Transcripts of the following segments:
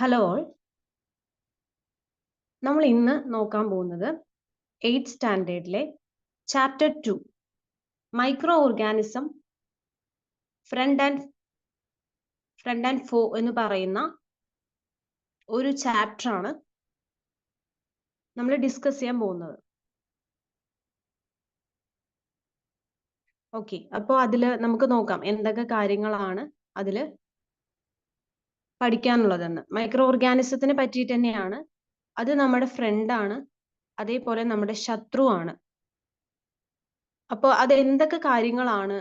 Hello all, നമ്മൾ ഇന്ന് നോക്കാൻ പോകുന്നത് 8th സ്റ്റാൻഡേർഡിലെ chapter 2 microorganism friend and foe എന്ന് പറയുന്ന ഒരു ചാപ്റ്റർ ആണ് നമ്മൾ ഡിസ്കസ് ചെയ്യാൻ പോകുന്നത്. ഓക്കെ, അപ്പോൾ അതിൽ നമുക്ക് നോക്കാം എന്തൊക്കെ കാര്യങ്ങളാണ് അതിൽ പഠിക്കാനുള്ളതെന്ന്. മൈക്രോ ഓർഗാനിസത്തിനെ പറ്റിയിട്ട് തന്നെയാണ്. അത് നമ്മുടെ ഫ്രണ്ടാണ്, അതേപോലെ നമ്മുടെ ശത്രുവാണ്. അപ്പോൾ അത് എന്തൊക്കെ കാര്യങ്ങളാണ്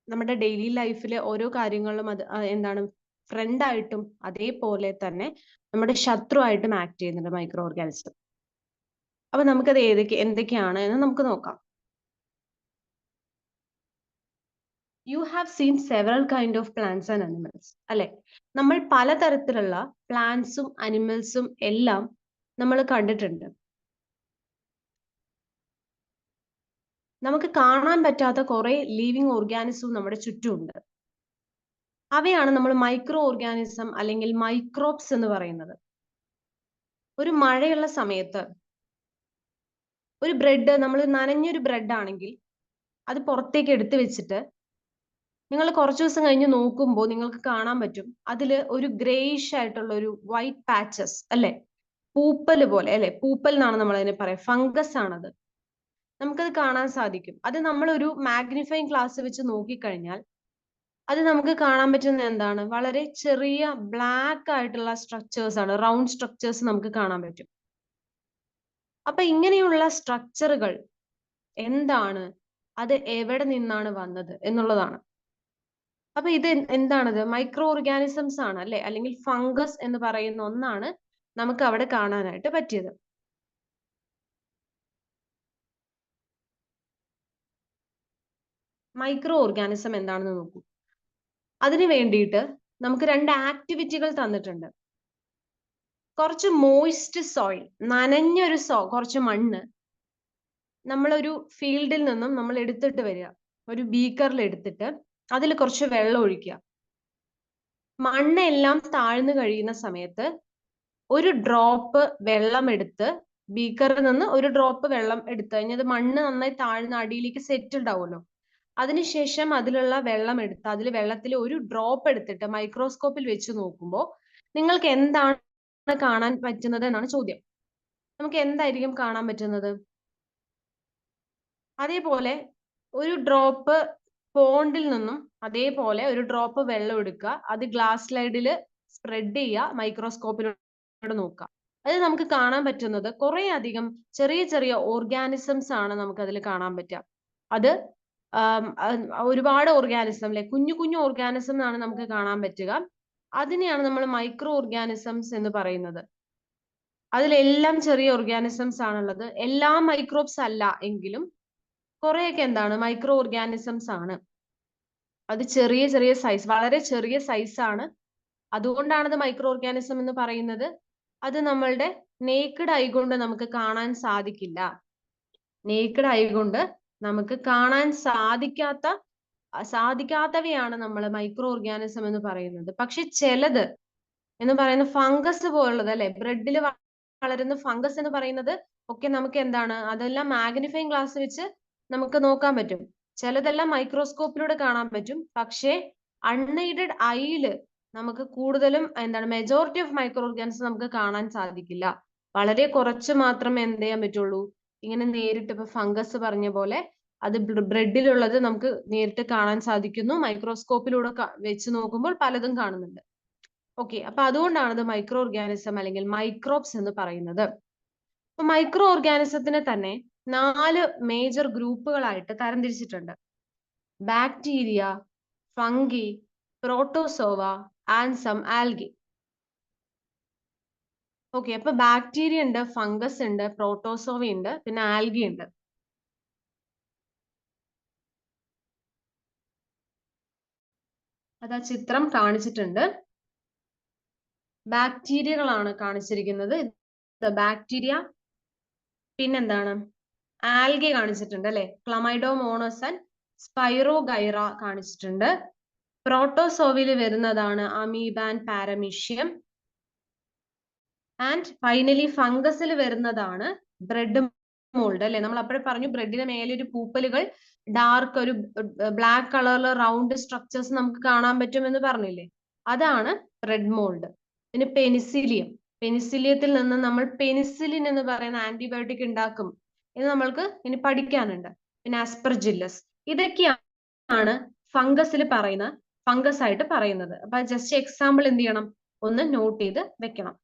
നമ്മുടെ ഡെയിലി ലൈഫിലെ ഓരോ കാര്യങ്ങളിലും അത് എന്താണ് ഫ്രണ്ടായിട്ടും അതേപോലെ തന്നെ നമ്മുടെ ശത്രുവായിട്ടും ആക്ട് ചെയ്യുന്നുണ്ട് മൈക്രോ ഓർഗാനിസം. അപ്പൊ നമുക്കത് എന്തൊക്കെയാണ് എന്ന് നമുക്ക് നോക്കാം. You have seen several kind of plants and animals, അല്ലെ? നമ്മൾ പലതരത്തിലുള്ള പ്ലാന്റ്സും അനിമൽസും എല്ലാം നമ്മൾ കണ്ടിട്ടുണ്ട്. നമുക്ക് കാണാൻ പറ്റാത്ത കുറെ ലിവിങ് ഓർഗാനിസവും നമ്മുടെ ചുറ്റുമുണ്ട്. അവയാണ് നമ്മൾ മൈക്രോ ഓർഗാനിസം അല്ലെങ്കിൽ മൈക്രോബ്സ് എന്ന് പറയുന്നത്. ഒരു മഴയുള്ള സമയത്ത് ഒരു ബ്രെഡ്, നമ്മൾ നനഞ്ഞൊരു ബ്രെഡ് ആണെങ്കിൽ അത് പുറത്തേക്ക് എടുത്തു വെച്ചിട്ട് നിങ്ങൾ കുറച്ച് ദിവസം കഴിഞ്ഞ് നോക്കുമ്പോൾ നിങ്ങൾക്ക് കാണാൻ പറ്റും അതിൽ ഒരു ഗ്രേയിഷ് ആയിട്ടുള്ള ഒരു വൈറ്റ് പാച്ചസ്, അല്ലെ? പൂപ്പൽ പോലെ, അല്ലെ? പൂപ്പൽ എന്നാണ് നമ്മൾ അതിനെ പറയാം. ഫംഗസ് ആണത്. നമുക്കത് കാണാൻ സാധിക്കും. അത് നമ്മളൊരു മാഗ്നിഫൈങ് ഗ്ലാസ് വെച്ച് നോക്കിക്കഴിഞ്ഞാൽ അത് നമുക്ക് കാണാൻ പറ്റുന്ന എന്താണ്? വളരെ ചെറിയ ബ്ലാക്ക് ആയിട്ടുള്ള സ്ട്രക്ചേഴ്സ് ആണ്, റൗണ്ട് സ്ട്രക്ചേഴ്സ് നമുക്ക് കാണാൻ പറ്റും. അപ്പൊ ഇങ്ങനെയുള്ള സ്ട്രക്ചറുകൾ എന്താണ്, അത് എവിടെ നിന്നാണ് വന്നത് എന്നുള്ളതാണ്. അപ്പൊ ഇത് എന്താണത്? മൈക്രോ ഓർഗാനിസംസ് ആണ്, അല്ലെ? അല്ലെങ്കിൽ ഫംഗസ് എന്ന് പറയുന്ന ഒന്നാണ് നമുക്ക് അവിടെ കാണാനായിട്ട് പറ്റിയത്. മൈക്രോ ഓർഗാനിസം എന്താണെന്ന് നോക്കൂ. അതിനു വേണ്ടിയിട്ട് നമുക്ക് 2 ആക്ടിവിറ്റികൾ തന്നിട്ടുണ്ട്. കുറച്ച് മോയിസ്റ്റ് സോയിൽ, നനഞ്ഞൊരു കുറച്ച് മണ്ണ് നമ്മളൊരു ഫീൽഡിൽ നിന്നും നമ്മൾ എടുത്തിട്ട് വരിക. ഒരു ബീക്കറിൽ എടുത്തിട്ട് അതിൽ കുറച്ച് വെള്ളം ഒഴിക്കുക. മണ്ണെല്ലാം താഴ്ന്നു കഴിയുന്ന സമയത്ത് ഒരു ഡ്രോപ്പ് വെള്ളം എടുത്ത്, ബീക്കറിൽ നിന്ന് ഒരു ഡ്രോപ്പ് വെള്ളം എടുത്തു കഴിഞ്ഞാൽ അത് മണ്ണ് നന്നായി താഴ്ന്ന അടിയിലേക്ക് സെറ്റിൽഡ് ആവുമല്ലോ. അതിനുശേഷം അതിലുള്ള വെള്ളം എടുത്ത് അതിൽ വെള്ളത്തിൽ ഒരു ഡ്രോപ്പ് എടുത്തിട്ട് മൈക്രോസ്കോപ്പിൽ വെച്ച് നോക്കുമ്പോൾ നിങ്ങൾക്ക് എന്താണ് കാണാൻ പറ്റുന്നത് എന്നാണ് ചോദ്യം. നമുക്ക് എന്തായിരിക്കും കാണാൻ പറ്റുന്നത്? അതേപോലെ ഒരു ഡ്രോപ്പ് പോണ്ടിൽ നിന്നും അതേപോലെ ഒരു ഡ്രോപ്പ് വെള്ളം എടുക്കുക, അത് ഗ്ലാസ് സ്ലൈഡിൽ സ്പ്രെഡ് ചെയ്യുക, മൈക്രോസ്കോപ്പിലൂടെ നോക്കുക. അത് നമുക്ക് കാണാൻ പറ്റുന്നത് കുറെ അധികം ചെറിയ ചെറിയ ഓർഗാനിസംസ് ആണ് നമുക്ക് അതിൽ കാണാൻ പറ്റുക. അത് ഒരുപാട് ഓർഗാനിസം, അല്ലെ? കുഞ്ഞു കുഞ്ഞു ഓർഗാനിസം ആണ് നമുക്ക് കാണാൻ പറ്റുക. അതിനെയാണ് നമ്മൾ മൈക്രോ ഓർഗാനിസംസ് എന്ന് പറയുന്നത്. അതിലെല്ലാം ചെറിയ ഓർഗാനിസംസ് ആണുള്ളത്. എല്ലാം മൈക്രോബ്സ് അല്ല എങ്കിലും കുറെയൊക്കെ എന്താണ് മൈക്രോ ഓർഗാനിസംസ് ആണ്. അത് ചെറിയ ചെറിയ സൈസ്, വളരെ ചെറിയ സൈസ് ആണ്. അതുകൊണ്ടാണ് അത് മൈക്രോ ഓർഗാനിസം എന്ന് പറയുന്നത്. അത് നമ്മളുടെ നേക്കഡ് ഐ കൊണ്ട് നമുക്ക് കാണാൻ സാധിക്കില്ല. നേക്കഡ് ഐ കൊണ്ട് നമുക്ക് കാണാൻ സാധിക്കാത്തവയാണ് നമ്മൾ മൈക്രോ ഓർഗാനിസം എന്ന് പറയുന്നത്. പക്ഷെ ചിലത് എന്ന് പറയുന്ന ഫംഗസ് പോലുള്ളത്, അല്ലെ? ബ്രെഡിൽ വളരുന്ന ഫംഗസ് എന്ന് പറയുന്നത് ഒക്കെ നമുക്ക് എന്താണ്, അതെല്ലാം മാഗ്നിഫൈങ് ഗ്ലാസ് വെച്ച് നമുക്ക് നോക്കാൻ പറ്റും. ചിലതെല്ലാം മൈക്രോസ്കോപ്പിലൂടെ കാണാൻ പറ്റും. പക്ഷേ അൺഎയ്ഡഡ് ഐയില് നമുക്ക് കൂടുതലും എന്താണ്, മെജോറിറ്റി ഓഫ് മൈക്രോ ഓർഗാനിസം നമുക്ക് കാണാൻ സാധിക്കില്ല. വളരെ കുറച്ച് മാത്രമേ എന്ത് ചെയ്യാൻ പറ്റുള്ളൂ, ഇങ്ങനെ നേരിട്ട് ഇപ്പൊ ഫംഗസ് പറഞ്ഞ പോലെ അത് ബ്രെഡിലുള്ളത് നമുക്ക് നേരിട്ട് കാണാൻ സാധിക്കുന്നു. മൈക്രോസ്കോപ്പിലൂടെ വെച്ച് നോക്കുമ്പോൾ പലതും കാണുന്നുണ്ട്. ഓക്കെ, അപ്പൊ അതുകൊണ്ടാണ് ഇത് മൈക്രോ ഓർഗാനിസം അല്ലെങ്കിൽ മൈക്രോബ്സ് എന്ന് പറയുന്നത്. അപ്പൊ മൈക്രോ ഓർഗാനിസത്തിനെ തന്നെ 4 മേജർ ഗ്രൂപ്പുകളായിട്ട് തരംതിരിച്ചിട്ടുണ്ട്. Bacteria, fungi, protozoa and some algae. Okay, അപ്പൊ ബാക്ടീരിയ ഉണ്ട്, ഫംഗസ് ഉണ്ട്, പ്രോട്ടോസോവ ഉണ്ട്, പിന്നെ ആൽഗി ഉണ്ട്. അതാ ചിത്രം കാണിച്ചിട്ടുണ്ട്. ബാക്ടീരിയകളാണ് കാണിച്ചിരിക്കുന്നത്. ബാക്ടീരിയ, പിന്നെന്താണ്, ആൽഗെ കാണിച്ചിട്ടുണ്ട്, അല്ലെ? ക്ലമൈഡോമോണസ് ആൻഡ് സ്പൈറോഗൈറ കാണിച്ചിട്ടുണ്ട്. പ്രോട്ടോസോവിൽ വരുന്നതാണ് അമീബ ആൻഡ് പാരമീഷ്യം. ആൻഡ് ഫൈനലി ഫംഗസിൽ വരുന്നതാണ് ബ്രെഡ് മോൾഡ് അല്ലെ. നമ്മൾ അപ്പോഴേ പറഞ്ഞു ബ്രെഡിന് മേലെ ഒരു പൂപ്പലുകൾ ഡാർക്ക് ഒരു ബ്ലാക്ക് കളറിലെ റൗണ്ട് സ്ട്രക്ചേഴ്സ് നമുക്ക് കാണാൻ പറ്റുമെന്ന് പറഞ്ഞില്ലേ, അതാണ് ബ്രെഡ് മോൾഡ്. പിന്നെ പെനിസിലിയത്തിൽ നിന്ന് നമ്മൾ പെനിസിലിൻ എന്ന് പറയുന്ന ആന്റിബയോട്ടിക് ഉണ്ടാക്കും എന്ന് നമ്മൾക്ക് ഇനി പഠിക്കാനുണ്ട്. പിന്നെ ആസ്പെർജില്ലസ്, ഇതൊക്കെയാണ് ഫംഗസിൽ പറയുന്ന ഫംഗസ് ആയിട്ട് പറയുന്നത്. അപ്പൊ ജസ്റ്റ് എക്സാമ്പിൾ എന്ത് ചെയ്യണം, ഒന്ന് നോട്ട് ചെയ്ത് വെക്കണം.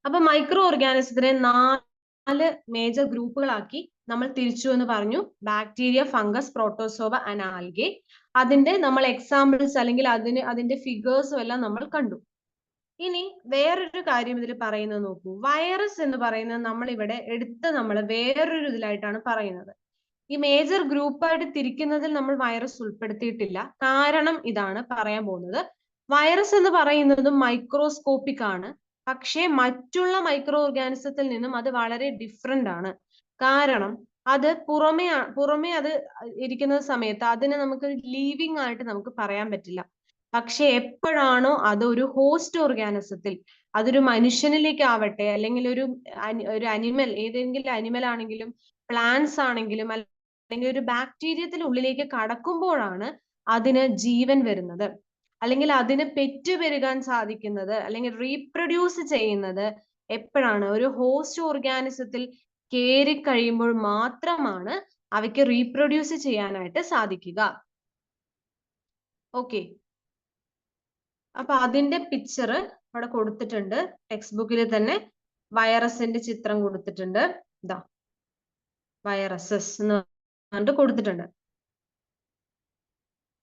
അപ്പൊ മൈക്രോ ഓർഗാനിസത്തിനെ 4 മേജർ ഗ്രൂപ്പുകളാക്കി നമ്മൾ തിരിച്ചു എന്ന് പറഞ്ഞു. Bacteria, fungus, protozoa and algae. അതിന്റെ നമ്മൾ എക്സാമ്പിൾസ് അല്ലെങ്കിൽ അതിന്റെ ഫിഗേഴ്സും എല്ലാം നമ്മൾ കണ്ടു. ഇനി വേറൊരു കാര്യം ഇതിൽ പറയുന്നത് നോക്കൂ. വൈറസ് എന്ന് പറയുന്നത് നമ്മൾ ഇവിടെ നമ്മൾ വേറൊരു ഇതിലായിട്ടാണ് പറയുന്നത്. ഈ മേജർ ഗ്രൂപ്പായിട്ട് തിരിക്കുന്നതിൽ നമ്മൾ വൈറസ് ഉൾപ്പെടുത്തിയിട്ടില്ല. കാരണം ഇതാണ് പറയാൻ പോകുന്നത്. വൈറസ് എന്ന് പറയുന്നത് മൈക്രോസ്കോപ്പിക് ആണ്. പക്ഷേ മറ്റുള്ള മൈക്രോ ഓർഗാനിസത്തിൽ നിന്നും അത് വളരെ ഡിഫറെന്റ് ആണ്. കാരണം അത് പുറമേ അത് ഇരിക്കുന്ന സമയത്ത് അതിനെ നമുക്ക് ലീവിങ് ആയിട്ട് നമുക്ക് പറയാൻ പറ്റില്ല. പക്ഷെ എപ്പോഴാണോ അത് ഒരു ഹോസ്റ്റ് ഓർഗാനിസത്തിൽ, അതൊരു മനുഷ്യനിലേക്ക് ആവട്ടെ അല്ലെങ്കിൽ ഒരു അനിമൽ, ഏതെങ്കിലും അനിമൽ ആണെങ്കിലും പ്ലാന്റ്സ് ആണെങ്കിലും അല്ലെങ്കിൽ ഒരു ബാക്ടീരിയത്തിൽ ഉള്ളിലേക്ക് കടക്കുമ്പോഴാണ് അതിന് ജീവൻ വരുന്നത്, അല്ലെങ്കിൽ അതിന് പെറ്റുപെരുകാൻ സാധിക്കുന്നത്, അല്ലെങ്കിൽ റീപ്രൊഡ്യൂസ് ചെയ്യുന്നത് എപ്പോഴാണ് ഒരു ഹോസ്റ്റ് ഓർഗാനിസത്തിൽ കയറി കഴിയുമ്പോൾ മാത്രമാണ് അവയ്ക്ക് റീപ്രൊഡ്യൂസ് ചെയ്യാനായിട്ട് സാധിക്കുക. ഓക്കെ, അപ്പൊ അതിന്റെ പിക്ചർ അവിടെ കൊടുത്തിട്ടുണ്ട്. ടെക്സ്റ്റ് ബുക്കിൽ തന്നെ വൈറസിന്റെ ചിത്രം കൊടുത്തിട്ടുണ്ട്. ഇതാ വൈറസസ് എന്ന് പറഞ്ഞിട്ട് കൊടുത്തിട്ടുണ്ട്.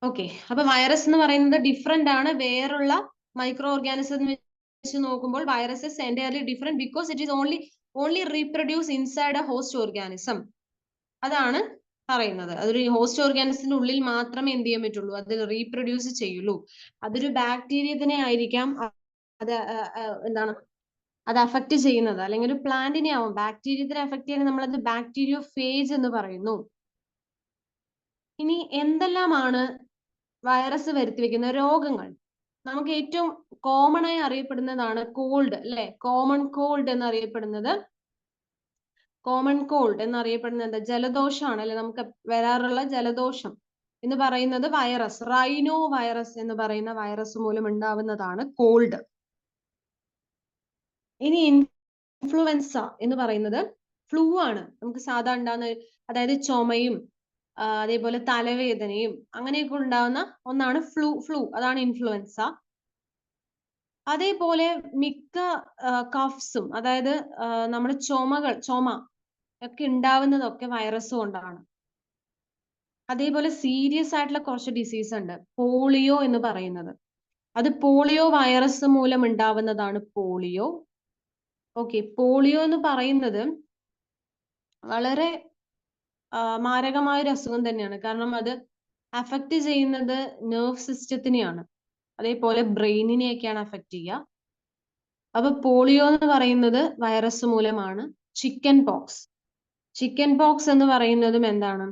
ഓക്കെ, അപ്പൊ വൈറസ് എന്ന് പറയുന്നത് ഡിഫറെന്റ് ആണ്. വേറുള്ള മൈക്രോ ഓർഗാനിസം വെച്ച് നോക്കുമ്പോൾ viruses entirely different because it is only reproduce inside A host organism. അതാണ് പറയുന്നത്. അതൊരു ഹോസ്റ്റ് ഓർഗാനിസത്തിന്റെ ഉള്ളിൽ മാത്രമേ എന്ത് ചെയ്യാൻ പറ്റുള്ളൂ, അത് റീപ്രൊഡ്യൂസ് ചെയ്യുള്ളൂ. അതൊരു ബാക്ടീരിയത്തിനെ ആയിരിക്കാം അത് എന്താണ് അത് അഫക്ട് ചെയ്യുന്നത്, അല്ലെങ്കിൽ ഒരു പ്ലാന്റിനെ ആവും. ബാക്ടീരിയത്തിനെ അഫക്ട് ചെയ്യാൻ നമ്മളത് ബാക്ടീരിയോ ഫേജ് എന്ന് പറയുന്നു. ഇനി എന്തെല്ലാമാണ് വൈറസ് വരുത്തി വെക്കുന്ന രോഗങ്ങൾ? നമുക്ക് ഏറ്റവും കോമൺ ആയി അറിയപ്പെടുന്നതാണ് കോൾഡ് അല്ലെ. കോമൺ കോൾഡ് എന്നറിയപ്പെടുന്നത് ജലദോഷമാണ് അല്ലെ. നമുക്ക് വരാറുള്ള ജലദോഷം എന്ന് പറയുന്നത് വൈറസ്, റൈനോ വൈറസ് എന്ന് പറയുന്ന വൈറസ് മൂലം ഉണ്ടാവുന്നതാണ് കോൾഡ്. ഇനി ഇൻഫ്ലുവൻസ എന്ന് പറയുന്നത് ഫ്ലൂ ആണ്. നമുക്ക് സാധാരണ ഉണ്ടാകുന്ന, അതായത് ചുമയും അതേപോലെ തലവേദനയും അങ്ങനെയൊക്കെ ഉണ്ടാവുന്ന ഒന്നാണ് ഫ്ലൂ. അതാണ് ഇൻഫ്ലുവൻസ. അതേപോലെ മിക്ക കഫ്സും, അതായത് നമ്മുടെ ചുമ ഒക്കെ ഉണ്ടാവുന്നതൊക്കെ വൈറസ് കൊണ്ടാണ്. അതേപോലെ സീരിയസ് ആയിട്ടുള്ള കുറച്ച് ഡിസീസ് ഉണ്ട്, പോളിയോ എന്ന് പറയുന്നത്. അത് പോളിയോ വൈറസ് മൂലം ഉണ്ടാവുന്നതാണ് പോളിയോ. ഓക്കെ, പോളിയോ എന്ന് പറയുന്നത് വളരെ മാരകമായ ഒരു അസുഖം തന്നെയാണ്. കാരണം അത് അഫക്റ്റ് ചെയ്യുന്നത് നെർവ് സിസ്റ്റത്തിനെയാണ്, അതേപോലെ ബ്രെയിനിനെയൊക്കെയാണ് അഫക്റ്റ് ചെയ്യുക. അപ്പൊ പോളിയോ എന്ന് പറയുന്നത് വൈറസ് മൂലമാണ്. ചിക്കൻ പോക്സ് എന്ന് പറയുന്നതും എന്താണ്,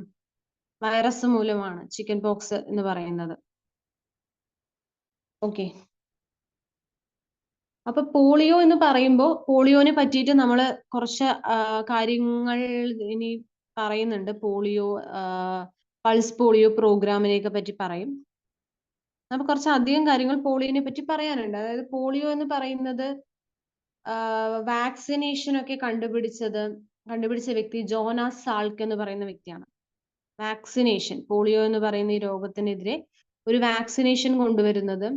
വൈറസ് മൂലമാണ് ചിക്കൻ പോക്സ് എന്ന് പറയുന്നത്. ഓക്കെ, അപ്പൊ പോളിയോ എന്ന് പറയുമ്പോൾ പോളിയോനെ പറ്റിയിട്ട് നമ്മൾ കുറച്ച് കാര്യങ്ങൾ ഇനി പറയുന്നുണ്ട്. പോളിയോ പൾസ് പോളിയോ പ്രോഗ്രാമിനെയൊക്കെ പറ്റി പറയും. നമുക്ക് കുറച്ച് അധികം കാര്യങ്ങൾ പോളിയോനെ പറ്റി പറയാനുണ്ട്. അതായത് പോളിയോ എന്ന് പറയുന്നത് വാക്സിനേഷൻ ഒക്കെ കണ്ടുപിടിച്ച വ്യക്തി ജോനാസ് സാൾക്ക് എന്ന് പറയുന്ന വ്യക്തിയാണ്. വാക്സിനേഷൻ, പോളിയോ എന്ന് പറയുന്ന ഈ രോഗത്തിനെതിരെ ഒരു വാക്സിനേഷൻ കൊണ്ടുവരുന്നത്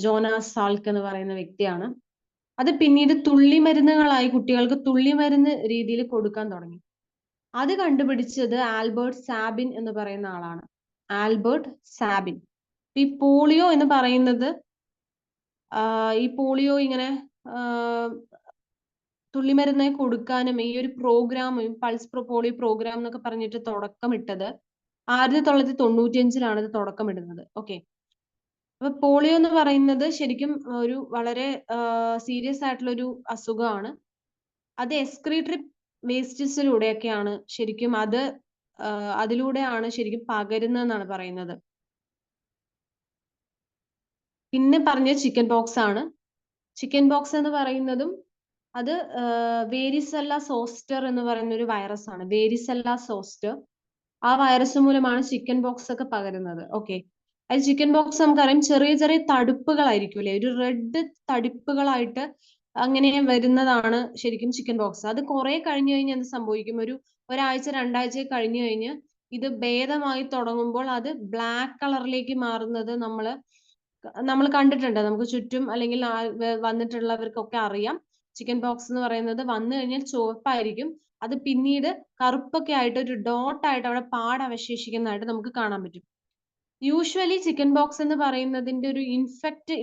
ജോനാസ് സാൾക്ക് എന്ന് പറയുന്ന വ്യക്തിയാണ്. അത് പിന്നീട് തുള്ളിമരുന്നുകളായി കുട്ടികൾക്ക് തുള്ളിമരുന്ന് രീതിയിൽ കൊടുക്കാൻ തുടങ്ങി. അത് കണ്ടുപിടിച്ചത് ആൽബർട്ട് സാബിൻ എന്ന് പറയുന്ന ആളാണ്. Albert Sabin. ഈ പോളിയോ എന്ന് പറയുന്നത് ഈ പോളിയോ ഇങ്ങനെ തുള്ളിമരുന്ന് കൊടുക്കാനും ഈ ഒരു പ്രോഗ്രാമും പൾസ് പോളിയോ പ്രോഗ്രാം എന്നൊക്കെ പറഞ്ഞിട്ട് തുടക്കമിട്ടത് 1995-ലാണ് ഇത് തുടക്കമിടുന്നത്. ഓക്കെ, അപ്പൊ പോളിയോ എന്ന് പറയുന്നത് ശരിക്കും ഒരു വളരെ സീരിയസ് ആയിട്ടുള്ള ഒരു അസുഖമാണ്. അത് എക്സ്ക്രീറ്ററി വേസ്റ്റസിലൂടെയൊക്കെയാണ് ശരിക്കും അതിലൂടെയാണ് ശരിക്കും പകരുന്നതെന്നാണ് പറയുന്നത്. പിന്നെ പറഞ്ഞ ചിക്കൻ പോക്സ് ആണ്. ചിക്കൻ ബോക്സ് എന്ന് പറയുന്നതും അത് വേരിസെല്ല സോസ്റ്റർ എന്ന് പറയുന്ന ഒരു വൈറസ് ആണ്. Varicella zoster. ആ വൈറസ് മൂലമാണ് ചിക്കൻ ബോക്സ് ഒക്കെ പകരുന്നത്. ഓക്കെ, അത് ചിക്കൻ ബോക്സ് നമുക്കറിയാം ചെറിയ ചെറിയ തടുപ്പുകളായിരിക്കും അല്ലെ, ഒരു റെഡ് തടുപ്പുകളായിട്ട് അങ്ങനെ വരുന്നതാണ് ശരിക്കും ചിക്കൻ ബോക്സ്. അത് കുറെ കഴിഞ്ഞു കഴിഞ്ഞ് എന്ത് സംഭവിക്കും, ഒരാഴ്ച 2 ആഴ്ച കഴിഞ്ഞു കഴിഞ്ഞ് ഇത് ഭേദമായി തുടങ്ങുമ്പോൾ അത് ബ്ലാക്ക് കളറിലേക്ക് മാറുന്നത് നമ്മൾ കണ്ടിട്ടുണ്ട്. നമുക്ക് ചുറ്റും അല്ലെങ്കിൽ വന്നിട്ടുള്ളവർക്കൊക്കെ അറിയാം. ചിക്കൻ ബോക്സ് എന്ന് പറയുന്നത് വന്നു കഴിഞ്ഞാൽ ചുവപ്പായിരിക്കും. അത് പിന്നീട് കറുപ്പൊക്കെ ആയിട്ട് ഒരു ഡോട്ട് ആയിട്ട് അവിടെ പാട് അവശേഷിക്കുന്നതായിട്ട് നമുക്ക് കാണാൻ പറ്റും. യൂഷ്വലി ചിക്കൻ ബോക്സ് എന്ന് പറയുന്നതിന്റെ ഒരു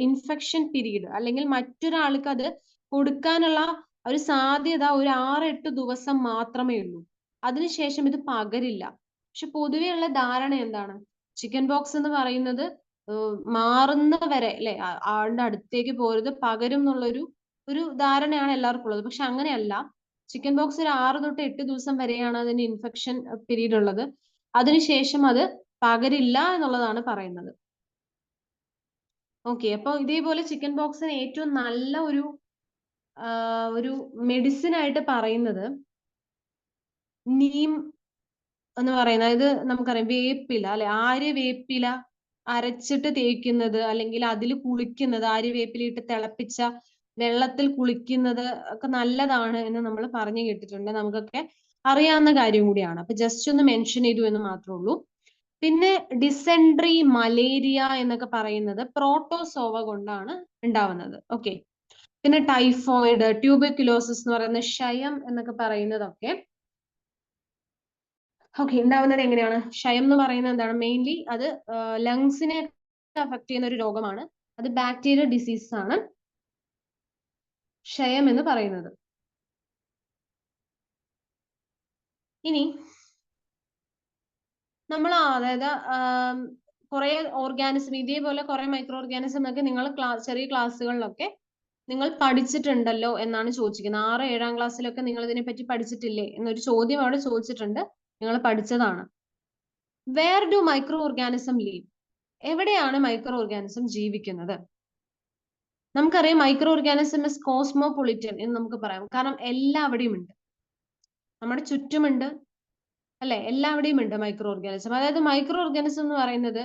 ഇൻഫെക്ഷൻ പീരീഡ് അല്ലെങ്കിൽ മറ്റൊരാൾക്ക് അത് കൊടുക്കാനുള്ള ഒരു സാധ്യത ഒരു 6-8 ദിവസം മാത്രമേ ഉള്ളൂ. അതിനുശേഷം ഇത് പകരില്ല. പക്ഷെ പൊതുവെയുള്ള ധാരണ എന്താണ്, ചിക്കൻ ബോക്സ് എന്ന് പറയുന്നത് മാറുന്നവരെ അല്ലെ, ആളുടെ അടുത്തേക്ക് പോരുത്, പകരും ഒരു ധാരണയാണ് എല്ലാവർക്കും ഉള്ളത്. പക്ഷെ അങ്ങനെയല്ല. ചിക്കൻ ബോക്സ് ഒരു 6 തൊട്ട് 8 ദിവസം വരെയാണ് അതിന്റെ ഇൻഫെക്ഷൻ പീരീഡ് ഉള്ളത്. അതിനുശേഷം അത് പകരില്ല എന്നുള്ളതാണ് പറയുന്നത്. ഓക്കെ, അപ്പൊ ഇതേപോലെ ചിക്കൻ ബോക്സിന് ഏറ്റവും നല്ല ഒരു മെഡിസിൻ ആയിട്ട് പറയുന്നത് നീം എന്ന് പറയുന്നത്, അതായത് നമുക്കറിയാം വേപ്പില അല്ലെ, ആര്യവേപ്പില അരച്ചിട്ട് തേക്കുന്നത് അല്ലെങ്കിൽ അതിൽ കുളിക്കുന്നത്, ആര്യവേപ്പില ഇട്ട് തിളപ്പിച്ച വെള്ളത്തിൽ കുളിക്കുന്നത് ഒക്കെ നല്ലതാണ് എന്ന് നമ്മൾ പറഞ്ഞു കേട്ടിട്ടുണ്ട്. നമുക്കൊക്കെ അറിയാവുന്ന കാര്യം കൂടിയാണ്. അപ്പൊ ജസ്റ്റ് ഒന്ന് മെൻഷൻ ചെയ്തു എന്ന് മാത്രമേ ഉള്ളൂ. പിന്നെ ഡിസെൻട്രി, മലേറിയ എന്നൊക്കെ പറയുന്നത് പ്രോട്ടോസോവ കൊണ്ടാണ് ഉണ്ടാവുന്നത്. ഓക്കെ, പിന്നെ ടൈഫോയിഡ്, ട്യൂബർക്യുലോസിസ് എന്ന് പറയുന്ന ക്ഷയം എന്നൊക്കെ പറയുന്നതൊക്കെ ഓക്കെ ഉണ്ടാവുന്നത് എങ്ങനെയാണ്? ക്ഷയം എന്ന് പറയുന്നത് എന്താണ്? മെയിൻലി അത് ലങ്സിനെ അഫക്ട് ചെയ്യുന്ന ഒരു രോഗമാണ്. അത് ബാക്ടീരിയൽ ഡിസീസ് ആണ് ക്ഷയം എന്ന് പറയുന്നത്. ഇനി നമ്മൾ അതായത് കുറെ ഓർഗാനിസം, ഇതേപോലെ കുറെ മൈക്രോ ഓർഗാനിസം ഒക്കെ നിങ്ങൾ ചെറിയ ക്ലാസ്സുകളിലൊക്കെ നിങ്ങൾ പഠിച്ചിട്ടുണ്ടല്ലോ എന്നാണ് ചോദിച്ചിരിക്കുന്നത്. 6-7 ക്ലാസ്സിലൊക്കെ നിങ്ങൾ ഇതിനെ പറ്റി പഠിച്ചിട്ടില്ലേ എന്നൊരു ചോദ്യം അവിടെ ചോദിച്ചിട്ടുണ്ട്. നിങ്ങൾ പഠിച്ചതാണ്. Where do microorganism live? എവിടെയാണ് മൈക്രോ ഓർഗാനിസം ജീവിക്കുന്നത്? നമുക്കറിയാം മൈക്രോ ഓർഗാനിസം ഇസ് കോസ്മോപൊളിറ്റൻ എന്ന് നമുക്ക് പറയാം. കാരണം എല്ലാവിടെയും ഉണ്ട്, നമ്മുടെ ചുറ്റുമുണ്ട് അല്ലെ, എല്ലാവിടെയും ഉണ്ട് മൈക്രോ ഓർഗാനിസം. അതായത് മൈക്രോ ഓർഗാനിസം എന്ന് പറയുന്നത്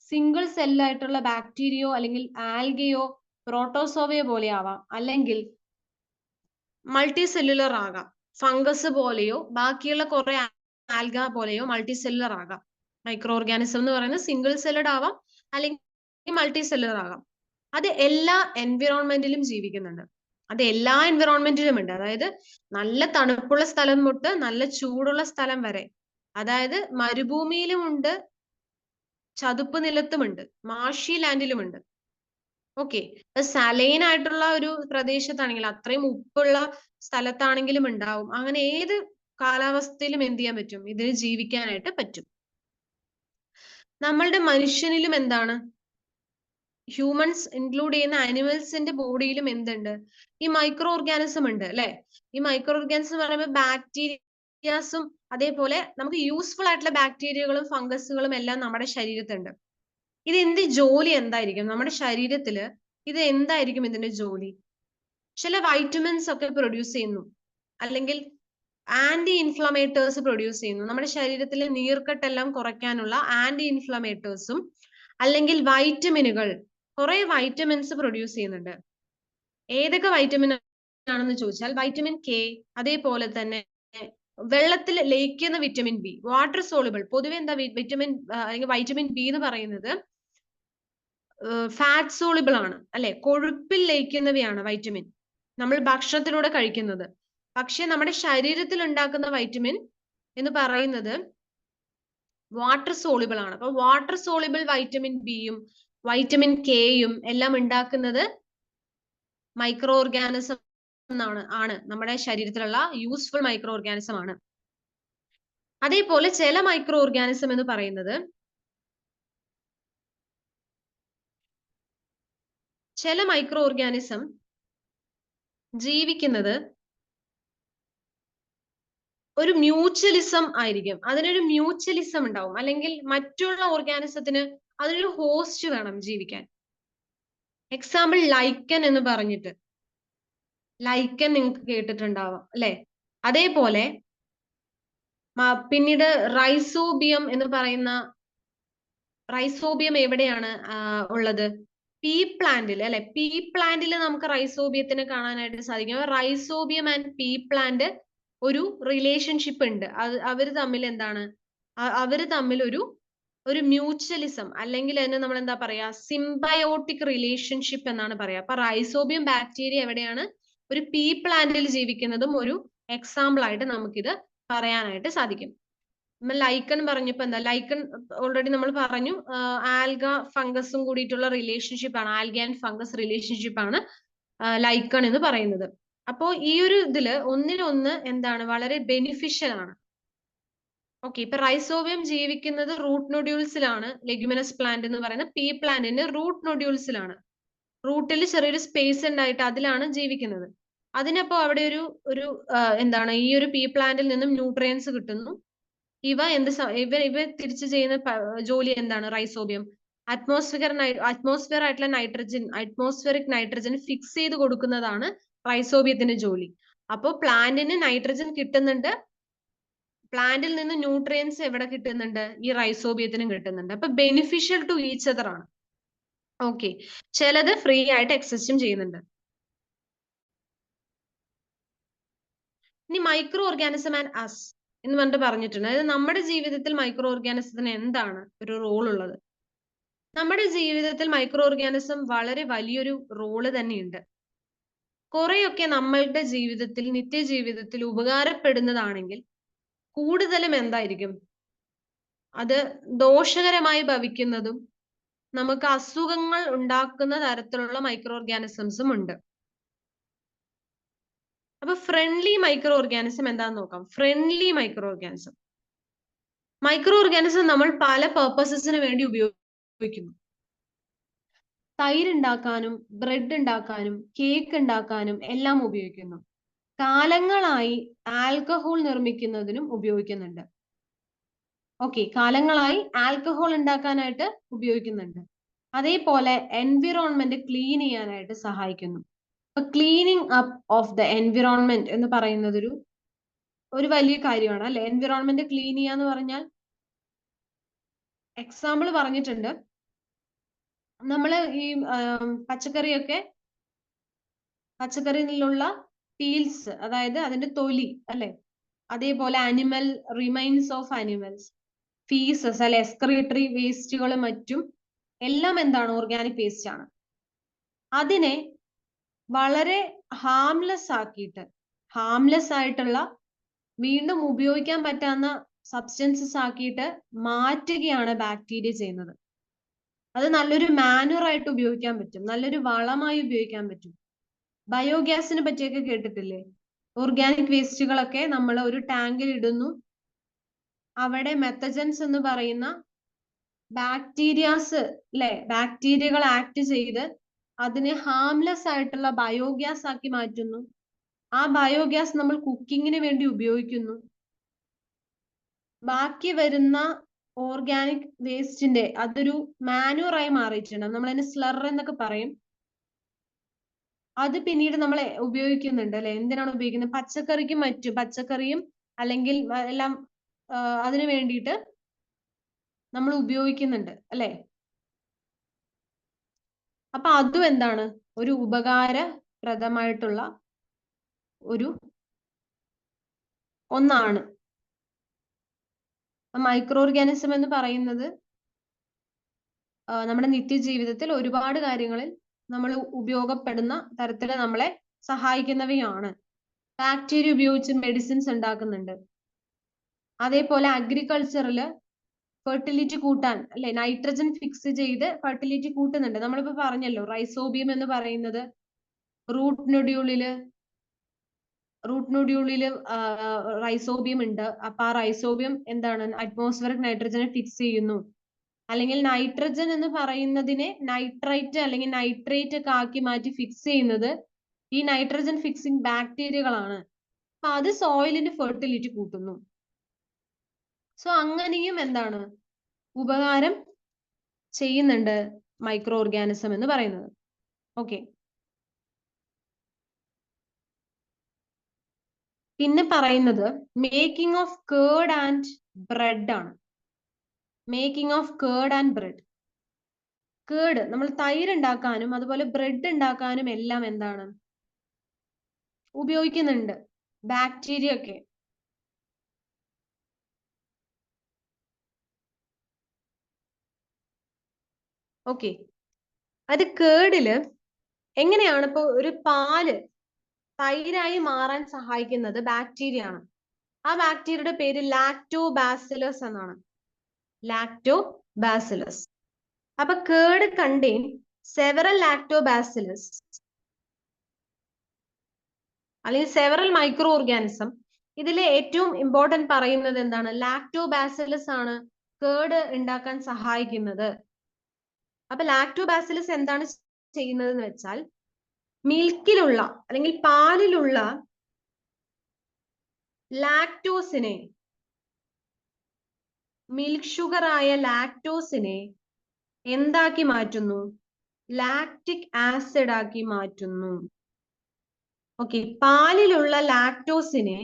സിംഗിൾ സെല്ലായിട്ടുള്ള ബാക്ടീരിയോ അല്ലെങ്കിൽ ആൽഗയോ പ്രോട്ടോസോവയോ പോലെ ആവാം, അല്ലെങ്കിൽ മൾട്ടി സെല്ലുലർ ആകാം. ഫംഗസ് പോലെയോ ബാക്കിയുള്ള കുറെ ആൽഗ പോലെയോ മൾട്ടി സെല്ലുലർ ആകാം. മൈക്രോ ഓർഗാനിസം എന്ന് പറയുന്നത് സിംഗിൾ സെല്ലഡ് ആവാം അല്ലെങ്കിൽ മൾട്ടി സെല്ലുലർ ആകാം. അത് എല്ലാ എൻവിറോൺമെന്റിലും ജീവിക്കുന്നുണ്ട്. അത് എല്ലാ എൻവിറോൺമെന്റിലും ഉണ്ട്. അതായത് നല്ല തണുപ്പുള്ള സ്ഥലം തൊട്ട് നല്ല ചൂടുള്ള സ്ഥലം വരെ. അതായത് മരുഭൂമിയിലും ഉണ്ട്, ചതുപ്പ് നിലത്തുമുണ്ട്, മാഷി ലാൻഡിലുമുണ്ട്. ഓക്കെ, സലൈൻ ആയിട്ടുള്ള ഒരു പ്രദേശത്താണെങ്കിൽ, അത്രയും ഉപ്പുള്ള സ്ഥലത്താണെങ്കിലും ഉണ്ടാവും. അങ്ങനെ ഏത് കാലാവസ്ഥയിലും എന്ത് ചെയ്യാൻ പറ്റും, ഇതിന് ജീവിക്കാനായിട്ട് പറ്റും. നമ്മളുടെ മനുഷ്യനിലും എന്താണ്, ഹ്യൂമൻസ് ഇൻക്ലൂഡ് ചെയ്യുന്ന ആനിമൽസിന്റെ ബോഡിയിലും എന്തുണ്ട്, ഈ മൈക്രോ ഓർഗാനിസം ഉണ്ട് അല്ലെ. ഈ മൈക്രോ ഓർഗാനിസം എന്ന് പറയുമ്പോൾ ബാക്ടീരിയാസും അതേപോലെ നമുക്ക് യൂസ്ഫുൾ ആയിട്ടുള്ള ബാക്ടീരിയകളും ഫംഗസുകളും എല്ലാം നമ്മുടെ ശരീരത്തുണ്ട്. ഇത് എന്ത് ജോലി എന്തായിരിക്കും നമ്മുടെ ശരീരത്തില്? ഇത് എന്തായിരിക്കും ഇതിന്റെ ജോലി? ചില വൈറ്റമിൻസ് ഒക്കെ പ്രൊഡ്യൂസ് ചെയ്യുന്നു, അല്ലെങ്കിൽ ആന്റി ഇൻഫ്ലമേറ്റേഴ്സ് പ്രൊഡ്യൂസ് ചെയ്യുന്നു. നമ്മുടെ ശരീരത്തിലെ നീർക്കെട്ടെല്ലാം കുറയ്ക്കാനുള്ള ആന്റി ഇൻഫ്ലമേറ്റേഴ്സും അല്ലെങ്കിൽ വൈറ്റമിനുകൾ, കുറെ വൈറ്റമിൻസ് പ്രൊഡ്യൂസ് ചെയ്യുന്നുണ്ട്. ഏതൊക്കെ വൈറ്റമിൻ ആണെന്ന് ചോദിച്ചാൽ വൈറ്റമിൻ കെ, അതേപോലെ തന്നെ വെള്ളത്തിൽ ലയിക്കുന്ന വിറ്റമിൻ ബി, വാട്ടർ സോളുബിൾ. പൊതുവെ എന്താ വിറ്റമിൻ അല്ലെങ്കിൽ വൈറ്റമിൻ ബി എന്ന് പറയുന്നത് ഫാറ്റ് സോളിബിൾ ആണ് അല്ലെ, കൊഴുപ്പിൽ ലയിക്കുന്നവയാണ് വൈറ്റമിൻ, നമ്മൾ ഭക്ഷണത്തിലൂടെ കഴിക്കുന്നത്. പക്ഷെ നമ്മുടെ ശരീരത്തിൽ ഉണ്ടാക്കുന്ന വൈറ്റമിൻ എന്ന് പറയുന്നത് വാട്ടർ സോളിബിൾ ആണ്. അപ്പൊ വാട്ടർ സോളിബിൾ വൈറ്റമിൻ ബിയും വൈറ്റമിൻ കെയും എല്ലാം ഉണ്ടാക്കുന്നത് മൈക്രോ ഓർഗാനിസം ആണ്, നമ്മുടെ ശരീരത്തിലുള്ള യൂസ്ഫുൾ മൈക്രോ ഓർഗാനിസം ആണ്. അതേപോലെ ചില മൈക്രോ ഓർഗാനിസം എന്ന് പറയുന്നത്, ചില മൈക്രോ ഓർഗാനിസം ജീവിക്കുന്നത് ഒരു മ്യൂച്വലിസം ആയിരിക്കും. അതിനൊരു മ്യൂച്വലിസം ഉണ്ടാവും, അല്ലെങ്കിൽ മറ്റുള്ള ഓർഗാനിസത്തിന് അതിനൊരു ഹോസ്റ്റ് വേണം ജീവിക്കാൻ. എക്സാമ്പിൾ ലൈക്കൻ എന്ന് പറഞ്ഞിട്ട് ലൈക്കൻ നിങ്ങൾക്ക് കേട്ടിട്ടുണ്ടാവാം അല്ലെ? അതേപോലെ പിന്നീട് റൈസോബിയം എന്ന് പറയുന്ന റൈസോബിയം എവിടെയാണ് ഉള്ളത്? പീ പ്ലാന്റിൽ അല്ലെ? പീ പ്ലാന്റിൽ നമുക്ക് റൈസോബിയത്തിനെ കാണാനായിട്ട് സാധിക്കും. റൈസോബിയം ആൻഡ് പീ പ്ലാന്റ് ഒരു റിലേഷൻഷിപ്പ് ഉണ്ട്. അവര് തമ്മിൽ എന്താണ്? അവര് തമ്മിൽ ഒരു മ്യൂച്വലിസം അല്ലെങ്കിൽ അതിന് നമ്മൾ എന്താ പറയാ, സിംബയോട്ടിക് റിലേഷൻഷിപ്പ് എന്നാണ് പറയാ. അപ്പൊ റൈസോബിയം ബാക്ടീരിയ എവിടെയാണ്? ഒരു പീ പ്ലാന്റിൽ ജീവിക്കുന്നതും ഒരു എക്സാമ്പിൾ ആയിട്ട് നമുക്കിത് പറയാനായിട്ട് സാധിക്കും. ലൈക്കൺ പറഞ്ഞപ്പോ എന്താ, ലൈക്കൺ ഓൾറെഡി നമ്മൾ പറഞ്ഞു, ആൽഗ ഫംഗസും കൂടിയിട്ടുള്ള റിലേഷൻഷിപ്പ് ആണ്, ആൽഗ ആൻഡ് ഫംഗസ് റിലേഷൻഷിപ്പ് ആണ് ലൈക്കൺ എന്ന് പറയുന്നത്. അപ്പോ ഈ ഒരു ഇതില് ഒന്നിനൊന്ന് എന്താണ്, വളരെ ബെനിഫിഷ്യൽ ആണ്. ഓക്കെ, ഇപ്പൊ റൈസോബിയം ജീവിക്കുന്നത് റൂട്ട് നൊഡ്യൂൾസിലാണ്. ലെഗ്യുമിനസ് പ്ലാന്റ് എന്ന് പറയുന്നത് പീ പ്ലാന്റിന്റെ റൂട്ട് നൊഡ്യൂൾസിലാണ്. റൂട്ടിൽ ചെറിയൊരു സ്പേസ് ഉണ്ടായിട്ട് അതിലാണ് ജീവിക്കുന്നത്. അതിനപ്പോ അവിടെ ഒരു എന്താണ്, ഈ ഒരു പീ പ്ലാന്റിൽ നിന്നും ന്യൂട്രിയൻസ് കിട്ടുന്നു. ഇവ തിരിച്ചു ചെയ്യുന്ന ജോലി എന്താണ്? റൈസോബിയം അറ്റ്മോസ്ഫിയർ ആയിട്ടുള്ള അറ്റ്മോസ്ഫിയറിക് നൈട്രജൻ ഫിക്സ് ചെയ്ത് കൊടുക്കുന്നതാണ് റൈസോബിയത്തിന്റെ ജോലി. അപ്പോ പ്ലാന്റിന് നൈട്രജൻ കിട്ടുന്നുണ്ട്, പ്ലാന്റിൽ നിന്ന് ന്യൂട്രിയൻസ് എവിടെ കിട്ടുന്നുണ്ട്? ഈ റൈസോബിയത്തിനും കിട്ടുന്നുണ്ട്. അപ്പൊ ബെനിഫിഷ്യൽ ടു ഈച്ച് അതർ ആണ്. ഓക്കെ, ചിലത് ഫ്രീ ആയിട്ട് എക്സിസ്റ്റും ചെയ്യുന്നുണ്ട്. ഇനി മൈക്രോ ഓർഗാനിസം ആൻഡ് അസ് എന്ന് പറഞ്ഞിട്ട് പറഞ്ഞിട്ടുണ്ട്. അതായത് നമ്മുടെ ജീവിതത്തിൽ മൈക്രോ ഓർഗാനിസത്തിന് എന്താണ് ഒരു റോൾ ഉള്ളത്? നമ്മുടെ ജീവിതത്തിൽ മൈക്രോ ഓർഗാനിസം വളരെ വലിയൊരു റോള് തന്നെയുണ്ട്. കുറെയൊക്കെ നമ്മളുടെ ജീവിതത്തിൽ, നിത്യജീവിതത്തിൽ ഉപകാരപ്പെടുന്നതാണെങ്കിൽ കൂടുതലും എന്തായിരിക്കും? അത് ദോഷകരമായി ഭവിക്കുന്നതും നമുക്ക് അസുഖങ്ങൾ ഉണ്ടാക്കുന്ന തരത്തിലുള്ള മൈക്രോ ഓർഗാനിസംസും ഉണ്ട്. അപ്പൊ ഫ്രണ്ട്ലി മൈക്രോ ഓർഗാനിസം എന്താന്ന് നോക്കാം. ഫ്രണ്ട്ലി മൈക്രോ ഓർഗാനിസം നമ്മൾ പല പർപ്പസസിന് വേണ്ടി ഉപയോഗിക്കുന്നു. തൈര് ഉണ്ടാക്കാനും ബ്രെഡ് ഉണ്ടാക്കാനും കേക്ക് ഉണ്ടാക്കാനും എല്ലാം ഉപയോഗിക്കുന്നു. കാലങ്ങളായി ആൽക്കഹോൾ നിർമ്മിക്കുന്നതിനും ഉപയോഗിക്കുന്നുണ്ട്. ഓക്കെ, കാലങ്ങളായി ആൽക്കഹോൾ ഉണ്ടാക്കാനായിട്ട് ഉപയോഗിക്കുന്നുണ്ട്. അതേപോലെ എൻവിറോൺമെന്റ് ക്ലീൻ ചെയ്യാനായിട്ട് സഹായിക്കുന്നു. അപ്പൊ cleaning up of the environment എന്ന് പറയുന്നത് ഒരു വലിയ കാര്യമാണ് അല്ലെ? എൻവിറോൺമെന്റ് ക്ലീൻ ചെയ്യാന്ന് പറഞ്ഞാൽ എക്സാമ്പിൾ പറഞ്ഞിട്ടുണ്ട്. നമ്മൾ ഈ പച്ചക്കറിയിലുള്ള പീൽസ്, അതായത് അതിന്റെ തൊലി അല്ലെ, അതേപോലെ അനിമൽ റിമൈൻസ് ഓഫ് അനിമൽസ്, ഫീസസ് അല്ലെ, എക്സ്ക്രീറ്ററി വേസ്റ്റുകളും മറ്റും എല്ലാം എന്താണ്? ഓർഗാനിക് വേസ്റ്റ് ആണ്. അതിനെ വളരെ ഹാംലെസ് ആയിട്ടുള്ള വീണ്ടും ഉപയോഗിക്കാൻ പറ്റാവുന്ന സബ്സ്റ്റൻസസ് ആക്കിയിട്ട് മാറ്റുകയാണ് ബാക്ടീരിയ ചെയ്യുന്നത്. അത് നല്ലൊരു മാനുവർ ആയിട്ട് ഉപയോഗിക്കാൻ പറ്റും, നല്ലൊരു വളമായി ഉപയോഗിക്കാൻ പറ്റും. ബയോഗ്യാസിനെ പറ്റിയൊക്കെ കേട്ടിട്ടില്ലേ? ഓർഗാനിക് വേസ്റ്റുകളൊക്കെ നമ്മൾ ഒരു ടാങ്കിൽ ഇടുന്നു, അവിടെ മെത്തജൻസ് എന്ന് പറയുന്ന ബാക്ടീരിയകൾ ആക്ട് ചെയ്ത് അതിനെ ഹാംലെസ് ആയിട്ടുള്ള ബയോഗ്യാസ് ആക്കി മാറ്റുന്നു. ആ ബയോഗ്യാസ് നമ്മൾ കുക്കിങ്ങിന് വേണ്ടി ഉപയോഗിക്കുന്നു. ബാക്കി വരുന്ന ഓർഗാനിക് വേസ്റ്റിന്റെ അതൊരു മാനുവറായി മാറിയിട്ടുണ്ട്. നമ്മൾ അതിന് സ്ലർ എന്നൊക്കെ പറയും. അത് പിന്നീട് നമ്മൾ ഉപയോഗിക്കുന്നുണ്ട് അല്ലെ? എന്തിനാണ് ഉപയോഗിക്കുന്നത്? പച്ചക്കറിയും അല്ലെങ്കിൽ എല്ലാം അതിനു വേണ്ടിയിട്ട് നമ്മൾ ഉപയോഗിക്കുന്നുണ്ട് അല്ലെ? അപ്പൊ അതും എന്താണ്? ഒരു ഉപകാരപ്രദമായിട്ടുള്ള ഒന്നാണ്. മൈക്രോ ഓർഗാനിസം എന്ന് പറയുന്നത് നമ്മുടെ നിത്യജീവിതത്തിൽ ഒരുപാട് കാര്യങ്ങളിൽ നമ്മൾ ഉപയോഗപ്പെടുന്ന തരത്തിൽ നമ്മളെ സഹായിക്കുന്നവയാണ്. ബാക്ടീരിയ ഉപയോഗിച്ച് മെഡിസിൻസ് ഉണ്ടാക്കുന്നുണ്ട്. അതേപോലെ അഗ്രികൾച്ചറിൽ ഫെർട്ടിലിറ്റി കൂട്ടാൻ അല്ലെ, നൈട്രജൻ ഫിക്സ് ചെയ്ത് ഫെർട്ടിലിറ്റി കൂട്ടുന്നുണ്ട്. നമ്മളിപ്പോ പറഞ്ഞല്ലോ, റൈസോബിയം എന്ന് പറയുന്നത് റൂട്ട് നൊഡ്യൂളില് റൈസോബിയം ഉണ്ട്. അപ്പൊ ആ റൈസോബിയം എന്താണ്? അറ്റ്മോസ്ഫിയറിക് നൈട്രജനെ ഫിക്സ് ചെയ്യുന്നു. അല്ലെങ്കിൽ നൈട്രജൻ എന്ന് പറയുന്നതിനെ നൈട്രൈറ്റ് അല്ലെങ്കിൽ നൈട്രേറ്റ് ഒക്കെ ആക്കി മാറ്റി ഫിക്സ് ചെയ്യുന്നത് ഈ നൈട്രജൻ ഫിക്സിംഗ് ബാക്ടീരിയകളാണ്. അപ്പൊ അത് സോയിലിന് ഫെർട്ടിലിറ്റി കൂട്ടുന്നു. സോ അങ്ങനെയും എന്താണ്? ഉപകാരം ചെയ്യുന്നുണ്ട് മൈക്രോ ഓർഗാനിസം എന്ന് പറയുന്നത്. ഓക്കെ, പിന്നെ പറയുന്നത് making of curd and bread ആണ്. Making of curd and bread. Curd നമ്മൾ തൈര് ഉണ്ടാക്കാനും അതുപോലെ ബ്രെഡ് ഉണ്ടാക്കാനും എല്ലാം എന്താണ് ഉപയോഗിക്കുന്നുണ്ട് ബാക്ടീരിയ ഒക്കെ. ഓക്കെ, അത് കേർഡില് എങ്ങനെയാണ് ഇപ്പൊ ഒരു പാല് തൈരായി മാറാൻ സഹായിക്കുന്നത് ബാക്ടീരിയ ആണ്. ആ ബാക്ടീരിയയുടെ പേര് ലാക്ടോബാസിലസ് എന്നാണ്. ലാക്ടോബാസിലസ്. അപ്പൊ കേർഡ് കണ്ടെയ്ൻ സെവറൽ ലാക്ടോബാസിലസ് അല്ലെങ്കിൽ സെവറൽ മൈക്രോ ഓർഗാനിസം. ഇതിലെ ഏറ്റവും ഇമ്പോർട്ടന്റ് പറയുന്നത് എന്താണ്? ലാക്ടോബാസിലസ് ആണ് കേർഡ് ഉണ്ടാക്കാൻ സഹായിക്കുന്നത്. അപ്പൊ ലാക്ടോബാസിലസ് എന്താണ് ചെയ്യുന്നത് എന്ന് വെച്ചാൽ മിൽക്കിലുള്ള അല്ലെങ്കിൽ പാലിലുള്ള ലാക്ടോസിനെ, മിൽക്ക് ഷുഗർ ആയ ലാക്ടോസിനെ എന്താക്കി മാറ്റുന്നു? ലാക്റ്റിക് ആസിഡ് ആക്കി മാറ്റുന്നു. ഓക്കെ, പാലിലുള്ള ലാക്ടോസിനെ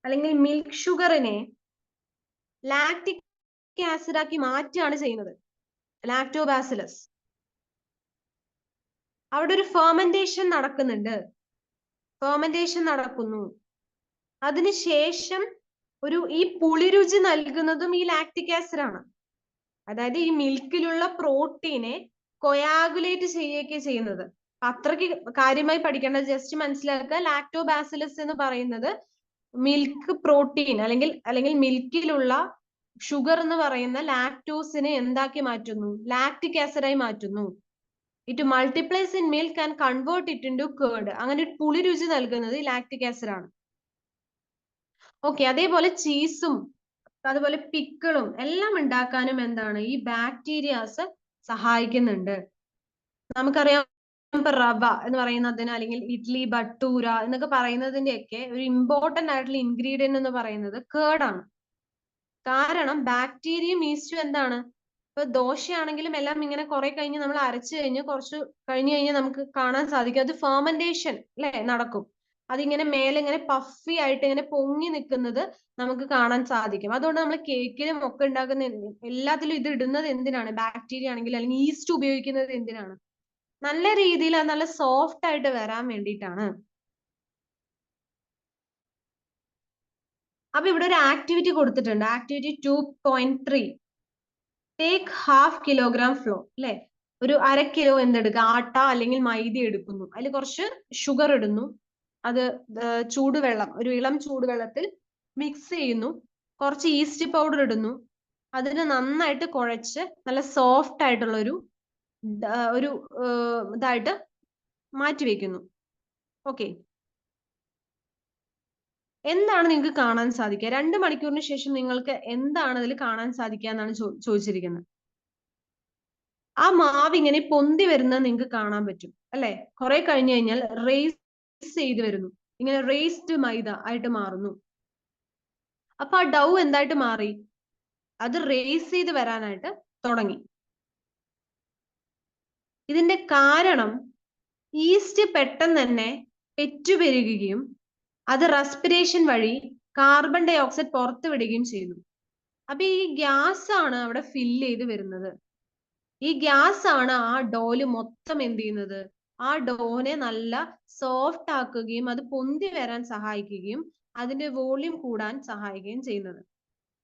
അല്ലെങ്കിൽ മിൽക്ക് ഷുഗറിനെ ലാക്റ്റിക് ആസിഡ് ആക്കി മാറ്റുകയാണ് ചെയ്യുന്നത് ലാക്ടോബാസിലസ്. അവിടെ ഒരു ഫെർമെന്റേഷൻ നടക്കുന്നുണ്ട്. ഫെർമെന്റേഷൻ നടക്കുന്നു. അതിനുശേഷം ഈ പുളിരുചി നൽകുന്നതും ഈ ലാക്റ്റിക് ആസിഡ് ആണ്. അതായത് ഈ മിൽക്കിലുള്ള പ്രോട്ടീനെ കൊയാഗുലേറ്റ് ചെയ്യുകയൊക്കെ ചെയ്യുന്നത്. അത്രയ്ക്ക് കാര്യമായി പഠിക്കേണ്ടത്, ജസ്റ്റ് മനസ്സിലാക്കുക. ലാക്ടോബാസിലസ് എന്ന് പറയുന്നത് മിൽക്ക് പ്രോട്ടീൻ അല്ലെങ്കിൽ മിൽക്കിലുള്ള ഷുഗർ എന്ന് പറയുന്ന ലാക്ടോസിനെ എന്താക്കി മാറ്റുന്നു? ലാക്റ്റിക് ആസിഡായി മാറ്റുന്നു. It multiplies in milk and convert it into curd. അങ്ങനെ പുളി രുചി നൽകുന്നത് ലാക്റ്റിക് ആസിഡ് ആണ്. ഓക്കെ, അതേപോലെ ചീസും അതുപോലെ പിക്കിളും എല്ലാം ഉണ്ടാക്കാനും എന്താണ് ഈ ബാക്ടീരിയാസ് സഹായിക്കുന്നുണ്ട്. നമുക്കറിയാം ഇപ്പൊ റവ എന്ന് പറയുന്നതിന് അല്ലെങ്കിൽ ഇഡ്ലി ബട്ടൂര എന്നൊക്കെ പറയുന്നതിന്റെ ഒക്കെ ഒരു ഇമ്പോർട്ടന്റ് ആയിട്ടുള്ള ഇൻഗ്രീഡിയന്റ് എന്ന് പറയുന്നത് കേർഡാണ്. കാരണം ബാക്ടീരിയയും ഈസ്റ്റും എന്താണ്, ഇപ്പൊ ദോശയാണെങ്കിലും എല്ലാം ഇങ്ങനെ കുറെ കഴിഞ്ഞ് നമ്മൾ അരച്ചു കഴിഞ്ഞ് കുറച്ച് കഴിഞ്ഞ് കഴിഞ്ഞാൽ നമുക്ക് കാണാൻ സാധിക്കും അത് ഫെർമെന്റേഷൻ അല്ലെ നടക്കും. അതിങ്ങനെ മേലെ ഇങ്ങനെ പഫി ആയിട്ട് ഇങ്ങനെ പൊങ്ങി നിൽക്കുന്നത് നമുക്ക് കാണാൻ സാധിക്കും. അതുകൊണ്ട് നമ്മൾ കേക്കിലും ഒക്കെ ഉണ്ടാക്കുന്ന എല്ലാത്തിലും ഇത് ഇടുന്നത് എന്തിനാണ്? ബാക്ടീരിയ ആണെങ്കിൽ അല്ലെങ്കിൽ ഈസ്റ്റ് ഉപയോഗിക്കുന്നത് എന്തിനാണ്? നല്ല രീതിയിൽ അത് നല്ല സോഫ്റ്റ് ആയിട്ട് വരാൻ വേണ്ടിയിട്ടാണ്. അപ്പൊ ഇവിടെ ഒരു ആക്ടിവിറ്റി കൊടുത്തിട്ടുണ്ട്. ആക്ടിവിറ്റി 2.3. ടേക്ക് 1/2 കിലോഗ്രാം ഫ്ലോർ അല്ലെ, ഒരു 1/2 കിലോ എന്തെടുക്കുക? ആട്ട അല്ലെങ്കിൽ മൈദ എടുക്കുന്നു. അതിൽ കുറച്ച് ഷുഗർ ഇടുന്നു. അത് ചൂടുവെള്ളം, ഒരു ഇളം ചൂടുവെള്ളത്തിൽ മിക്സ് ചെയ്യുന്നു. കുറച്ച് ഈസ്റ്റ് പൗഡർ ഇടുന്നു. അതിന് നന്നായിട്ട് കുഴച്ച് നല്ല സോഫ്റ്റ് ആയിട്ടുള്ള ഒരു ഇതായിട്ട് മാറ്റി വെക്കുന്നു. ഓക്കെ, എന്താണ് നിങ്ങൾക്ക് കാണാൻ സാധിക്കുക? 2 മണിക്കൂറിന് ശേഷം നിങ്ങൾക്ക് എന്താണ് അതിൽ കാണാൻ സാധിക്കുക എന്നാണ് ചോദിച്ചിരിക്കുന്നത്. ആ മാവ് ഇങ്ങനെ പൊന്തി വരുന്നത് നിങ്ങൾക്ക് കാണാൻ പറ്റും അല്ലെ? കുറെ കഴിഞ്ഞു കഴിഞ്ഞാൽ റേസ് ചെയ്ത് വരുന്നു. ഇങ്ങനെ റേസ്ഡ് മൈദ ആയിട്ട് മാറുന്നു. അപ്പൊ ആ ഡൗ എന്തായിട്ട് മാറി? അത് റേസ് ചെയ്ത് വരാനായിട്ട് തുടങ്ങി. ഇതിന്റെ കാരണം ഈസ്റ്റ് പെട്ടെന്ന് തന്നെ പെറ്റുപെരുകുകയും അത് റെസ്പിറേഷൻ വഴി കാർബൺ ഡൈ ഓക്സൈഡ് പുറത്തുവിടുകയും ചെയ്യുന്നു. അപ്പൊ ഈ ഗ്യാസ് ആണ് അവിടെ ഫില്ല് ചെയ്ത് വരുന്നത്. ഈ ഗ്യാസ് ആണ് ആ ഡോല് മൊത്തം എന്ത് ചെയ്യുന്നത്? ആ ഡോനെ നല്ല സോഫ്റ്റ് ആക്കുകയും അത് പൊന്തി വരാൻ സഹായിക്കുകയും അതിന്റെ വോള്യൂം കൂടാൻ സഹായിക്കുകയും ചെയ്യുന്നത്.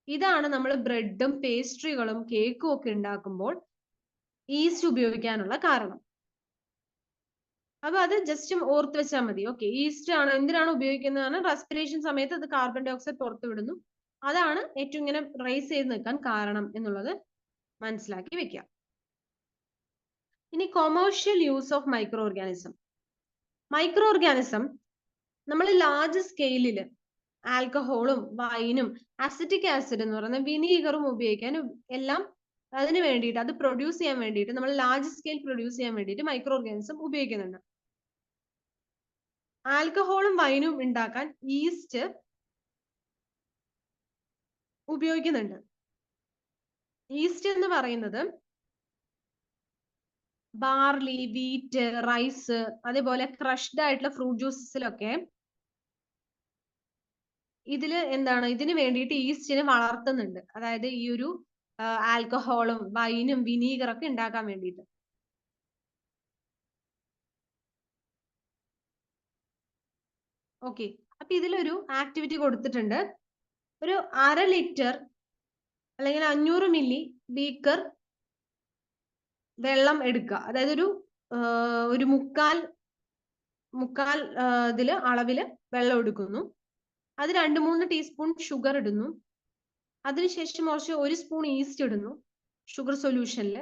ഇതാണ് നമ്മൾ ബ്രെഡും പേസ്ട്രികളും കേക്കും ഒക്കെ ഉണ്ടാക്കുമ്പോൾ ഈസ്റ്റ് ഉപയോഗിക്കാനുള്ള കാരണം. അപ്പൊ അത് ജസ്റ്റ് ഓർത്ത് വെച്ചാൽ മതി. ഓക്കെ, ഈസ്റ്റ് ആണ് എന്തിനാണ് ഉപയോഗിക്കുന്നത്? റെസ്പിറേഷൻ സമയത്ത് അത് കാർബൺ ഡൈ ഓക്സൈഡ് പുറത്തു വിടുന്നു. അതാണ് ഏറ്റവും ഇങ്ങനെ റൈസ് ചെയ്ത് നിൽക്കാൻ കാരണം എന്നുള്ളത് മനസ്സിലാക്കി വെക്കാം. ഇനി commercial use of micro organism. Micro organism നമ്മൾ ലാർജ് സ്കെയിലിൽ ആൽക്കഹോളും വൈനും അസിറ്റിക് ആസിഡ് എന്ന് പറയുന്ന വിനീഗറും ഉപയോഗിക്കാനും എല്ലാം അതിന് വേണ്ടിയിട്ട്, അത് പ്രൊഡ്യൂസ് ചെയ്യാൻ വേണ്ടിയിട്ട്, നമ്മൾ ലാർജ് സ്കെയിൽ പ്രൊഡ്യൂസ് ചെയ്യാൻ വേണ്ടിയിട്ട് മൈക്രോ ഓർഗാനിസം ഉപയോഗിക്കുന്നുണ്ട്. ആൽക്കഹോളും വൈനും ഉണ്ടാക്കാൻ ഈസ്റ്റ് ഉപയോഗിക്കുന്നുണ്ട്. ഈസ്റ്റ് എന്ന് പറയുന്നത് ബാർലി, വീറ്റ്, റൈസ്, അതേപോലെ ക്രഷ്ഡ് ആയിട്ടുള്ള ഫ്രൂട്ട് ജ്യൂസസിലൊക്കെ ഇതിന് വേണ്ടിയിട്ട് ഈസ്റ്റിനെ വളർത്തുന്നുണ്ട്. അതായത് ഈ ഒരു ആൽക്കഹോളും വൈനും വിനീഗറൊക്കെ ഉണ്ടാക്കാൻ വേണ്ടിയിട്ട്. ഓക്കെ, അപ്പൊ ഇതിലൊരു ആക്ടിവിറ്റി കൊടുത്തിട്ടുണ്ട്. ഒരു 1/2 ലിറ്റർ അല്ലെങ്കിൽ 500 മില്ലി ബീക്കർ വെള്ളം എടുക്കുക. അതായത് ഒരു മുക്കാൽ ഇതില് അളവില് വെള്ളം എടുക്കുന്നു. അത് 2-3 ടീസ്പൂൺ ഷുഗർ ഇടുന്നു. അതിനുശേഷം കുറച്ച് 1 സ്പൂൺ ഈസ്റ്റ് ഇടുന്നു ഷുഗർ സൊല്യൂഷനിൽ.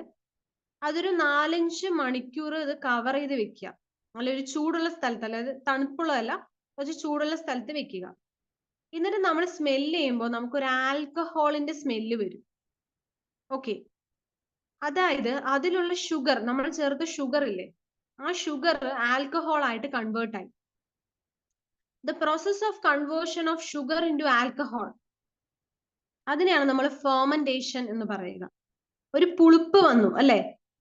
അതൊരു 4-5 മണിക്കൂർ ഇത് കവർ ചെയ്ത് വെക്കുക. നല്ലൊരു ചൂടുള്ള സ്ഥലത്ത്, അതായത് തണുപ്പുള്ളതല്ല, കുറച്ച് ചൂടുള്ള സ്ഥലത്ത് വെക്കുക. എന്നിട്ട് നമ്മൾ സ്മെല്ല് ചെയ്യുമ്പോൾ നമുക്കൊരു ആൽക്കഹോളിന്റെ സ്മെല്ല് വരും. ഓക്കെ, അതായത് അതിലുള്ള ഷുഗർ, നമ്മൾ ചേർത്ത ഷുഗർ ഇല്ലേ, ആ ഷുഗർ ആൽക്കഹോൾ ആയിട്ട് കൺവേർട്ട് ആയി. The process of conversion of sugar into alcohol, അതിനെയാണ് നമ്മൾ ഫെർമെന്റേഷൻ എന്ന് പറയുക. ഒരു പുളിപ്പ് വന്നു അല്ലെ,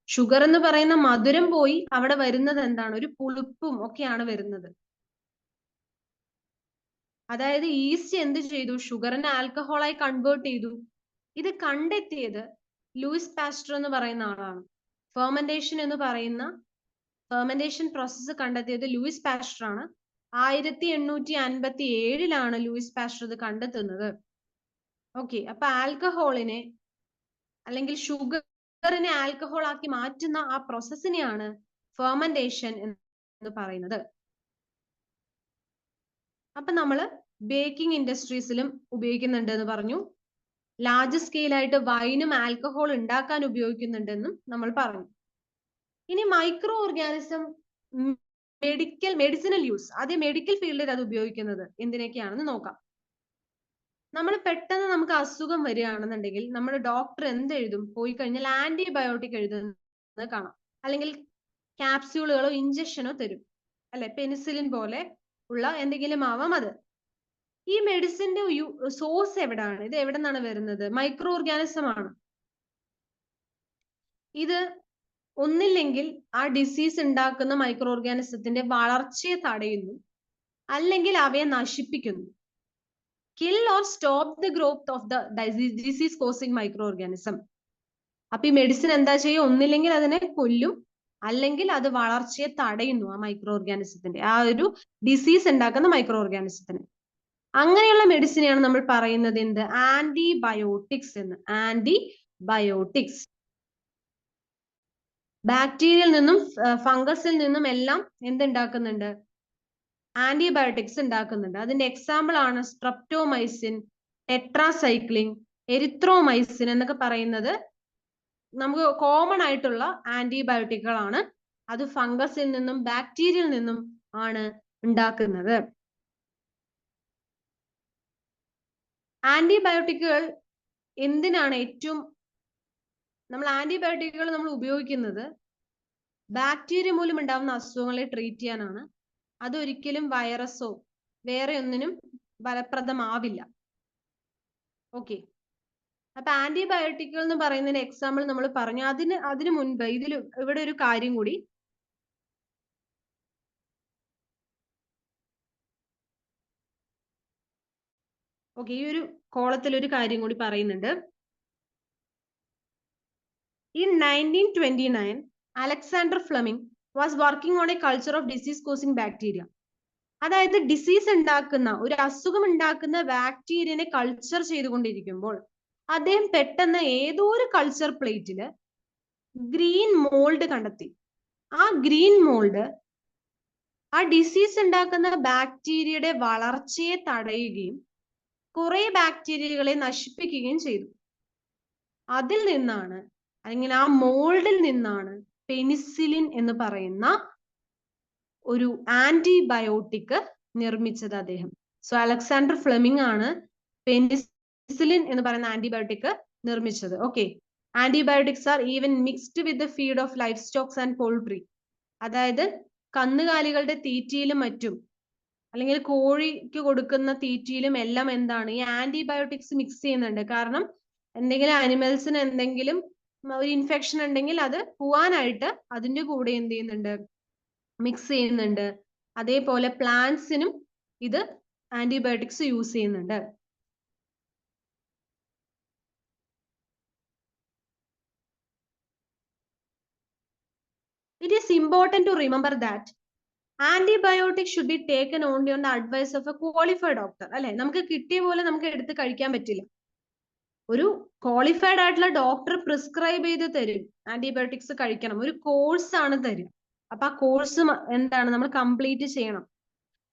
ഷുഗർ എന്ന് പറയുന്ന മധുരം പോയി അവിടെ വരുന്നത് എന്താണ്, ഒരു പുളിപ്പും ഒക്കെയാണ് വരുന്നത്. അതായത് ഈസ്റ്റ് എന്ത് ചെയ്തു, ഷുഗറിനെ ആൽക്കഹോളായി കൺവേർട്ട് ചെയ്തു. ഇത് കണ്ടെത്തിയത് ലൂയിസ് പാസ്റ്റർ എന്ന് പറയുന്ന ആളാണ്. ഫെർമെന്റേഷൻ പ്രോസസ്സ് കണ്ടെത്തിയത് ലൂയിസ് പാസ്റ്റർ ആണ്. 1857 ലൂയിസ് പാസ്റ്റർ ഇത് കണ്ടെത്തുന്നത്. ഓക്കെ, അപ്പൊ ആൽക്കഹോളിനെ അല്ലെങ്കിൽ ഷുഗറിനെ ആൽക്കഹോൾ ആക്കി മാറ്റുന്ന ആ പ്രോസസ്സിനെയാണ് ഫെർമെന്റേഷൻ എന്ന് പറയുന്നത്. അപ്പൊ നമ്മള് ബേക്കിംഗ് ഇൻഡസ്ട്രീസിലും ഉപയോഗിക്കുന്നുണ്ട് എന്ന് പറഞ്ഞു. ലാർജ് സ്കെയിലായിട്ട് വൈനും ആൽക്കഹോൾ ഉണ്ടാക്കാൻ ഉപയോഗിക്കുന്നുണ്ടെന്നും നമ്മൾ പറഞ്ഞു. ഇനി മൈക്രോ ഓർഗാനിസം മെഡിസിനൽ യൂസ്, ആദ്യം മെഡിക്കൽ ഫീൽഡിൽ അത് ഉപയോഗിക്കുന്നത് എന്തിനൊക്കെയാണെന്ന് നോക്കാം. പെട്ടെന്ന് നമുക്ക് അസുഖം വരികയാണെന്നുണ്ടെങ്കിൽ നമ്മുടെ ഡോക്ടർ എന്ത് എഴുതും, പോയി കഴിഞ്ഞാൽ ആന്റിബയോട്ടിക് എഴുതുന്നത് കാണാം. അല്ലെങ്കിൽ ക്യാപ്സ്യൂളുകളോ ഇഞ്ചക്ഷനോ തരും അല്ലെ, പെനിസിലിൻ പോലെ ഉള്ള എന്തെങ്കിലും ആവാം അത്. ഈ മെഡിസിന്റെ സോഴ്സ് എവിടെയാണ്, ഇത് എവിടെ നിന്നാണ് വരുന്നത്, മൈക്രോ ഓർഗാനിസം ആണ്. ഇത് ഒന്നില്ലെങ്കിൽ ആ ഡിസീസ് ഉണ്ടാക്കുന്ന മൈക്രോ ഓർഗാനിസത്തിന്റെ വളർച്ചയെ തടയുന്നു, അല്ലെങ്കിൽ അവയെ നശിപ്പിക്കുന്നു. Kill or stop the growth of the disease causing micro organism. അപ്പൊ ഈ മെഡിസിൻ എന്താ ചെയ്യുക, ഒന്നില്ലെങ്കിൽ അതിനെ കൊല്ലും, അല്ലെങ്കിൽ അത് വളർച്ചയെ തടയുന്നു ആ മൈക്രോ ഓർഗാനിസത്തിന്റെ, ആ ഒരു ഡിസീസ് ഉണ്ടാക്കുന്ന മൈക്രോ ഓർഗാനിസത്തിന്. അങ്ങനെയുള്ള മെഡിസിനെയാണ് നമ്മൾ പറയുന്നത് എന്ത്, ആന്റിബയോട്ടിക്സ് എന്ന്. ആന്റിബയോട്ടിക്സ് ബാക്ടീരിയയിൽ നിന്നും ഫംഗസിൽ നിന്നും എല്ലാം എന്തുണ്ടാക്കുന്നുണ്ട്, ആന്റിബയോട്ടിക്സ് ഉണ്ടാക്കുന്നുണ്ട്. അതിന്റെ എക്സാമ്പിൾ ആണ് സ്ട്രെപ്റ്റോമൈസിൻ, ടെട്രാസൈക്ലിൻ, എരിത്രോമൈസിൻ എന്നൊക്കെ പറയുന്നത് നമുക്ക് കോമൺ ആയിട്ടുള്ള ആന്റിബയോട്ടിക്കുകളാണ്. അത് ഫംഗസിൽ നിന്നും ബാക്ടീരിയയിൽ നിന്നും ആണ് ഉണ്ടാക്കുന്നത്. ആന്റിബയോട്ടിക്കുകൾ എന്തിനാണ് നമ്മൾ ആന്റിബയോട്ടിക്കുകൾ നമ്മൾ ഉപയോഗിക്കുന്നത് ബാക്ടീരിയ മൂലം ഉണ്ടാവുന്ന അസുഖങ്ങളെ ട്രീറ്റ് ചെയ്യാനാണ്. അതൊരിക്കലും വൈറസോ വേറെ ഒന്നിനും ഫലപ്രദമാവില്ല. ഓക്കെ, അപ്പൊ ആന്റിബയോട്ടിക്കുകൾ എന്ന് പറയുന്നതിന് എക്സാമ്പിൾ നമ്മൾ പറഞ്ഞു. അതിന് മുൻപ് ഇവിടെ ഒരു കാര്യം കൂടി, ഓക്കെ, ഈ ഒരു കോളത്തിൽ ഒരു കാര്യം കൂടി പറയുന്നുണ്ട്. In 1929, Alexander Fleming was working on a culture of disease-causing bacteria. അതായത് ഡിസീസ് ഉണ്ടാക്കുന്ന, ഒരു അസുഖം ഉണ്ടാക്കുന്ന ബാക്ടീരിയനെ കൾച്ചർ ചെയ്തുകൊണ്ടിരിക്കുമ്പോൾ അദ്ദേഹം പെട്ടെന്ന് ഏതോ ഒരു കൾച്ചർ പ്ലേറ്റില് ഗ്രീൻ മോൾഡ് കണ്ടെത്തി. ആ ഗ്രീൻ മോൾഡ് ആ ഡിസീസ് ഉണ്ടാക്കുന്ന ബാക്ടീരിയയുടെ വളർച്ചയെ തടയുകയും കുറെ ബാക്ടീരിയകളെ നശിപ്പിക്കുകയും ചെയ്തു. അതിൽ നിന്നാണ്, അല്ലെങ്കിൽ ആ മോൾഡിൽ നിന്നാണ് പെനിസിലിൻ എന്ന് പറയുന്ന ഒരു ആന്റിബയോട്ടിക് നിർമ്മിച്ചത് അദ്ദേഹം. സോ അലക്സാണ്ടർ ഫ്ലെമിംഗ് ആണ് പെനിസിലിൻ എന്ന് പറയുന്ന ആന്റിബയോട്ടിക് നിർമ്മിച്ചത്. Okay, antibiotics R even mixed with the feed of life Stokes and poultry. അതായത് കന്നുകാലികളുടെ തീറ്റയിലും മറ്റും, അല്ലെങ്കിൽ കോഴിക്ക് കൊടുക്കുന്ന തീറ്റയിലും എല്ലാം എന്താണ്, ഈ ആന്റിബയോട്ടിക്സ് മിക്സ് ചെയ്യുന്നുണ്ട്. കാരണം എന്തെങ്കിലും ആനിമൽസിന് എന്തെങ്കിലും ഒരു ഇൻഫെക്ഷൻ ഉണ്ടെങ്കിൽ അത് പോവാനായിട്ട് അതിന്റെ കൂടെ എന്ത് ചെയ്യുന്നുണ്ട്, മിക്സ് ചെയ്യുന്നുണ്ട്. അതേപോലെ പ്ലാന്റ്സിനും ഇത് ആന്റിബയോട്ടിക്സ് യൂസ് ചെയ്യുന്നുണ്ട്. It is important to remember that antibiotics should be taken only on the advice of a qualified doctor. അല്ലെ, നമുക്ക് കിട്ടിയ പോലെ നമുക്ക് എടുത്ത് കഴിക്കാൻ പറ്റില്ല. ഒരു ക്വാളിഫൈഡ് ആയിട്ടുള്ള ഡോക്ടർ പ്രിസ്ക്രൈബ് ചെയ്ത് തരും ആന്റിബയോട്ടിക്സ് കഴിക്കണം. ഒരു കോഴ്സ് ആണ് തരും. അപ്പൊ ആ കോഴ്സ് എന്താണ്, നമ്മൾ കംപ്ലീറ്റ് ചെയ്യണം.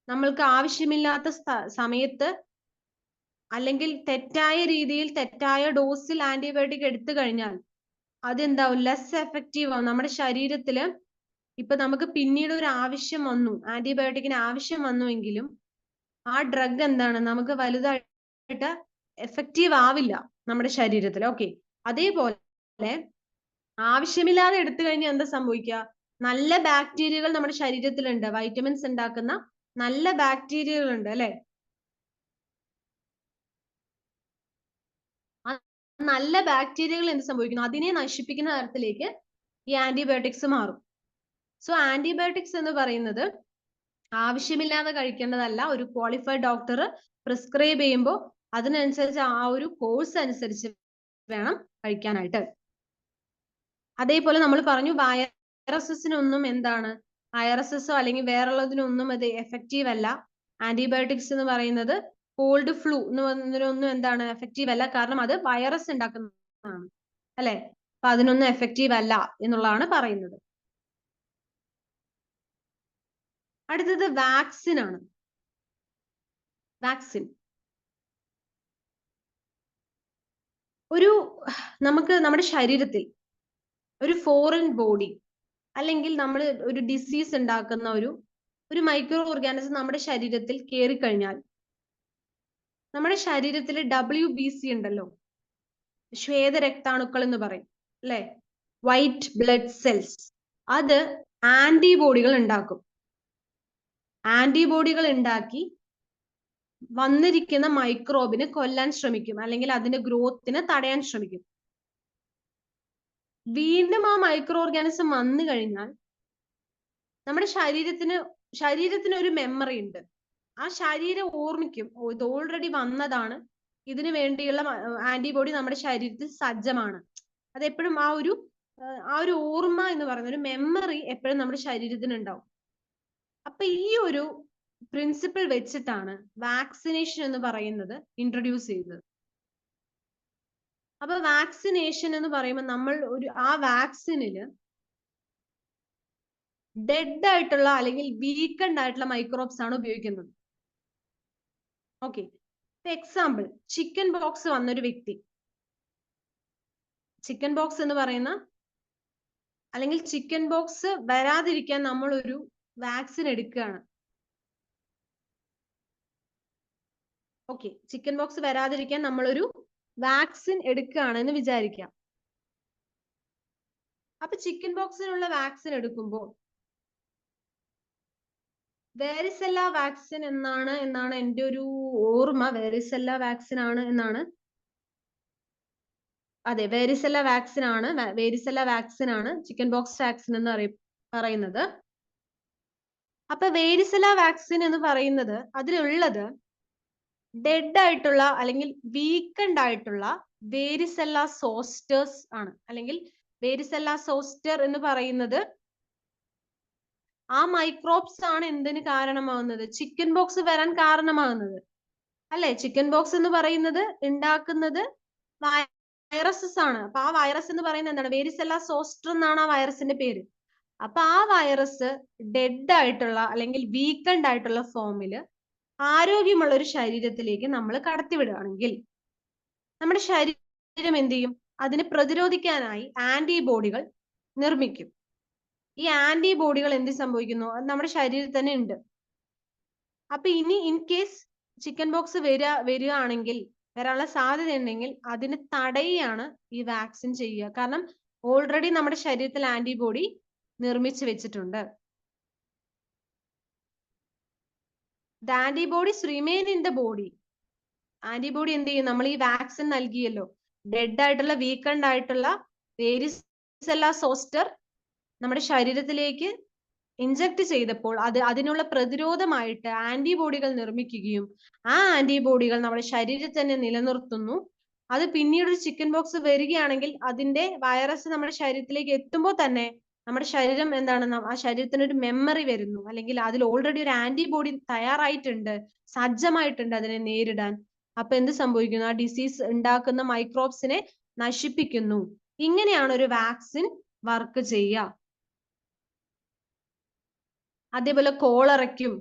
നമ്മൾക്ക് ആവശ്യമില്ലാത്ത സമയത്ത് അല്ലെങ്കിൽ തെറ്റായ രീതിയിൽ തെറ്റായ ഡോസിൽ ആന്റിബയോട്ടിക് എടുത്തു കഴിഞ്ഞാൽ അതെന്താവും, ലെസ് എഫക്റ്റീവ് ആവും നമ്മുടെ ശരീരത്തില്. ഇപ്പൊ നമുക്ക് പിന്നീട് ഒരു ആവശ്യം വന്നു, ആന്റിബയോട്ടിക്കിന് ആവശ്യം വന്നുവെങ്കിലും ആ ഡ്രഗ് എന്താണ്, നമുക്ക് വലുതായിട്ട് എഫക്റ്റീവ് ആവില്ല നമ്മുടെ ശരീരത്തിൽ. ഓക്കെ, അതേപോലെ ആവശ്യമില്ലാതെ എടുത്തു കഴിഞ്ഞാൽ എന്താ സംഭവിക്കുക, നല്ല ബാക്ടീരിയകൾ നമ്മുടെ ശരീരത്തിലുണ്ട്, വൈറ്റമിൻസ് ഉണ്ടാക്കുന്ന നല്ല ബാക്ടീരിയകൾ ഉണ്ട് അല്ലെ. നല്ല ബാക്ടീരിയകൾ എന്ത് സംഭവിക്കുന്നു, അതിനെ നശിപ്പിക്കുന്ന തരത്തിലേക്ക് ഈ ആന്റിബയോട്ടിക്സ് മാറും. സോ ആന്റിബയോട്ടിക്സ് എന്ന് പറയുന്നത് ആവശ്യമില്ലാതെ കഴിക്കേണ്ടതല്ല. ഒരു ക്വാളിഫൈഡ് ഡോക്ടർ പ്രിസ്ക്രൈബ് ചെയ്യുമ്പോൾ അതിനനുസരിച്ച് ആ ഒരു കോഴ്സ് അനുസരിച്ച് വേണം കഴിക്കാനായിട്ട്. അതേപോലെ നമ്മൾ പറഞ്ഞു വൈറസസിനൊന്നും എന്താണ്, വൈറസസോ അല്ലെങ്കിൽ വേറുള്ളതിനൊന്നും അത് എഫക്റ്റീവ് അല്ല. ആന്റിബയോട്ടിക്സ് എന്ന് പറയുന്നത് കോൾഡ് ഫ്ലൂ എന്നൊന്നും എന്താണ് എഫക്റ്റീവ് അല്ല, കാരണം അത് വൈറസ് ഉണ്ടാക്കുന്നതാണ് അല്ലെ. അപ്പൊ അതിനൊന്നും എഫക്റ്റീവ് അല്ല എന്നുള്ളതാണ് പറയുന്നത്. അടുത്തത് വാക്സിൻ ആണ്. വാക്സിൻ നമുക്ക് നമ്മുടെ ശരീരത്തിൽ ഒരു ഫോറിൻ ബോഡി അല്ലെങ്കിൽ നമ്മൾ ഒരു ഡിസീസ് ഉണ്ടാക്കുന്ന ഒരു മൈക്രോ ഓർഗാനിസം നമ്മുടെ ശരീരത്തിൽ കയറി കഴിഞ്ഞാൽ നമ്മുടെ ശരീരത്തിൽ WBC ഉണ്ടല്ലോ, ശ്വേത രക്താണുക്കൾ എന്ന് പറയും അല്ലെ, വൈറ്റ് ബ്ലഡ് സെൽസ്, അത് ആന്റിബോഡികൾ ഉണ്ടാക്കും. ആന്റിബോഡികൾ ഉണ്ടാക്കി വന്നിരിക്കുന്ന മൈക്രോബിനെ കൊല്ലാൻ ശ്രമിക്കും, അല്ലെങ്കിൽ അതിന്റെ ഗ്രോത്തിനെ തടയാൻ ശ്രമിക്കും. വീണ്ടും ആ മൈക്രോ ഓർഗാനിസം വന്നു കഴിഞ്ഞാൽ നമ്മുടെ ശരീരത്തിന് ഒരു മെമ്മറി ഉണ്ട്. ആ ശരീരം ഓർമ്മിക്കും, ഇത് ഓൾറെഡി വന്നതാണ്, ഇതിനു വേണ്ടിയുള്ള ആന്റിബോഡി നമ്മുടെ ശരീരത്തിൽ സജ്ജമാണ്. അതെപ്പോഴും ആ ഒരു ഓർമ്മ എന്ന് പറയുന്ന ഒരു മെമ്മറി എപ്പോഴും നമ്മുടെ ശരീരത്തിന് ഉണ്ടാവും. അപ്പൊ ഈ ഒരു പ്രിൻസിപ്പിൾ വെച്ചിട്ടാണ് വാക്സിനേഷൻ എന്ന് പറയുന്നത് ഇൻട്രൊഡ്യൂസ് ചെയ്തത്. അപ്പൊ വാക്സിനേഷൻ എന്ന് പറയുമ്പോൾ നമ്മൾ ആ വാക്സിനില് ഡെഡ് ആയിട്ടുള്ള അല്ലെങ്കിൽ വീക്കൻഡ് ആയിട്ടുള്ള മൈക്രോബ്സ് ആണ് ഉപയോഗിക്കുന്നത്. ഓക്കെ, എക്സാമ്പിൾ, ചിക്കൻ ബോക്സ് വന്നൊരു വ്യക്തി, ചിക്കൻ ബോക്സ് എന്ന് പറയുന്ന അല്ലെങ്കിൽ ചിക്കൻ ബോക്സ് വരാതിരിക്കാൻ നമ്മൾ ഒരു വാക്സിൻ എടുക്കുകയാണ്. ഓക്കെ, ചിക്കൻ ബോക്സ് വരാതിരിക്കാൻ നമ്മളൊരു വാക്സിൻ എടുക്കുകയാണെന്ന് വിചാരിക്കാം. അപ്പൊ ചിക്കൻ ബോക്സിനുള്ള വാക്സിൻ എടുക്കുമ്പോൾ വേരിസെല്ല വാക്സിൻ എന്നാണ് എൻ്റെ ഒരു ഓർമ്മ. വേരിസെല്ല വാക്സിൻ ആണ് എന്നാണ്. അതെ, വേരിസെല്ല വാക്സിൻ ആണ് ചിക്കൻ ബോക്സ് വാക്സിൻ എന്ന് പറയുന്നത്. അപ്പൊ വേരിസെല്ല വാക്സിൻ എന്ന് പറയുന്നത് അതിലുള്ളത് ഡെഡ് ആയിട്ടുള്ള അല്ലെങ്കിൽ വീക്കൻഡ് ആയിട്ടുള്ള വേരിസെല്ല സോസ്റ്റേഴ്സ് ആണ്. അല്ലെങ്കിൽ വേരിസെല്ല സോസ്റ്റർ എന്ന് പറയുന്നത് ആ മൈക്രോബ്സ് ആണ് എന്തിന് കാരണമാകുന്നത്, ചിക്കൻ ബോക്സ് വരാൻ കാരണമാകുന്നത് അല്ലെ. ചിക്കൻ ബോക്സ് എന്ന് പറയുന്നത് ഉണ്ടാക്കുന്നത് വൈറസസ് ആണ്. അപ്പൊ ആ വൈറസ് എന്ന് പറയുന്നത് എന്താണ്, വേരിസെല്ല സോസ്റ്റർ എന്നാണ് ആ വൈറസിന്റെ പേര്. അപ്പൊ ആ വൈറസ് ഡെഡ് ആയിട്ടുള്ള അല്ലെങ്കിൽ വീക്കൻഡ് ആയിട്ടുള്ള ഫോമില് ആരോഗ്യമുള്ള ഒരു ശരീരത്തിലേക്ക് നമ്മൾ കടത്തിവിടുകയാണെങ്കിൽ നമ്മുടെ ശരീരം എന്ത് ചെയ്യും, അതിനെ പ്രതിരോധിക്കാനായി ആന്റിബോഡികൾ നിർമ്മിക്കും. ഈ ആന്റിബോഡികൾ എന്ത് സംഭവിക്കുന്നു, അത് നമ്മുടെ ശരീരത്തിൽ തന്നെ ഉണ്ട്. അപ്പൊ ഇനി ഇൻ കേസ് ചിക്കൻ ബോക്സ് വരികയാണെങ്കിൽ, വരാനുള്ള സാധ്യത ഉണ്ടെങ്കിൽ അതിന് തടയുകയാണ് ഈ വാക്സിൻ ചെയ്യുക. കാരണം ഓൾറെഡി നമ്മുടെ ശരീരത്തിൽ ആന്റിബോഡി നിർമ്മിച്ചു വെച്ചിട്ടുണ്ട്. The antibodies remain in the body. Antibody എന്ത് ചെയ്യും, നമ്മൾ ഈ വാക്സിൻ നൽകിയല്ലോ, ഡെഡ് ആയിട്ടുള്ള വീക്കൻഡ് ആയിട്ടുള്ള വേരിസെല്ല സോസ്റ്റർ നമ്മുടെ ശരീരത്തിലേക്ക് ഇൻജെക്ട് ചെയ്തപ്പോൾ അതിനുള്ള പ്രതിരോധമായിട്ട് ആന്റിബോഡികൾ നിർമ്മിക്കുകയും ആ ആന്റിബോഡികൾ നമ്മുടെ ശരീരത്തിൽ തന്നെ നിലനിർത്തുന്നു. അത് പിന്നീട് ഒരു ചിക്കൻ ബോക്സ് വരികയാണെങ്കിൽ അതിന്റെ വൈറസ് നമ്മുടെ ശരീരത്തിലേക്ക് എത്തുമ്പോൾ തന്നെ നമ്മുടെ ശരീരം എന്താണ്, ആ ശരീരത്തിന് ഒരു മെമ്മറി വരുന്നു, അല്ലെങ്കിൽ അതിൽ ഓൾറെഡി ഒരു ആന്റിബോഡി തയ്യാറായിട്ടുണ്ട്, സജ്ജമായിട്ടുണ്ട് അതിനെ നേരിടാൻ. അപ്പൊ എന്ത് സംഭവിക്കുന്നു? ആ ഡിസീസ് ഉണ്ടാക്കുന്ന മൈക്രോബ്സിനെ നശിപ്പിക്കുന്നു. ഇങ്ങനെയാണ് ഒരു വാക്സിൻ വർക്ക് ചെയ്യുക. അതേപോലെ കോളറയ്ക്കും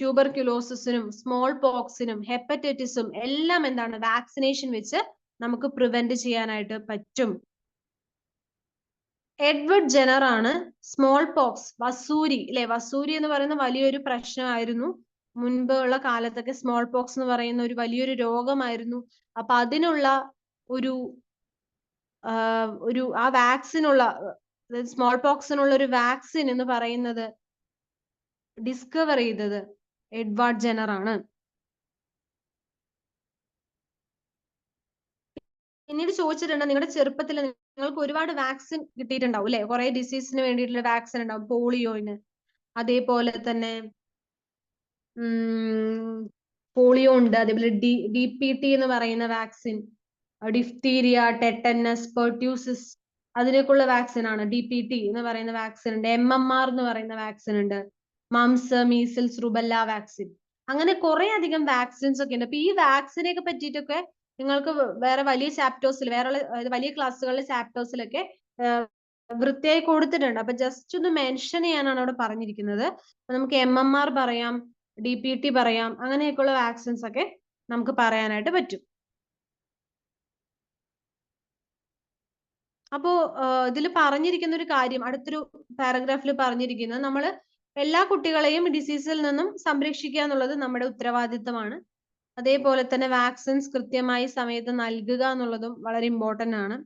ട്യൂബർക്യുലോസിസിനും സ്മോൾ പോക്സിനും ഹെപ്പറ്റൈറ്റിസും എല്ലാം എന്താണ്, വാക്സിനേഷൻ വെച്ച് നമുക്ക് പ്രിവെന്റ് ചെയ്യാനായിട്ട് പറ്റും. എഡ്വേർഡ് ജെനർ ആണ് സ്മോൾ പോക്സ്, വസൂരി അല്ലെ, വസൂരി എന്ന് പറയുന്ന വലിയൊരു പ്രശ്നമായിരുന്നു മുൻപുള്ള കാലത്തൊക്കെ. സ്മോൾ പോക്സ് എന്ന് പറയുന്ന ഒരു വലിയൊരു രോഗമായിരുന്നു. അപ്പൊ അതിനുള്ള ഒരു ആ വാക്സിനുള്ള, സ്മോൾ പോക്സിനുള്ള ഒരു വാക്സിൻ എന്ന് പറയുന്നത് ഡിസ്കവർ ചെയ്തത് എഡ്വേർഡ് ജെനർ ആണ്. പിന്നീട് ചോദിച്ചിട്ടുണ്ട്, നിങ്ങളുടെ ചെറുപ്പത്തിൽ നിങ്ങൾക്ക് ഒരുപാട് വാക്സിൻ കിട്ടിയിട്ടുണ്ടാവും അല്ലെ, കുറെ ഡിസീസിന് വേണ്ടിയിട്ടുള്ള വാക്സിൻ ഉണ്ടാവും, പോളിയോന്, അതേപോലെ തന്നെ പോളിയോ ഉണ്ട്, അതേപോലെ DPT എന്ന് പറയുന്ന വാക്സിൻ, ഡിഫ്തീരിയ, ടെറ്റനസ്, പെർട്യൂസിസ്, അതിനൊക്കെയുള്ള വാക്സിൻ ആണ്. DPT എന്ന് പറയുന്ന വാക്സിൻ ഉണ്ട്, MMR എന്ന് പറയുന്ന വാക്സിൻ ഉണ്ട്, മംസ്, മീസിൽസ്, റുബല്ല വാക്സിൻ. അങ്ങനെ കുറെ അധികം വാക്സിൻസ് ഒക്കെ ഉണ്ട്. അപ്പൊ ഈ വാക്സിനെ ഒക്കെ പറ്റിയിട്ടൊക്കെ നിങ്ങൾക്ക് വേറെ വലിയ ചാപ്റ്റേഴ്സിൽ, വേറെ വലിയ ക്ലാസ്സുകളിലെ ചാപ്റ്റേഴ്സിലൊക്കെ വൃത്തിയായി കൊടുത്തിട്ടുണ്ട്. അപ്പൊ ജസ്റ്റ് ഒന്ന് മെൻഷൻ ചെയ്യാനാണ് അവിടെ പറഞ്ഞിരിക്കുന്നത്. നമുക്ക് MMR പറയാം, DPT പറയാം, അങ്ങനെയൊക്കെയുള്ള വാക്സിൻസ് ഒക്കെ നമുക്ക് പറയാനായിട്ട് പറ്റും. അപ്പോ ഇതിൽ പറഞ്ഞിരിക്കുന്ന ഒരു കാര്യം, അടുത്തൊരു പാരഗ്രാഫിൽ പറഞ്ഞിരിക്കുന്നത്, നമ്മൾ എല്ലാ കുട്ടികളെയും ഡിസീസിൽ നിന്നും സംരക്ഷിക്കുക എന്നുള്ളത് നമ്മുടെ ഉത്തരവാദിത്തമാണ്. അതേപോലെ തന്നെ വാക്സിൻസ് കൃത്യമായി സമയത്ത് നൽകുക എന്നുള്ളതും വളരെ ഇമ്പോർട്ടന്റ് ആണ്.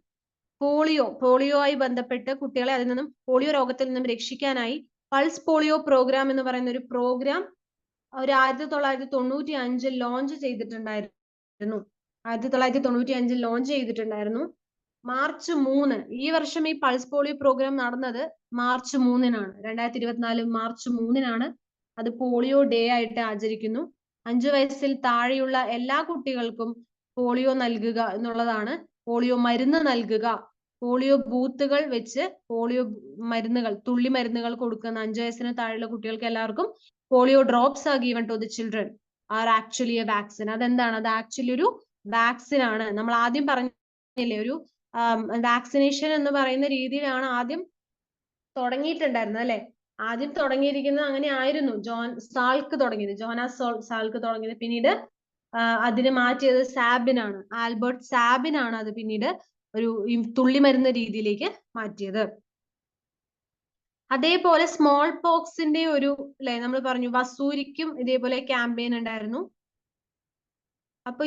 പോളിയോ ആയി ബന്ധപ്പെട്ട് കുട്ടികളെ അതിൽ നിന്നും, പോളിയോ രോഗത്തിൽ നിന്നും രക്ഷിക്കാനായി പൾസ് പോളിയോ പ്രോഗ്രാം എന്ന് പറയുന്ന ഒരു പ്രോഗ്രാം ഒരു 1995 ലോഞ്ച് ചെയ്തിട്ടുണ്ടായിരുന്നു. 1995 ലോഞ്ച് ചെയ്തിട്ടുണ്ടായിരുന്നു. മാർച്ച് 3, ഈ വർഷം ഈ പൾസ് പോളിയോ പ്രോഗ്രാം നടന്നത് മാർച്ച് 3-നാണ്. 2024 മാർച്ച് 3-നാണ് അത് പോളിയോ ഡേ ആയിട്ട് ആചരിക്കുന്നു. 5 വയസ്സിൽ താഴെയുള്ള എല്ലാ കുട്ടികൾക്കും പോളിയോ നൽകുക എന്നുള്ളതാണ്, പോളിയോ മരുന്ന് നൽകുക, പോളിയോ ബൂത്തുകൾ വെച്ച് പോളിയോ മരുന്നുകൾ, തുള്ളി മരുന്നുകൾ കൊടുക്കുന്ന 5 വയസ്സിന് താഴെയുള്ള കുട്ടികൾക്ക് എല്ലാവർക്കും polio drops are given to the children are actually a vaccine. അതെന്താണ്? അത് ആക്ച്വലി ഒരു വാക്സിൻ ആണ്. നമ്മൾ ആദ്യം പറഞ്ഞില്ലേ, ഒരു വാക്സിനേഷൻ എന്ന് പറയുന്ന രീതിയിലാണ് ആദ്യം തുടങ്ങിയിട്ടുണ്ടായിരുന്നത് അല്ലെ. ആദ്യം തുടങ്ങിയിരിക്കുന്നത് അങ്ങനെ ആയിരുന്നു, സാൽക്ക് തുടങ്ങിയത്. പിന്നീട് അതിന് മാറ്റിയത് സാബിനാണ്, ആൽബർട്ട് സാബിനാണ് അത് പിന്നീട് ഒരു തുള്ളിമരുന്ന് രീതിയിലേക്ക് മാറ്റിയത്. അതേപോലെ സ്മോൾ പോക്സിന്റെ ഒരു അല്ലെ, നമ്മൾ പറഞ്ഞു വസൂരിക്കും ഇതേപോലെ ക്യാമ്പയിൻ ഉണ്ടായിരുന്നു. അപ്പൊ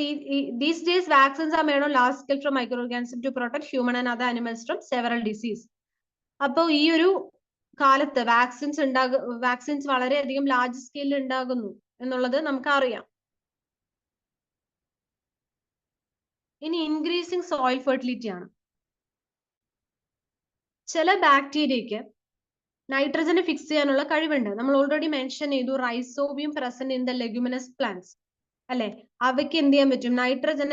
these days vaccines are made on large scale from microorganisms to protect human and other animals from several disease. അപ്പൊ ഈ ഒരു കാലത്ത് വാക്സിൻസ് വളരെയധികം ലാർജ് സ്കെയിലിൽ ഉണ്ടാകുന്നു എന്നുള്ളത് നമുക്കറിയാം. ഇനി ഇൻക്രീസിങ് സോയിൽ ഫെർട്ടിലിറ്റി ആണ്. ചില ബാക്ടീരിയക്ക് നൈട്രജനെ ഫിക്സ് ചെയ്യാനുള്ള കഴിവുണ്ട്. നമ്മൾ ഓൾറെഡി മെൻഷൻ ചെയ്തു, rhizobium present in the leguminous plants അല്ലെ. അവയ്ക്ക് എന്ത് ചെയ്യാൻ പറ്റും?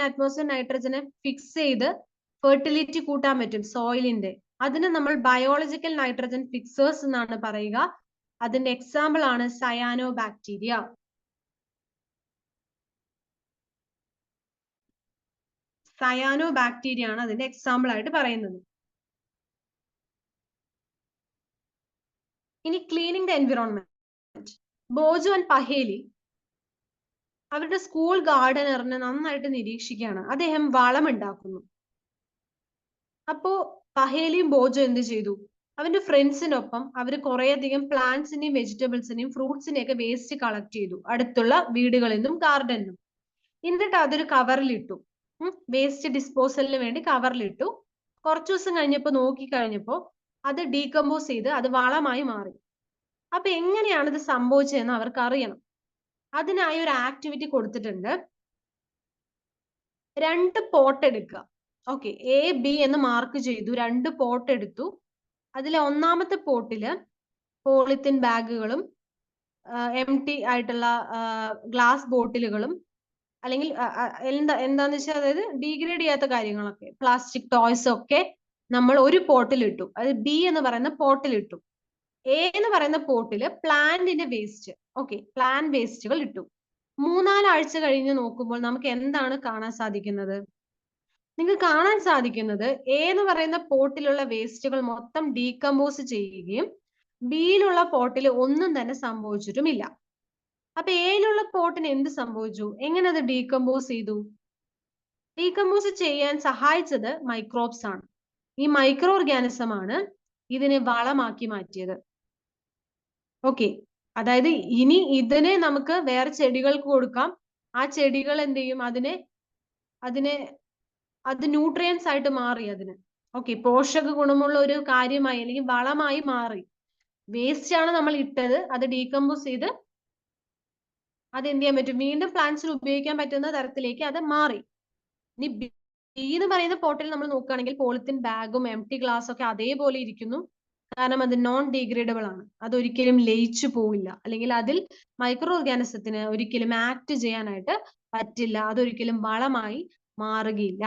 അറ്റ്മോസ്ഫിയർ നൈട്രജനെ ഫിക്സ് ചെയ്ത് ഫെർട്ടിലിറ്റി കൂട്ടാൻ പറ്റും സോയിലിന്റെ. അതിന് നമ്മൾ ബയോളജിക്കൽ നൈട്രജൻ ഫിക്സേഴ്സ് എന്നാണ് പറയുക. അതിന്റെ എക്സാമ്പിൾ ആണ് സയാനോ ബാക്ടീരിയ. സയാനോ ബാക്ടീരിയ ആണ് അതിന്റെ എക്സാമ്പിൾ ആയിട്ട് പറയുന്നത്. ഇനി ക്ലീനിങ് ദ എൻവിറോൺമെന്റ്. ബോജു ആൻഡ് പഹേലി അവരുടെ സ്കൂൾ ഗാർഡനറിനെ നന്നായിട്ട് നിരീക്ഷിക്കുകയാണ്. അദ്ദേഹം വളം ഉണ്ടാക്കുന്നു. അപ്പോ പഹേലിയും ബോജു എന്ത് ചെയ്തു? അവന്റെ ഫ്രണ്ട്സിനൊപ്പം അവർ കുറേയധികം പ്ലാന്റ്സിനെയും വെജിറ്റബിൾസിനെയും ഫ്രൂട്ട്സിനെയും ഒക്കെ വേസ്റ്റ് കളക്ട് ചെയ്തു അടുത്തുള്ള വീടുകളിൽ നിന്നും ഗാർഡനിൽ നിന്നും. എന്നിട്ട് അതൊരു കവറിലിട്ടു, വേസ്റ്റ് ഡിസ്പോസലിന് വേണ്ടി കവറിലിട്ടു. കുറച്ചു ദിവസം നോക്കിക്കഴിഞ്ഞപ്പോ അത് ഡീകമ്പോസ് ചെയ്ത് അത് വളമായി മാറി. അപ്പൊ എങ്ങനെയാണ് ഇത് സംഭവിച്ചതെന്ന് അവർക്ക് അറിയണം. അതിനായി ഒരു ആക്ടിവിറ്റി കൊടുത്തിട്ടുണ്ട്. 2 പോട്ട് എടുക്കുക. ഓക്കെ, A, B എന്ന് മാർക്ക് ചെയ്തു. 2 പോട്ട് എടുത്തു. അതിലെ ഒന്നാമത്തെ പോട്ടില് പോളിത്തീൻ ബാഗുകളും എംടി ആയിട്ടുള്ള ഗ്ലാസ് ബോട്ടിലുകളും അല്ലെങ്കിൽ എന്താന്ന് വെച്ചാൽ അതായത് ഡീഗ്രേഡ് ചെയ്യാത്ത കാര്യങ്ങളൊക്കെ പ്ലാസ്റ്റിക് ടോയ്സ് ഒക്കെ നമ്മൾ ഒരു പോട്ടിലിട്ടു. അത് ബി എന്ന് പറയുന്ന പോട്ടിലിട്ടു. എ എന്ന് പറയുന്ന പോട്ടില് പ്ലാന്റിന്റെ വേസ്റ്റ്, ഓക്കെ, പ്ലാന്റ് വേസ്റ്റുകൾ ഇട്ടു. 3-4 ആഴ്ച കഴിഞ്ഞ് നോക്കുമ്പോൾ നമുക്ക് എന്താണ് കാണാൻ സാധിക്കുന്നത്? നിങ്ങൾക്ക് കാണാൻ സാധിക്കുന്നത് എ എന്ന് പറയുന്ന പോട്ടിലുള്ള വേസ്റ്റുകൾ മൊത്തം ഡീകമ്പോസ് ചെയ്യുകയും ബിയിലുള്ള പോട്ടിൽ ഒന്നും തന്നെ സംഭവിച്ചിട്ടുമില്ല. അപ്പൊ എയിലുള്ള പോട്ടിന് എന്ത് സംഭവിച്ചു? എങ്ങനെ അത് ഡീകമ്പോസ് ചെയ്തു? ഡീകമ്പോസ് ചെയ്യാൻ സഹായിച്ചത് മൈക്രോബ്സ് ആണ്. ഈ മൈക്രോ ഓർഗാനിസം ആണ് ഇതിനെ വളമാക്കി മാറ്റിയത്. ഓക്കെ, അതായത് ഇനി ഇതിനെ നമുക്ക് വേറെ ചെടികൾക്ക് കൊടുക്കാം. ആ ചെടികൾ എന്ത് ചെയ്യും? അത് ന്യൂട്രിയൻസ് ആയിട്ട് മാറി. ഓക്കെ, പോഷക ഗുണമുള്ള ഒരു കാര്യമായി അല്ലെങ്കിൽ വളമായി മാറി. വേസ്റ്റ് ആണ് നമ്മൾ ഇട്ടത്, അത് ഡീകമ്പോസ് ചെയ്ത് അത് എന്ത് ചെയ്യാൻ പറ്റും? വീണ്ടും പ്ലാന്റ്സിന് ഉപയോഗിക്കാൻ പറ്റുന്ന തരത്തിലേക്ക് അത് മാറി. ഇനി ബി എന്ന് പറയുന്ന പോട്ടിൽ നമ്മൾ നോക്കുകയാണെങ്കിൽ പോളിത്തീൻ ബാഗും എംടി ഗ്ലാസ് ഒക്കെ അതേപോലെ ഇരിക്കുന്നു. കാരണം അത് നോൺ ഡീഗ്രേഡബിൾ ആണ്. അതൊരിക്കലും ലയിച്ചു പോവില്ല, അല്ലെങ്കിൽ അതിൽ മൈക്രോ ഓർഗാനിസത്തിന് ഒരിക്കലും ആക്ട് ചെയ്യാനായിട്ട് പറ്റില്ല. അതൊരിക്കലും വളമായി മാറുകയില്ല.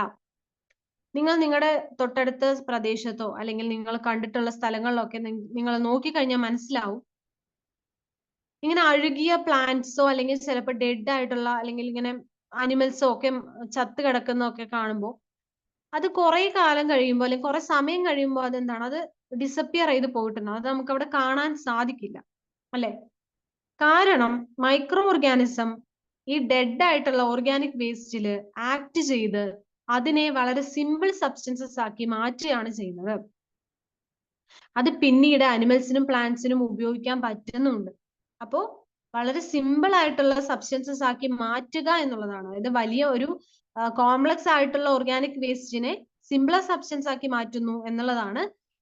നിങ്ങൾ നിങ്ങളുടെ തൊട്ടടുത്ത പ്രദേശത്തോ അല്ലെങ്കിൽ നിങ്ങൾ കണ്ടിട്ടുള്ള സ്ഥലങ്ങളിലൊക്കെ നിങ്ങൾ നോക്കിക്കഴിഞ്ഞാൽ മനസ്സിലാവും, ഇങ്ങനെ അഴുകിയ പ്ലാന്റ്സോ അല്ലെങ്കിൽ ചിലപ്പോൾ ഡെഡ് ആയിട്ടുള്ള അല്ലെങ്കിൽ ഇങ്ങനെ അനിമൽസോ ഒക്കെ ചത്ത് കിടക്കുന്നൊക്കെ കാണുമ്പോൾ അത് കുറെ കാലം കഴിയുമ്പോൾ അല്ലെങ്കിൽ കുറെ സമയം കഴിയുമ്പോൾ അതെന്താണ്, അത് ഡിസപ്പിയർ ചെയ്ത് പോയിട്ടുണ്ടാവും. അത് നമുക്ക് അവിടെ കാണാൻ സാധിക്കില്ല, അല്ലെ? കാരണം മൈക്രോ ഓർഗാനിസം ഈ ഡെഡ് ആയിട്ടുള്ള ഓർഗാനിക് വേസ്റ്റില് ആക്ട് ചെയ്ത് അതിനെ വളരെ സിമ്പിൾ സബ്സ്റ്റൻസസ് ആക്കി മാറ്റുകയാണ് ചെയ്യുന്നത്. അത് പിന്നീട് അനിമൽസിനും പ്ലാന്റ്സിനും ഉപയോഗിക്കാൻ പറ്റുന്നുണ്ട്. അപ്പോ വളരെ സിമ്പിൾ ആയിട്ടുള്ള സബ്സ്റ്റൻസസ് ആക്കി മാറ്റുക എന്നുള്ളതാണ്. അതായത് വലിയ ഒരു കോംപ്ലക്സ് ആയിട്ടുള്ള ഓർഗാനിക് വേസ്റ്റിനെ സിംപിളർ സബ്സ്റ്റൻസ് ആക്കി മാറ്റുന്നു എന്നുള്ളതാണ്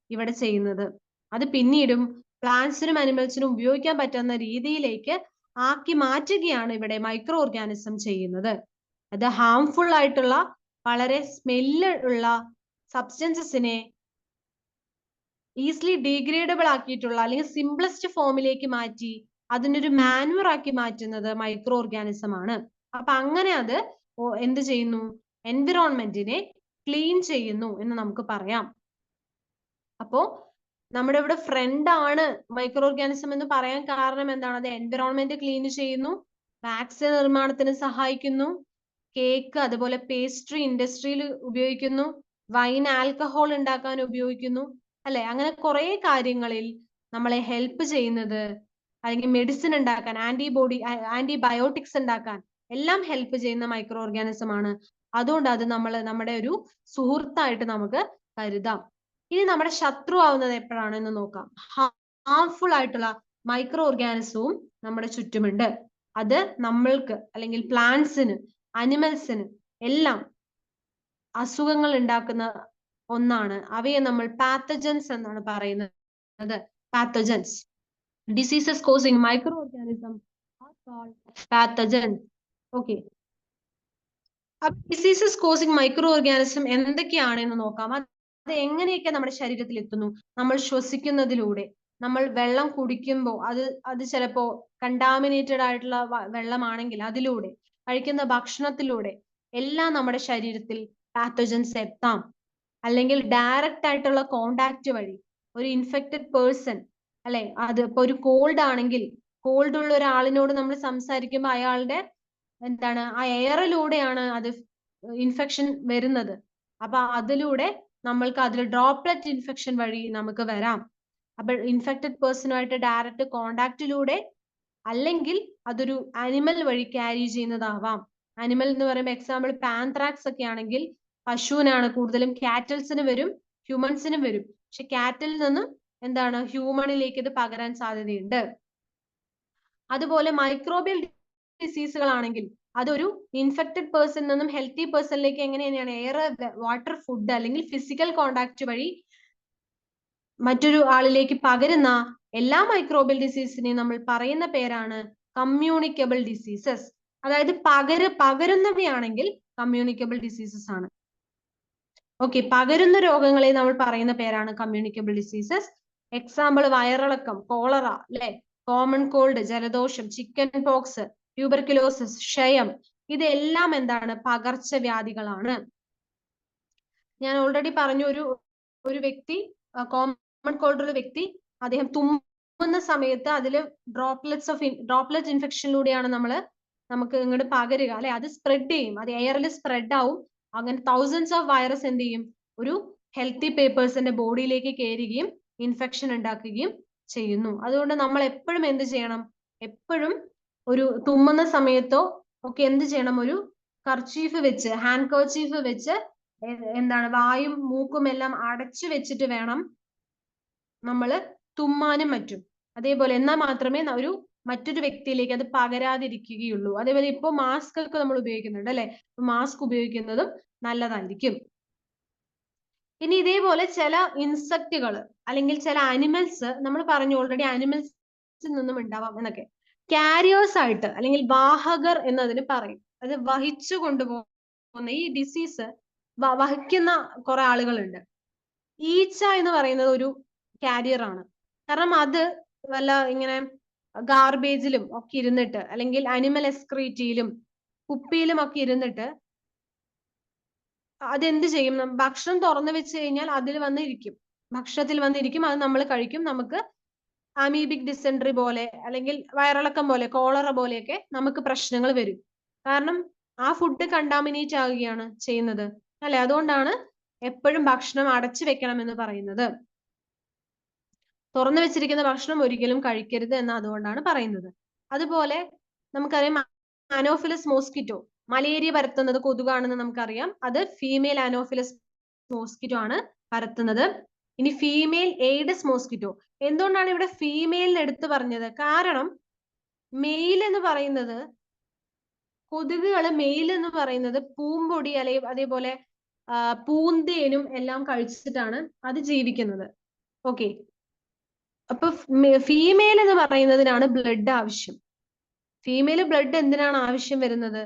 ഇവിടെ ചെയ്യുന്നത്. അത് പിന്നീടും പ്ലാന്റ്സിനും അനിമൽസിനും ഉപയോഗിക്കാൻ പറ്റുന്ന രീതിയിലേക്ക് ആക്കി മാറ്റുകയാണ് ഇവിടെ മൈക്രോ ഓർഗാനിസം ചെയ്യുന്നത്. അത് ഹാംഫുൾ ആയിട്ടുള്ള വളരെ സ്മെല്ല് ഉള്ള സബ്സ്റ്റൻസസിനെ ഈസിലി ഡീഗ്രേഡബിൾ ആക്കിയിട്ടുള്ള അല്ലെങ്കിൽ സിംപ്ലസ്റ്റ് ഫോമിലേക്ക് മാറ്റി അതിനൊരു മാനുവർ ആക്കി മാറ്റുന്നത് മൈക്രോ ഓർഗാനിസം ആണ്. അപ്പൊ അങ്ങനെ അത് എന്ത് ചെയ്യുന്നു? എൻവിറോൺമെന്റിനെ ക്ലീൻ ചെയ്യുന്നു എന്ന് നമുക്ക് പറയാം. അപ്പോ നമ്മുടെ ഇവിടെ ഫ്രണ്ട് ആണ് മൈക്രോ ഓർഗാനിസം എന്ന് പറയാൻ കാരണം എന്താണ്? അത് എൻവിറോൺമെന്റ് ക്ലീൻ ചെയ്യുന്നു, വാക്സിൻ നിർമ്മാണത്തിന് സഹായിക്കുന്നു, കേക്ക് അതുപോലെ പേസ്ട്രി ഇൻഡസ്ട്രിയിൽ ഉപയോഗിക്കുന്നു, വൈൻ ആൽക്കഹോൾ ഉണ്ടാക്കാൻ ഉപയോഗിക്കുന്നു, അല്ലെ? അങ്ങനെ കുറെ കാര്യങ്ങളിൽ നമ്മളെ ഹെൽപ്പ് ചെയ്യുന്നത്, അല്ലെങ്കിൽ മെഡിസിൻ ഉണ്ടാക്കാൻ, ആന്റിബയോട്ടിക്സ് ഉണ്ടാക്കാൻ എല്ലാം ഹെൽപ്പ് ചെയ്യുന്ന മൈക്രോ ഓർഗാനിസം ആണ്. അതുകൊണ്ട് അത് നമ്മുടെ ഒരു സുഹൃത്തായിട്ട് നമുക്ക് കരുതാം. ഇനി നമ്മുടെ ശത്രു ആവുന്നത് എപ്പോഴാണെന്ന് നോക്കാം. ഹാർംഫുൾ ആയിട്ടുള്ള മൈക്രോ ഓർഗാനിസവും നമ്മുടെ ചുറ്റുമുണ്ട്. അത് നമ്മൾക്ക് അല്ലെങ്കിൽ പ്ലാന്റ്സിന്, അനിമൽസിന് എല്ലാം അസുഖങ്ങൾ ഉണ്ടാക്കുന്ന ഒന്നാണ്. അവയെ നമ്മൾ പാത്തജൻസ് എന്നാണ് പറയുന്നത്. Pathogens, diseases causing microorganism are called pathogens. Okay, അപ്പൊ ഡിസീസസ് കോസിങ് മൈക്രോ ഓർഗാനിസം എന്തൊക്കെയാണെന്ന് നോക്കാം. അത് എങ്ങനെയൊക്കെ നമ്മുടെ ശരീരത്തിൽ എത്തുന്നു? നമ്മൾ ശ്വസിക്കുന്നതിലൂടെ, നമ്മൾ വെള്ളം കുടിക്കുമ്പോൾ അത് ചിലപ്പോ കണ്ടാമിനേറ്റഡ് ആയിട്ടുള്ള വെള്ളമാണെങ്കിൽ അതിലൂടെ, കഴിക്കുന്ന ഭക്ഷണത്തിലൂടെ എല്ലാം നമ്മുടെ ശരീരത്തിൽ പാത്തജൻസ് എത്താം. അല്ലെങ്കിൽ ഡയറക്റ്റ് ആയിട്ടുള്ള കോണ്ടാക്ട് വഴി ഒരു ഇൻഫെക്റ്റഡ് പേഴ്സൺ, അല്ലെ, അത് ഇപ്പൊ ഒരു കോൾഡ് ആണെങ്കിൽ കോൾഡ് ഉള്ള ഒരാളിനോട് നമ്മൾ സംസാരിക്കുമ്പോൾ അയാളുടെ എന്താണ് ആ എയറിലൂടെയാണ് അത് ഇൻഫെക്ഷൻ വരുന്നത്. അപ്പൊ അതിലൂടെ നമ്മൾക്ക് അതിൽ ഡ്രോപ്ലെറ്റ് ഇൻഫെക്ഷൻ വഴി നമുക്ക് വരാം. അപ്പൊ ഇൻഫെക്റ്റഡ് പേഴ്സണുമായിട്ട് ഡയറക്റ്റ് കോണ്ടാക്റ്റിലൂടെ, അല്ലെങ്കിൽ അതൊരു അനിമൽ വഴി ക്യാരി ചെയ്യുന്നതാവാം. അനിമൽ എന്ന് പറയുമ്പോൾ എക്സാമ്പിൾ പാൻത്രാക്സ് ഒക്കെ ആണെങ്കിൽ പശുവിനാണ് കൂടുതലും, കാറ്റൽസിന് വരും, ഹ്യൂമൻസിനും വരും. പക്ഷെ കാറ്റലിൽ നിന്നും എന്താണ് ഹ്യൂമണിലേക്ക് ഇത് പകരാൻ സാധ്യതയുണ്ട്. അതുപോലെ മൈക്രോബിയൽ ഡിസീസുകളാണെങ്കിൽ അതൊരു ഇൻഫെക്റ്റഡ് പേഴ്സണിൽ നിന്നും ഹെൽത്തി പേഴ്സണിലേക്ക് എങ്ങനെ തന്നെയാണ് എയർ, വാട്ടർ, ഫുഡ് അല്ലെങ്കിൽ ഫിസിക്കൽ കോണ്ടാക്ട് വഴി മറ്റൊരു ആളിലേക്ക് പകരുന്ന എല്ലാ മൈക്രോബിയൽ ഡിസീസിനെയും നമ്മൾ പറയുന്ന പേരാണ് കമ്മ്യൂണിക്കബിൾ ഡിസീസസ്. അതായത് പകരുന്നവയാണെങ്കിൽ കമ്മ്യൂണിക്കബിൾ ഡിസീസസ് ആണ്. ഓക്കെ, പകരുന്ന രോഗങ്ങളെ നമ്മൾ പറയുന്ന പേരാണ് കമ്മ്യൂണിക്കബിൾ ഡിസീസസ്. എക്സാമ്പിൾ വയറിളക്കം, കോളറ, അല്ലെ, കോമൺ കോൾഡ്, ജലദോഷം, ചിക്കൻ പോക്സ്, ട്യൂബർക്യുലോസിസ്, ക്ഷയം, ഇതെല്ലാം എന്താണ്? പകർച്ചവ്യാധികളാണ്. ഞാൻ ഓൾറെഡി പറഞ്ഞു, ഒരു വ്യക്തി, കോമൺ കോൾഡ് ഉള്ള വ്യക്തി, അദ്ദേഹം തുമ്മുന്ന സമയത്ത് അതിൽ ഡ്രോപ്ലെറ്റ് ഇൻഫെക്ഷനിലൂടെയാണ് നമുക്ക് ഇങ്ങോട്ട് പകരുക, അല്ലെ, അത് സ്പ്രെഡ് ചെയ്യും, അത് എയറിൽ സ്പ്രെഡ് ആവും. അങ്ങനെ തൗസൻഡ്സ് ഓഫ് വൈറസ് എന്ത് ചെയ്യും? ഒരു ഹെൽത്തി പേപ്പേഴ്സിന്റെ ബോഡിയിലേക്ക് കയറുകയും ഇൻഫെക്ഷൻ ഉണ്ടാക്കുകയും ചെയ്യുന്നു. അതുകൊണ്ട് നമ്മൾ എപ്പോഴും എന്ത് ചെയ്യണം? എപ്പോഴും ഒരു തുമ്മുന്ന സമയത്തോ ഒക്കെ എന്ത് ചെയ്യണം? ഒരു കർച്ചീഫ് വെച്ച്, ഹാൻഡ് കർച്ചീഫ് വെച്ച് എന്താണ്, വായും മൂക്കും എല്ലാം അടച്ചു വെച്ചിട്ട് വേണം നമ്മൾ തുമ്മാനും മറ്റും. അതേപോലെ എന്നാൽ മാത്രമേ മറ്റൊരു വ്യക്തിയിലേക്ക് അത് പകരാതിരിക്കുകയുള്ളൂ. അതേപോലെ ഇപ്പൊ മാസ്ക് ഒക്കെ നമ്മൾ ഉപയോഗിക്കുന്നുണ്ട്, അല്ലെ? മാസ്ക് ഉപയോഗിക്കുന്നതും നല്ലതായിരിക്കും. ഇനി ഇതേപോലെ ചില ഇൻസെക്റ്റുകൾ അല്ലെങ്കിൽ ചില അനിമൽസ്, നമ്മൾ പറഞ്ഞു ഓൾറെഡി അനിമൽസിൽ നിന്നും ഉണ്ടാവാം എന്നൊക്കെ, കാരിയേഴ്സ് ആയിട്ട് അല്ലെങ്കിൽ വാഹകർ എന്നതിന് പറയും. അത് വഹിച്ചു കൊണ്ടുപോകുന്ന ഈ ഡിസീസ് വഹിക്കുന്ന കുറെ ആളുകളുണ്ട്. ഈച്ച എന്ന് പറയുന്നത് ഒരു കാരിയർ ആണ്. കാരണം അത് വല്ല ഇങ്ങനെ ഗാർബേജിലും ഒക്കെ ഇരുന്നിട്ട്, അല്ലെങ്കിൽ അനിമൽ എക്സ്ക്രീറ്റിയിലും കുപ്പിയിലും ഒക്കെ ഇരുന്നിട്ട് അതെന്ത് ചെയ്യും? ഭക്ഷണം തുറന്നു വെച്ച് കഴിഞ്ഞാൽ അതിൽ വന്നിരിക്കും, ഭക്ഷണത്തിൽ വന്നിരിക്കും, അത് നമ്മൾ കഴിക്കും. നമുക്ക് അമീബിക് ഡിസെൻട്രി പോലെ, അല്ലെങ്കിൽ വയറിളക്കം പോലെ, കോളറ പോലെയൊക്കെ നമുക്ക് പ്രശ്നങ്ങൾ വരും. കാരണം ആ ഫുഡ് കണ്ടാമിനേറ്റ് ആവുകയാണ് ചെയ്യുന്നത്, അല്ലെ? അതുകൊണ്ടാണ് എപ്പോഴും ഭക്ഷണം അടച്ചു വെക്കണം എന്ന് പറയുന്നത്. തുറന്നു വെച്ചിരിക്കുന്ന ഭക്ഷണം ഒരിക്കലും കഴിക്കരുത് എന്ന് അതുകൊണ്ടാണ് പറയുന്നത്. അതുപോലെ നമുക്കറിയാം അനോഫിലസ് മോസ്കിറ്റോ, മലേറിയ പരത്തുന്നത് കൊതുകാണെന്ന് നമുക്കറിയാം. അത് ഫീമെയിൽ അനോഫിലസ് മോസ്കിറ്റോ ആണ് പരത്തുന്നത്. ഇനി ഫീമെയിൽ എയ്ഡസ് മോസ്കിറ്റോ. എന്തുകൊണ്ടാണ് ഇവിടെ ഫീമെയിലിന് എടുത്തു പറഞ്ഞത്? കാരണം മെയിൽ എന്ന് പറയുന്നത്, കൊതുകുകള് മെയിൽ എന്ന് പറയുന്നത് പൂമ്പൊടി അല്ലെങ്കിൽ അതേപോലെ പൂന്തേനും എല്ലാം കഴിച്ചിട്ടാണ് അത് ജീവിക്കുന്നത്. ഓക്കെ, അപ്പൊ ഫീമെയിൽ എന്ന് പറയുന്നതിനാണ് ബ്ലഡ് ആവശ്യം. ഫീമെയിൽ ബ്ലഡ് എന്തിനാണ് ആവശ്യം വരുന്നത്?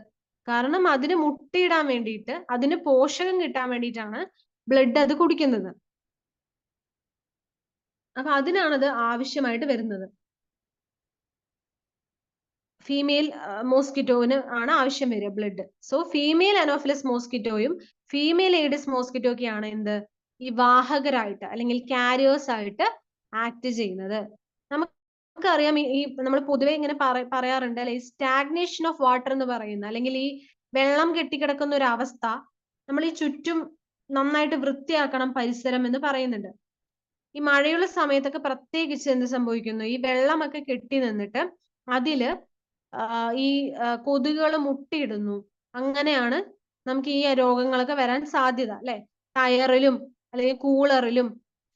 കാരണം അതിന് മുട്ടയിടാൻ വേണ്ടിയിട്ട്, അതിന് പോഷകം കിട്ടാൻ വേണ്ടിയിട്ടാണ് ബ്ലഡ് അത് കുടിക്കുന്നത്. അപ്പൊ അതിനാണത് ആവശ്യമായിട്ട് വരുന്നത്. ഫീമെയിൽ മോസ്കിറ്റോന് ആണ് ആവശ്യം വരിക ബ്ലഡ്. സോ ഫീമെയിൽ അനോഫിലസ് മോസ്കിറ്റോയും ഫീമെയിൽ എയ്ഡിസ് മോസ്കിറ്റോയൊക്കെയാണ് എന്ത്? ഈ വാഹകരായിട്ട് അല്ലെങ്കിൽ കാരിയേഴ്സ് ആയിട്ട് ആക്ട് ചെയ്യുന്നത്. നമുക്കറിയാം, ഈ നമ്മൾ പൊതുവെ ഇങ്ങനെ പറയാറുണ്ട്, അല്ലെ, ഈ സ്റ്റാഗ്നേഷൻ ഓഫ് വാട്ടർ എന്ന് പറയുന്ന, അല്ലെങ്കിൽ ഈ വെള്ളം കെട്ടിക്കിടക്കുന്ന ഒരു അവസ്ഥ, നമ്മൾ ഈ ചുറ്റും നന്നായിട്ട് വൃത്തിയാക്കണം പരിസരം എന്ന് പറയുന്നുണ്ട്. ഈ മഴയുള്ള സമയത്തൊക്കെ പ്രത്യേകിച്ച് എന്ത് സംഭവിക്കുന്നു? ഈ വെള്ളമൊക്കെ കെട്ടി നിന്നിട്ട് അതില് ഈ കൊതുകുകൾ മുട്ടയിടുന്നു. അങ്ങനെയാണ് നമുക്ക് ഈ രോഗങ്ങളൊക്കെ വരാൻ സാധ്യത, അല്ലെ? ടയറിലും അല്ലെങ്കിൽ കൂളറിലും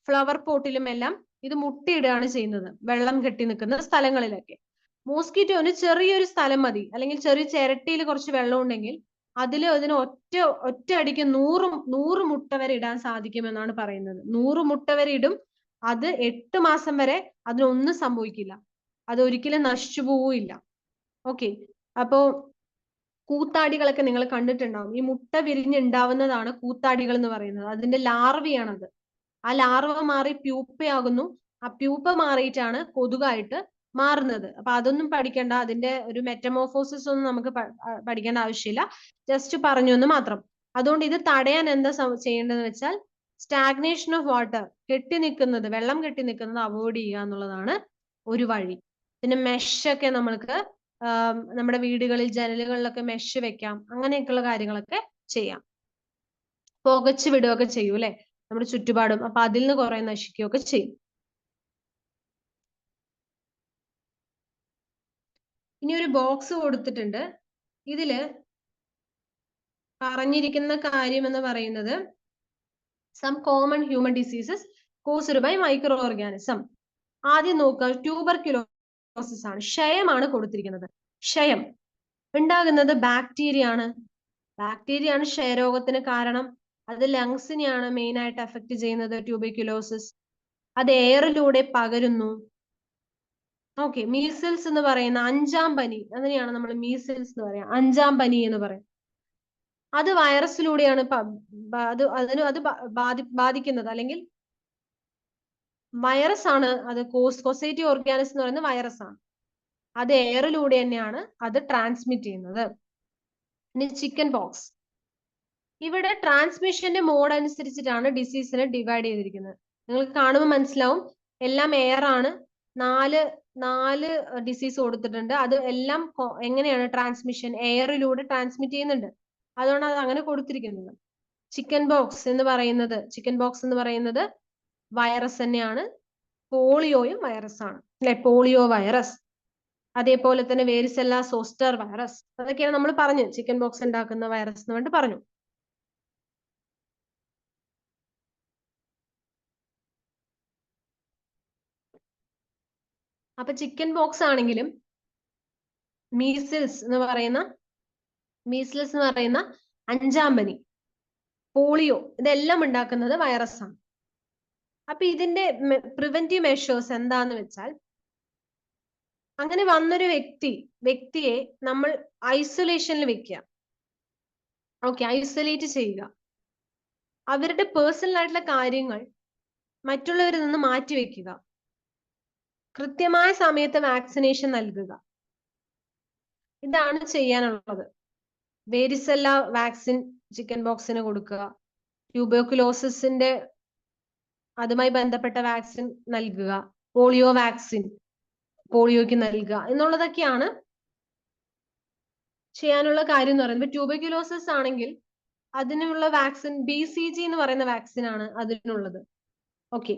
ഫ്ലവർ പോട്ടിലും എല്ലാം ഇത് മുട്ടയിടുകയാണ് ചെയ്യുന്നത്, വെള്ളം കെട്ടി നിൽക്കുന്ന സ്ഥലങ്ങളിലൊക്കെ. മോസ്കിറ്റോന് ചെറിയൊരു സ്ഥലം മതി, അല്ലെങ്കിൽ ചെറിയ ചിരട്ടിയിൽ കുറച്ച് വെള്ളം ഉണ്ടെങ്കിൽ അതിന് ഒറ്റ അടിക്ക് 100 മുട്ട വരെ ഇടാൻ സാധിക്കുമെന്നാണ് പറയുന്നത്. 100 മുട്ട വരെ ഇടും. അത് 8 മാസം വരെ അതിനൊന്നും സംഭവിക്കില്ല, അത് ഒരിക്കലും നശിച്ചു പോവില്ല. ഓക്കെ, അപ്പോ കൂത്താടികളൊക്കെ നിങ്ങൾ കണ്ടിട്ടുണ്ടാവും. ഈ മുട്ട വിരിഞ്ഞുണ്ടാവുന്നതാണ് കൂത്താടികൾ എന്ന് പറയുന്നത്. അതിന്റെ ലാർവയാണത്. ആ ലാർവ മാറി പ്യൂപ്പയാകുന്നു. ആ പ്യൂപ്പ മാറിയിട്ടാണ് കൊതുകായിട്ട് മാറുന്നത്. അപ്പൊ അതൊന്നും പഠിക്കേണ്ട, അതിന്റെ ഒരു മെറ്റമോർഫോസിസ് ഒന്നും നമുക്ക് പഠിക്കേണ്ട ആവശ്യമില്ല, ജസ്റ്റ് പറഞ്ഞു എന്ന് മാത്രം. അതുകൊണ്ട് ഇത് തടയാൻ എന്താ ചെയ്യേണ്ടതെന്ന് വെച്ചാൽ, സ്റ്റാഗ്നേഷൻ ഓഫ് വാട്ടർ, വെള്ളം കെട്ടി നിൽക്കുന്നത് അവോയ്ഡ് ചെയ്യുക എന്നുള്ളതാണ് ഒരു വഴി. പിന്നെ മെഷൊക്കെ നമ്മൾക്ക് നമ്മുടെ വീടുകളിൽ ജനലുകളിലൊക്കെ മെഷ് വെക്കാം, അങ്ങനെയൊക്കെയുള്ള കാര്യങ്ങളൊക്കെ ചെയ്യാം. പുകച്ചു വിടുകയൊക്കെ ചെയ്യും, അല്ലെ, നമ്മുടെ ചുറ്റുപാടും. അപ്പൊ അതിൽ നിന്ന് കുറെ നശിക്കുകയൊക്കെ ചെയ്യും. ഇനി ഒരു ബോക്സ് കൊടുത്തിട്ടുണ്ട്. ഇതില് പറഞ്ഞിരിക്കുന്ന കാര്യം എന്ന് പറയുന്നത് some common human diseases caused by microorganism. ആദ്യം നോക്കുക, ട്യൂബർക്യുലോസിസ് ആണ്, ക്ഷയമാണ് കൊടുത്തിരിക്കുന്നത്. ക്ഷയം ഉണ്ടാകുന്നത് ബാക്ടീരിയ ആണ്. ബാക്ടീരിയ ആണ് ക്ഷയരോഗത്തിന് കാരണം. അത് ലങ്സിനെയാണ് മെയിൻ ആയിട്ട് അഫക്ട് ചെയ്യുന്നത്, ട്യൂബർക്യുലോസിസ്. അത് എയറിലൂടെ പകരുന്നു. ഓക്കെ, മീസിൽസ് എന്ന് പറയുന്ന 5-ാം പനി, അതിനെയാണ് നമ്മൾ മീസിൽസ് എന്ന് പറയാം, 5-ാം പനി എന്ന് പറയും. അത് വൈറസിലൂടെയാണ് അത് ബാധിക്കുന്നത്, അല്ലെങ്കിൽ വൈറസ് ആണ് അത് കോസേറ്റീവ് ഓർഗാനിസം എന്ന് പറയുന്നത് വൈറസ് ആണ്. അത് എയറിലൂടെ തന്നെയാണ് അത് ട്രാൻസ്മിറ്റ് ചെയ്യുന്നത്. ഇനി ചിക്കൻ പോക്സ്. ഇവിടെ ട്രാൻസ്മിഷന്റെ മോഡ് അനുസരിച്ചിട്ടാണ് ഡിസീസിനെ ഡിവൈഡ് ചെയ്തിരിക്കുന്നത്. നിങ്ങൾക്ക് കാണുമ്പോൾ മനസ്സിലാവും എല്ലാം എയർ ആണ്. നാല് ഡിസീസ് കൊടുത്തിട്ടുണ്ട്. അത് എല്ലാം എങ്ങനെയാണ് ട്രാൻസ്മിഷൻ, എയറിലൂടെ ട്രാൻസ്മിറ്റ് ചെയ്യുന്നുണ്ട്. അതുകൊണ്ട് അത് അങ്ങനെ കൊടുത്തിരിക്കുന്നത്. ചിക്കൻ ബോക്സ് എന്ന് പറയുന്നത് വൈറസ് തന്നെയാണ്. പോളിയോയും വൈറസ് ആണ് അല്ലെ, പോളിയോ വൈറസ്. അതേപോലെ തന്നെ വേരിസെല്ല സോസ്റ്റർ വൈറസ്, അതൊക്കെയാണ് നമ്മൾ പറഞ്ഞു ചിക്കൻ ബോക്സ് ഉണ്ടാക്കുന്ന വൈറസ് എന്ന് വേണ്ടി പറഞ്ഞു. അപ്പൊ ചിക്കൻ ബോക്സ് ആണെങ്കിലും മീസിൽസ് എന്ന് പറയുന്ന അഞ്ചാം പനി, പോളിയോ, ഇതെല്ലാം ഉണ്ടാക്കുന്നത് വൈറസ് ആണ്. അപ്പൊ ഇതിന്റെ പ്രിവെന്റീവ് മെഷേഴ്സ് എന്താന്ന് വെച്ചാൽ, അങ്ങനെ വന്നൊരു വ്യക്തിയെ നമ്മൾ ഐസൊലേഷനിൽ വെക്കുക. ഓക്കെ, ഐസൊലേറ്റ് ചെയ്യുക. അവരുടെ പേഴ്സണൽ ആയിട്ടുള്ള കാര്യങ്ങൾ മറ്റുള്ളവരിൽ നിന്ന് മാറ്റിവെക്കുക. കൃത്യമായ സമയത്ത് വാക്സിനേഷൻ നൽകുക. ഇതാണ് ചെയ്യാനുള്ളത്. വേരിസെല്ല വാക്സിൻ ചിക്കൻ ബോക്സിന് കൊടുക്കുക. ട്യൂബർക്കുലോസിന്റെ അതുമായി ബന്ധപ്പെട്ട വാക്സിൻ നൽകുക. പോളിയോ വാക്സിൻ പോളിയോയ്ക്ക് നൽകുക എന്നുള്ളതൊക്കെയാണ് ചെയ്യാനുള്ള കാര്യം എന്ന് പറയുന്നത്. ട്യൂബർക്കുലോസിസ് ആണെങ്കിൽ അതിനുള്ള വാക്സിൻ BCG എന്ന് പറയുന്ന വാക്സിൻ ആണ് അതിനുള്ളത്. ഓക്കെ,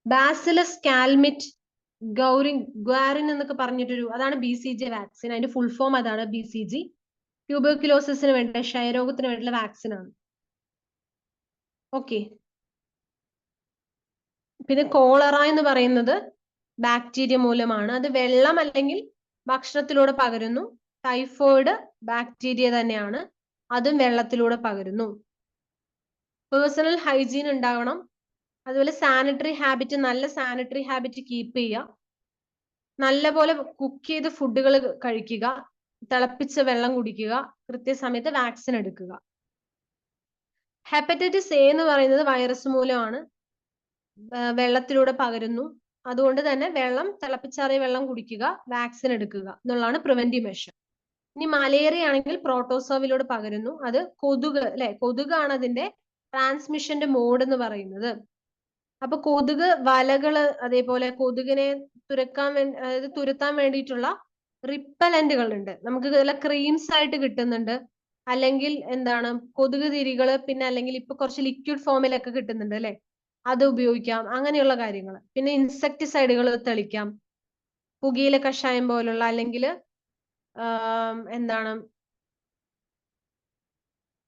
ബാസിലസ് കാൽമിറ്റ് ഗ്വാരിൻ എന്നൊക്കെ പറഞ്ഞിട്ടൊരു, അതാണ് BCG വാക്സിൻ. അതിന്റെ ഫുൾ ഫോം അതാണ് BCG. ട്യൂബർക്കുലോസിന് വേണ്ട, ക്ഷയരോഗത്തിന് വേണ്ടിയുള്ള വാക്സിൻ ആണ്. ഓക്കെ, പിന്നെ കോളറ എന്ന് പറയുന്നത് ബാക്ടീരിയ മൂലമാണ്. അത് വെള്ളം അല്ലെങ്കിൽ ഭക്ഷണത്തിലൂടെ പകരുന്നു. ടൈഫോയിഡ് ബാക്ടീരിയ തന്നെയാണ്, അതും വെള്ളത്തിലൂടെ പകരുന്നു. പേഴ്സണൽ ഹൈജീൻ ഉണ്ടാവണം. അതുപോലെ നല്ല സാനിറ്ററി ഹാബിറ്റ് കീപ്പ് ചെയ്യുക. നല്ലപോലെ കുക്ക് ചെയ്ത് ഫുഡുകൾ കഴിക്കുക. തിളപ്പിച്ച വെള്ളം കുടിക്കുക. കൃത്യസമയത്ത് വാക്സിൻ എടുക്കുക. ഹെപ്പറ്റൈറ്റിസ് A എന്ന് പറയുന്നത് വൈറസ് മൂലമാണ്, വെള്ളത്തിലൂടെ പകരുന്നു. അതുകൊണ്ട് തന്നെ തിളപ്പിച്ചാറിയ വെള്ളം കുടിക്കുക, വാക്സിൻ എടുക്കുക എന്നുള്ളതാണ് പ്രിവെന്റീവ് മെഷർ. ഇനി മലേറിയ ആണെങ്കിൽ പ്രോട്ടോസോവിലൂടെ പകരുന്നു. അത് കൊതുകാണ് അതിന്റെ ട്രാൻസ്മിഷന്റെ മോഡ് എന്ന് പറയുന്നത്. അപ്പൊ കൊതുക് വലകള്, അതേപോലെ കൊതുകിനെ തുരത്താൻ വേണ്ടിയിട്ടുള്ള റിപ്പലന്റുകൾ ഉണ്ട്. നമുക്ക് ഇതിലെ ക്രീംസ് ആയിട്ട് കിട്ടുന്നുണ്ട്. അല്ലെങ്കിൽ കൊതുക് തിരികള്, പിന്നെ അല്ലെങ്കിൽ ഇപ്പൊ കുറച്ച് ലിക്വിഡ് ഫോമിലൊക്കെ കിട്ടുന്നുണ്ട് അല്ലെ, അത് ഉപയോഗിക്കാം. അങ്ങനെയുള്ള കാര്യങ്ങൾ. പിന്നെ ഇൻസെക്ടിസൈഡുകൾ തെളിക്കാം. പുകയില കഷായം പോലുള്ള, അല്ലെങ്കിൽ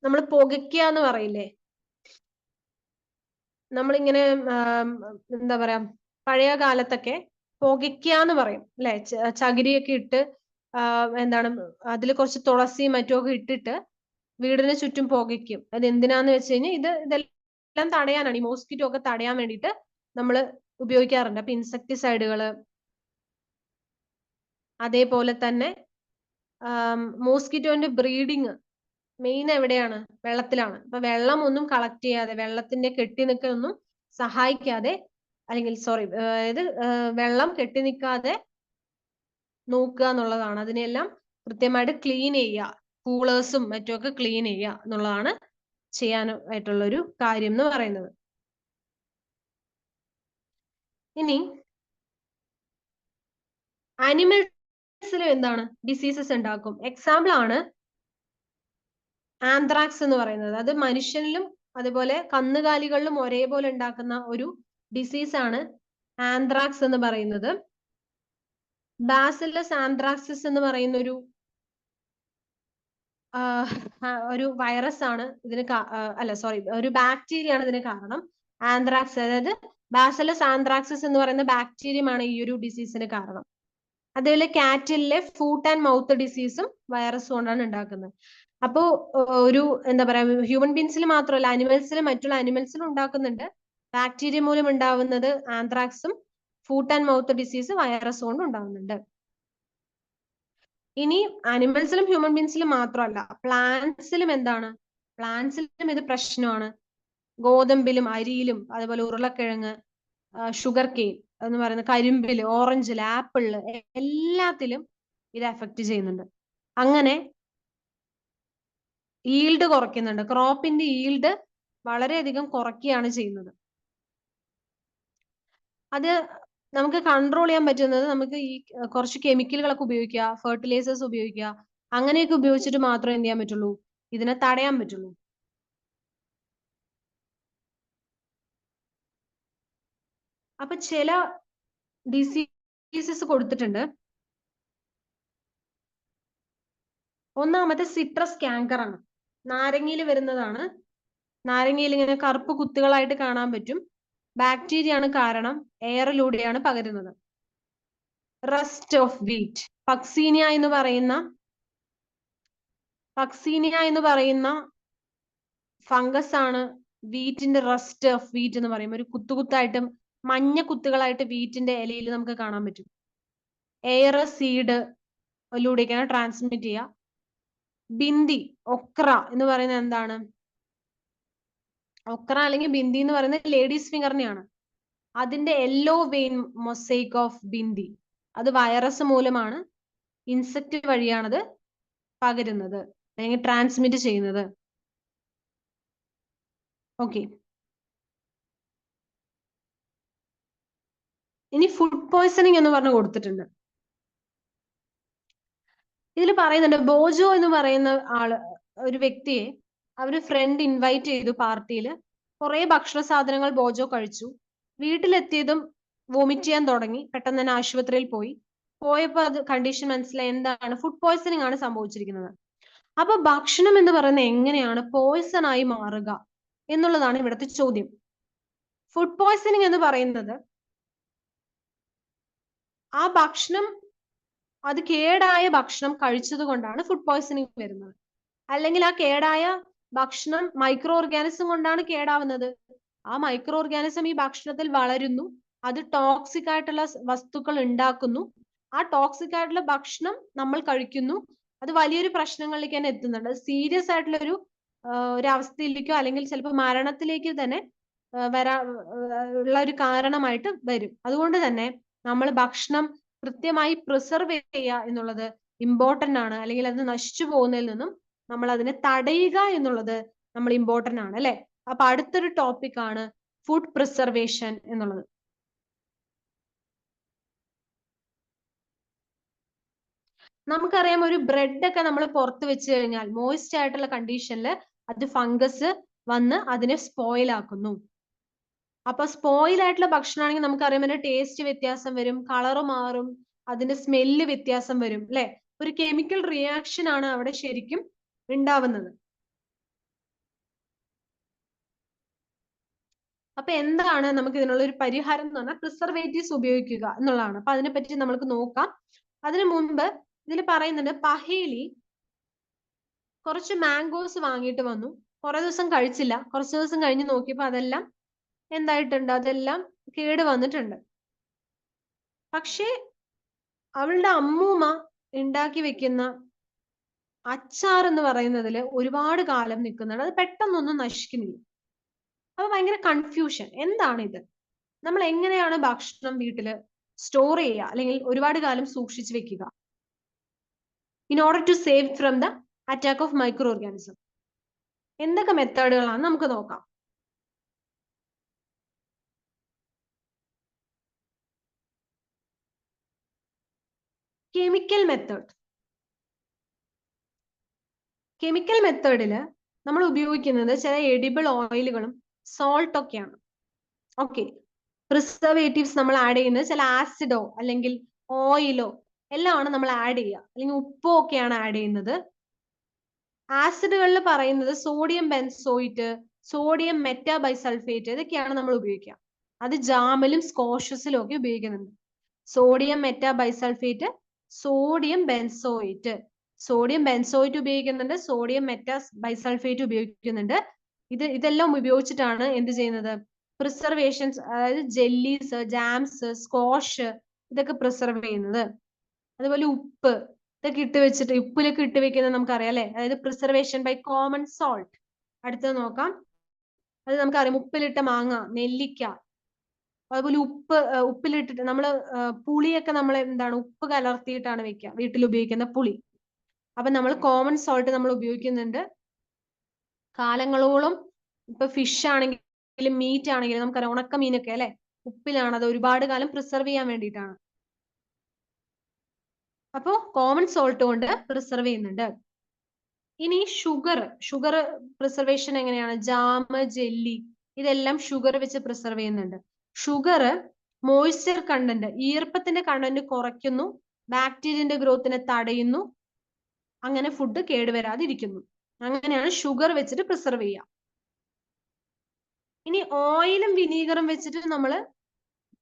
നമ്മൾ പുകയ്ക്കുക എന്ന് പറയില്ലേ, നമ്മളിങ്ങനെ പഴയ കാലത്തൊക്കെ പുകയ്ക്കുക എന്ന് പറയും അല്ലെ, ചകിരിയൊക്കെ ഇട്ട് അതിൽ കുറച്ച് തുളസിയും മറ്റുമൊക്കെ ഇട്ടിട്ട് വീടിന് ചുറ്റും പുകയ്ക്കും. അത് എന്തിനാന്ന് വെച്ച് കഴിഞ്ഞാൽ ഇതെല്ലാം തടയാനാണ്, ഈ മോസ്കിറ്റോ ഒക്കെ തടയാൻ വേണ്ടിയിട്ട് നമ്മൾ ഉപയോഗിക്കാറുണ്ട്. അപ്പൊ ഇൻസെക്ടിസൈഡുകള്, അതേപോലെ തന്നെ മോസ്കിറ്റോന്റെ ബ്രീഡിങ് മെയിൻ എവിടെയാണ്? വെള്ളത്തിലാണ്. അപ്പൊ വെള്ളം ഒന്നും കളക്ട് ചെയ്യാതെ, വെള്ളത്തിന്റെ കെട്ടി നിൽക്കൊന്നും സഹായിക്കാതെ, അല്ലെങ്കിൽ വെള്ളം കെട്ടി നിൽക്കാതെ നോക്കുക എന്നുള്ളതാണ്. അതിനെല്ലാം കൃത്യമായിട്ട് ക്ലീൻ ചെയ്യുക. കൂളേഴ്സും മറ്റുമൊക്കെ ക്ലീൻ ചെയ്യുക എന്നുള്ളതാണ് ചെയ്യാനായിട്ടുള്ള ഒരു കാര്യം എന്ന് പറയുന്നത്. ഇനി ആനിമൽസിലും ഡിസീസസ് ഉണ്ടാക്കും. എക്സാമ്പിൾ ആണ് ആന്ത്രാക്സ് എന്ന് പറയുന്നത്. അത് മനുഷ്യനിലും അതുപോലെ കന്നുകാലികളിലും ഒരേപോലെ ഉണ്ടാക്കുന്ന ഒരു ഡിസീസ് ആണ് ആന്ത്രാക്സ് എന്ന് പറയുന്നത്. ബാസിലസ് ആന്ത്രാക്സിസ് എന്ന് പറയുന്ന ഒരു വൈറസ് ആണ് ഇതിന് ഒരു ബാക്ടീരിയ ആണ് ഇതിന് കാരണം. ആന്ത്രാക്സ്, അതായത് ബാസിലസ് ആന്ത്രാക്സിസ് എന്ന് പറയുന്ന ബാക്ടീരിയമാണ് ഈ ഒരു ഡിസീസിന് കാരണം. അതേപോലെ കാറ്റിലെ ഫൂട്ട് ആൻഡ് മൗത്ത് ഡിസീസും വൈറസ് കൊണ്ടാണ് ഉണ്ടാക്കുന്നത്. അപ്പോ ഹ്യൂമൻ ബീൻസിൽ മാത്രമല്ല, മറ്റുള്ള അനിമൽസിലും ഉണ്ടാക്കുന്നുണ്ട്. ബാക്ടീരിയ മൂലം ഉണ്ടാവുന്നത് ആന്ത്രാക്സും, foot and mouth disease virus കൊണ്ട് ഉണ്ടാവുന്നുണ്ട്. ഇനി അനിമൽസിലും ഹ്യൂമൻ ബീൻസിലും മാത്രമല്ല, പ്ലാന്റ്സിലും പ്ലാന്റ്സിലും ഇത് പ്രശ്നമാണ്. ഗോതമ്പിലും അരിയിലും, അതുപോലെ ഉരുളക്കിഴങ്ങ്, ഷുഗർ കെയിൻ എന്ന് പറയുന്ന കരിമ്പില്, ഓറഞ്ചില്, ആപ്പിളില് എല്ലാത്തിലും ഇത് എഫക്ട് ചെയ്യുന്നുണ്ട്. അങ്ങനെ ഈൽഡ് കുറയ്ക്കുന്നുണ്ട്. ക്രോപ്പിന്റെ ഈൽഡ് വളരെയധികം കുറയ്ക്കുകയാണ് ചെയ്യുന്നത്. അത് നമുക്ക് കൺട്രോൾ ചെയ്യാൻ പറ്റുന്നത് നമുക്ക് ഈ കുറച്ച് കെമിക്കലുകളൊക്കെ ഉപയോഗിക്കുക, ഫെർട്ടിലൈസേഴ്സ് ഉപയോഗിക്കുക, അങ്ങനെയൊക്കെ ഉപയോഗിച്ചിട്ട് മാത്രമേ എന്ത് ചെയ്യാൻ പറ്റുള്ളൂ, ഇതിനെ തടയാൻ പറ്റുള്ളൂ. അപ്പൊ ചില ഡിസീസസ് കൊടുത്തിട്ടുണ്ട്. ഒന്നാമത്തെ സിട്രസ് ക്യാങ്കർ ആണ്. നാരങ്ങയിൽ വരുന്നതാണ്. നാരങ്ങയിൽ ഇങ്ങനെ കറുപ്പ് കുത്തുകളായിട്ട് കാണാൻ പറ്റും. ബാക്ടീരിയ ആണ് കാരണം. എയറിലൂടെയാണ് പകരുന്നത്. റസ്റ്റ് ഓഫ് വീറ്റ്, പക്സീനിയ എന്ന് പറയുന്ന ഫംഗസ് ആണ് വീറ്റിന്റെ റസ്റ്റ് ഓഫ് വീറ്റ് എന്ന് പറയും. ഒരു കുത്തുകുത്തായിട്ടും മഞ്ഞ കുത്തുകളായിട്ട് വീറ്റിന്റെ ഇലയിൽ നമുക്ക് കാണാൻ പറ്റും. എയർ സീഡിലൂടെയൊക്കെയാണ് ട്രാൻസ്മിറ്റ് ചെയ്യുക. ബിന്ദി, ഒക്ര എന്ന് പറയുന്നത് എന്താണ്? ഒക്ര അല്ലെങ്കിൽ ബിന്ദി എന്ന് പറയുന്നത് ലേഡീസ് ഫിംഗറിനെയാണ്. അതിന്റെ yellow vein mosaic of bhindi, അത് വൈറസ് മൂലമാണ്, ഇൻസെക്ട് വഴിയാണത് പകരുന്നത് അല്ലെങ്കിൽ ട്രാൻസ്മിറ്റ് ചെയ്യുന്നത്. ഓക്കെ, ഇനി ഫുഡ് പോയ്സണിങ് എന്ന് പറഞ്ഞ് കൊടുത്തിട്ടുണ്ട്. ഇതിൽ പറയുന്നുണ്ട്, ബോജോ എന്ന് പറയുന്ന ഒരു വ്യക്തിയെ അവര് ഫ്രണ്ട് ഇൻവൈറ്റ് ചെയ്തു പാർട്ടിയിൽ. കുറെ ഭക്ഷണ സാധനങ്ങൾ ബോജോ കഴിച്ചു. വീട്ടിലെത്തിയതും വോമിറ്റ് ചെയ്യാൻ തുടങ്ങി. പെട്ടെന്ന് തന്നെ ആശുപത്രിയിൽ പോയപ്പോൾ അത് കണ്ടീഷൻ മനസ്സിലായി, എന്താണ്, ഫുഡ് പോയ്സണിങ് ആണ് സംഭവിച്ചിരിക്കുന്നത്. അപ്പൊ ഭക്ഷണം എന്ന് പറയുന്നത് എങ്ങനെയാണ് പോയ്സൺ ആയി മാറുക എന്നുള്ളതാണ് ഇവിടുത്തെ ചോദ്യം. ഫുഡ് പോയ്സണിങ് എന്ന് പറയുന്നത് ആ ഭക്ഷണം, അത് കേടായ ഭക്ഷണം കഴിച്ചത് കൊണ്ടാണ് ഫുഡ് പോയ്സണിങ് വരുന്നത്. അല്ലെങ്കിൽ ആ കേടായ ഭക്ഷണം മൈക്രോ ഓർഗാനിസം കൊണ്ടാണ് കേടാവുന്നത്. ആ മൈക്രോ ഓർഗാനിസം ഈ ഭക്ഷണത്തിൽ വളരുന്നു, അത് ടോക്സിക് ആയിട്ടുള്ള വസ്തുക്കൾ ഉണ്ടാക്കുന്നു. ആ ടോക്സിക് ആയിട്ടുള്ള ഭക്ഷണം നമ്മൾ കഴിക്കുന്നു, അത് വലിയൊരു പ്രശ്നങ്ങളിലേക്ക് തന്നെ എത്തുന്നുണ്ട്. സീരിയസ് ആയിട്ടുള്ള ഒരു അവസ്ഥയിലേക്കോ അല്ലെങ്കിൽ ചിലപ്പോൾ മരണത്തിലേക്ക് തന്നെ ഉള്ള ഒരു കാരണമായിട്ട് വരും. അതുകൊണ്ട് തന്നെ നമ്മൾ ഭക്ഷണം കൃത്യമായി പ്രിസർവ് ചെയ്യുക എന്നുള്ളത് ഇമ്പോർട്ടന്റ് ആണ്. അല്ലെങ്കിൽ അത് നശിച്ചു പോകുന്നതിൽ നിന്നും നമ്മൾ അതിനെ തടയുക എന്നുള്ളത് നമ്മൾ ഇമ്പോർട്ടന്റ് ആണ്, അല്ലെ? അപ്പൊ അടുത്തൊരു ടോപ്പിക് ആണ് ഫുഡ് പ്രിസർവേഷൻ എന്നുള്ളത്. നമുക്കറിയാം, ഒരു ബ്രെഡ് ഒക്കെ നമ്മൾ പുറത്ത് വെച്ച് കഴിഞ്ഞാൽ മോയിസ്റ്റ് ആയിട്ടുള്ള കണ്ടീഷനിൽ അത് ഫംഗസ് വന്ന് അതിനെ സ്പോയിൽ ആക്കുന്നു. അപ്പൊ സ്പോയിൽ ആയിട്ടുള്ള ഭക്ഷണമാണെങ്കിൽ നമുക്കറിയാം അതിന്റെ ടേസ്റ്റ് വ്യത്യാസം വരും, കളറ് മാറും, അതിന്റെ സ്മെല്ല് വ്യത്യാസം വരും, അല്ലെ? ഒരു കെമിക്കൽ റിയാക്ഷൻ ആണ് അവിടെ ശരിക്കും ഉണ്ടാവുന്നത്. അപ്പൊ എന്താണ് നമുക്ക് ഇതിനുള്ള ഒരു പരിഹാരം എന്ന് പറഞ്ഞാൽ പ്രിസർവേറ്റീവ്സ് ഉപയോഗിക്കുക എന്നുള്ളതാണ്. അപ്പൊ അതിനെപ്പറ്റി നമുക്ക് നോക്കാം. അതിനു മുൻപ് ഇതിൽ പറയുന്നുണ്ട്, പഹേലി കുറച്ച് മാംഗോസ് വാങ്ങിയിട്ട് വന്നു. കുറെ ദിവസം കഴിച്ചില്ല. കുറച്ച് ദിവസം കഴിഞ്ഞ് നോക്കിയപ്പോ അതെല്ലാം എന്തായിട്ടുണ്ട്, അതെല്ലാം കേട് വന്നിട്ടുണ്ട്. പക്ഷേ അവളുടെ അമ്മൂമ്മ ഉണ്ടാക്കി വെക്കുന്ന അച്ചാർ എന്ന് പറയുന്നതിൽ ഒരുപാട് കാലം നിൽക്കുന്നുണ്ട്. അത് പെട്ടെന്നൊന്നും നശിക്കുന്നില്ല. അപ്പൊ ഭയങ്കര കൺഫ്യൂഷൻ, എന്താണ് ഇത്? നമ്മൾ എങ്ങനെയാണ് ഭക്ഷണം വീട്ടില് സ്റ്റോർ ചെയ്യുക അല്ലെങ്കിൽ ഒരുപാട് കാലം സൂക്ഷിച്ചു വെക്കുക in order to save from the attack of microorganism? എന്തൊക്കെ മെത്തേഡുകളാണ് നമുക്ക് നോക്കാം. കെമിക്കൽ മെത്തേഡിൽ നമ്മൾ ഉപയോഗിക്കുന്നത് ചില എഡിബിൾ ഓയിലുകളും സോൾട്ട് ഒക്കെയാണ്. ഓക്കെ, പ്രിസർവേറ്റീവ്സ് നമ്മൾ ആഡ് ചെയ്യുന്നത് ചില ആസിഡോ അല്ലെങ്കിൽ ഓയിലോ എല്ലാമാണ് നമ്മൾ ആഡ് ചെയ്യുക, അല്ലെങ്കിൽ ഉപ്പോ ഒക്കെയാണ് ആഡ് ചെയ്യുന്നത്. ആസിഡുകളിൽ പറയുന്നത് സോഡിയം ബെൻസോയിറ്റ്, സോഡിയം മെറ്റാബൈസൾഫേറ്റ്, ഇതൊക്കെയാണ് നമ്മൾ ഉപയോഗിക്കുക. അത് ജാമിലും സ്കോഷസിലും ഒക്കെ ഉപയോഗിക്കുന്നുണ്ട്. Sodium metabisulphite, sodium benzoate. Sodium benzoate ഉപയോഗിക്കുന്നുണ്ട്, സോഡിയം മെറ്റാബൈസൾഫേറ്റ് ഉപയോഗിക്കുന്നുണ്ട്. ഇതെല്ലാം ഉപയോഗിച്ചിട്ടാണ് എന്ത് ചെയ്യുന്നത്, പ്രിസർവേഷൻസ്, അതായത് ജെല്ലീസ്, ജാംസ്, സ്കോഷ്, ഇതൊക്കെ പ്രിസർവ് ചെയ്യുന്നത്. അതുപോലെ ഉപ്പ്, ഇതൊക്കെ ഇട്ട് വെച്ചിട്ട്, ഉപ്പിലൊക്കെ ഇട്ട് വെക്കുന്നത് നമുക്കറിയാം, അല്ലെ? അതായത് പ്രിസർവേഷൻ ബൈ കോമൺ സോൾട്ട്. അടുത്തത് നോക്കാം. അത് നമുക്കറിയാം, ഉപ്പിലിട്ട മാങ്ങ, നെല്ലിക്ക, അതുപോലെ ഉപ്പിലിട്ടിട്ട് നമ്മൾ പുളിയൊക്കെ നമ്മൾ എന്താണ് ഉപ്പ് കലർത്തിയിട്ടാണ് വെക്കുക, വീട്ടിൽ ഉപയോഗിക്കുന്ന പുളി. അപ്പൊ നമ്മൾ കോമൺ സോൾട്ട് നമ്മൾ ഉപയോഗിക്കുന്നുണ്ട് കാലങ്ങളോളം. ഇപ്പൊ ഫിഷ് ആണെങ്കിലും മീറ്റ് ആണെങ്കിലും നമുക്കറിയാം, ഉണക്ക മീനൊക്കെ അല്ലെ, ഉപ്പിലാണ്, അത് ഒരുപാട് കാലം പ്രിസർവ് ചെയ്യാൻ വേണ്ടിയിട്ടാണ്. അപ്പോ കോമൺ സോൾട്ട് കൊണ്ട് പ്രിസർവ് ചെയ്യുന്നുണ്ട്. ഇനി ഷുഗർ പ്രിസർവേഷൻ എങ്ങനെയാണ്? ജാം, ജെല്ലി, ഇതെല്ലാം ഷുഗർ വെച്ച് പ്രിസർവ് ചെയ്യുന്നുണ്ട്. ഷുഗർ മോയ്സ്ചർ കണ്ടന്റ്, ഈർപ്പത്തിന്റെ കണ്ടന്റ് കുറയ്ക്കുന്നു, ബാക്ടീരിയന്റെ ഗ്രോത്തിനെ തടയുന്നു, അങ്ങനെ ഫുഡ് കേടുവരാതിരിക്കുന്നു. അങ്ങനെയാണ് ഷുഗർ വെച്ചിട്ട് പ്രിസർവ് ചെയ്യുക. ഇനി ഓയിലും വിനീഗറും വെച്ചിട്ട് നമ്മൾ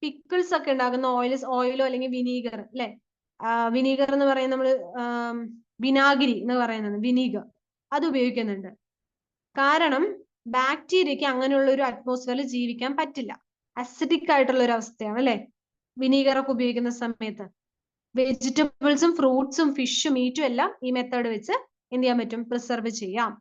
പിക്കിൾസ് ഒക്കെ ഉണ്ടാക്കുന്ന ഓയിലോ അല്ലെങ്കിൽ വിനീഗർ അല്ലെ, വിനീഗർ എന്ന് പറയുന്നത് നമ്മൾ വിനാഗിരി എന്ന് പറയുന്നത് വിനീഗർ, അത് ഉപയോഗിക്കുന്നുണ്ട്. കാരണം ബാക്ടീരിയക്ക് അങ്ങനെയുള്ള ഒരു അറ്റ്മോസ്ഫിയറിൽ ജീവിക്കാൻ പറ്റില്ല, അസിഡിക് ആയിട്ടുള്ള ഒരു അവസ്ഥയാണ് അല്ലെ വിനീഗർ ഒക്കെ ഉപയോഗിക്കുന്ന സമയത്ത്. വെജിറ്റബിൾസും ഫ്രൂട്ട്സും ഫിഷും മീറ്റും എല്ലാം ഈ മെത്തേഡ് വെച്ച് എന്ത് ചെയ്യാൻ പറ്റും? പ്രിസർവ് ചെയ്യാം.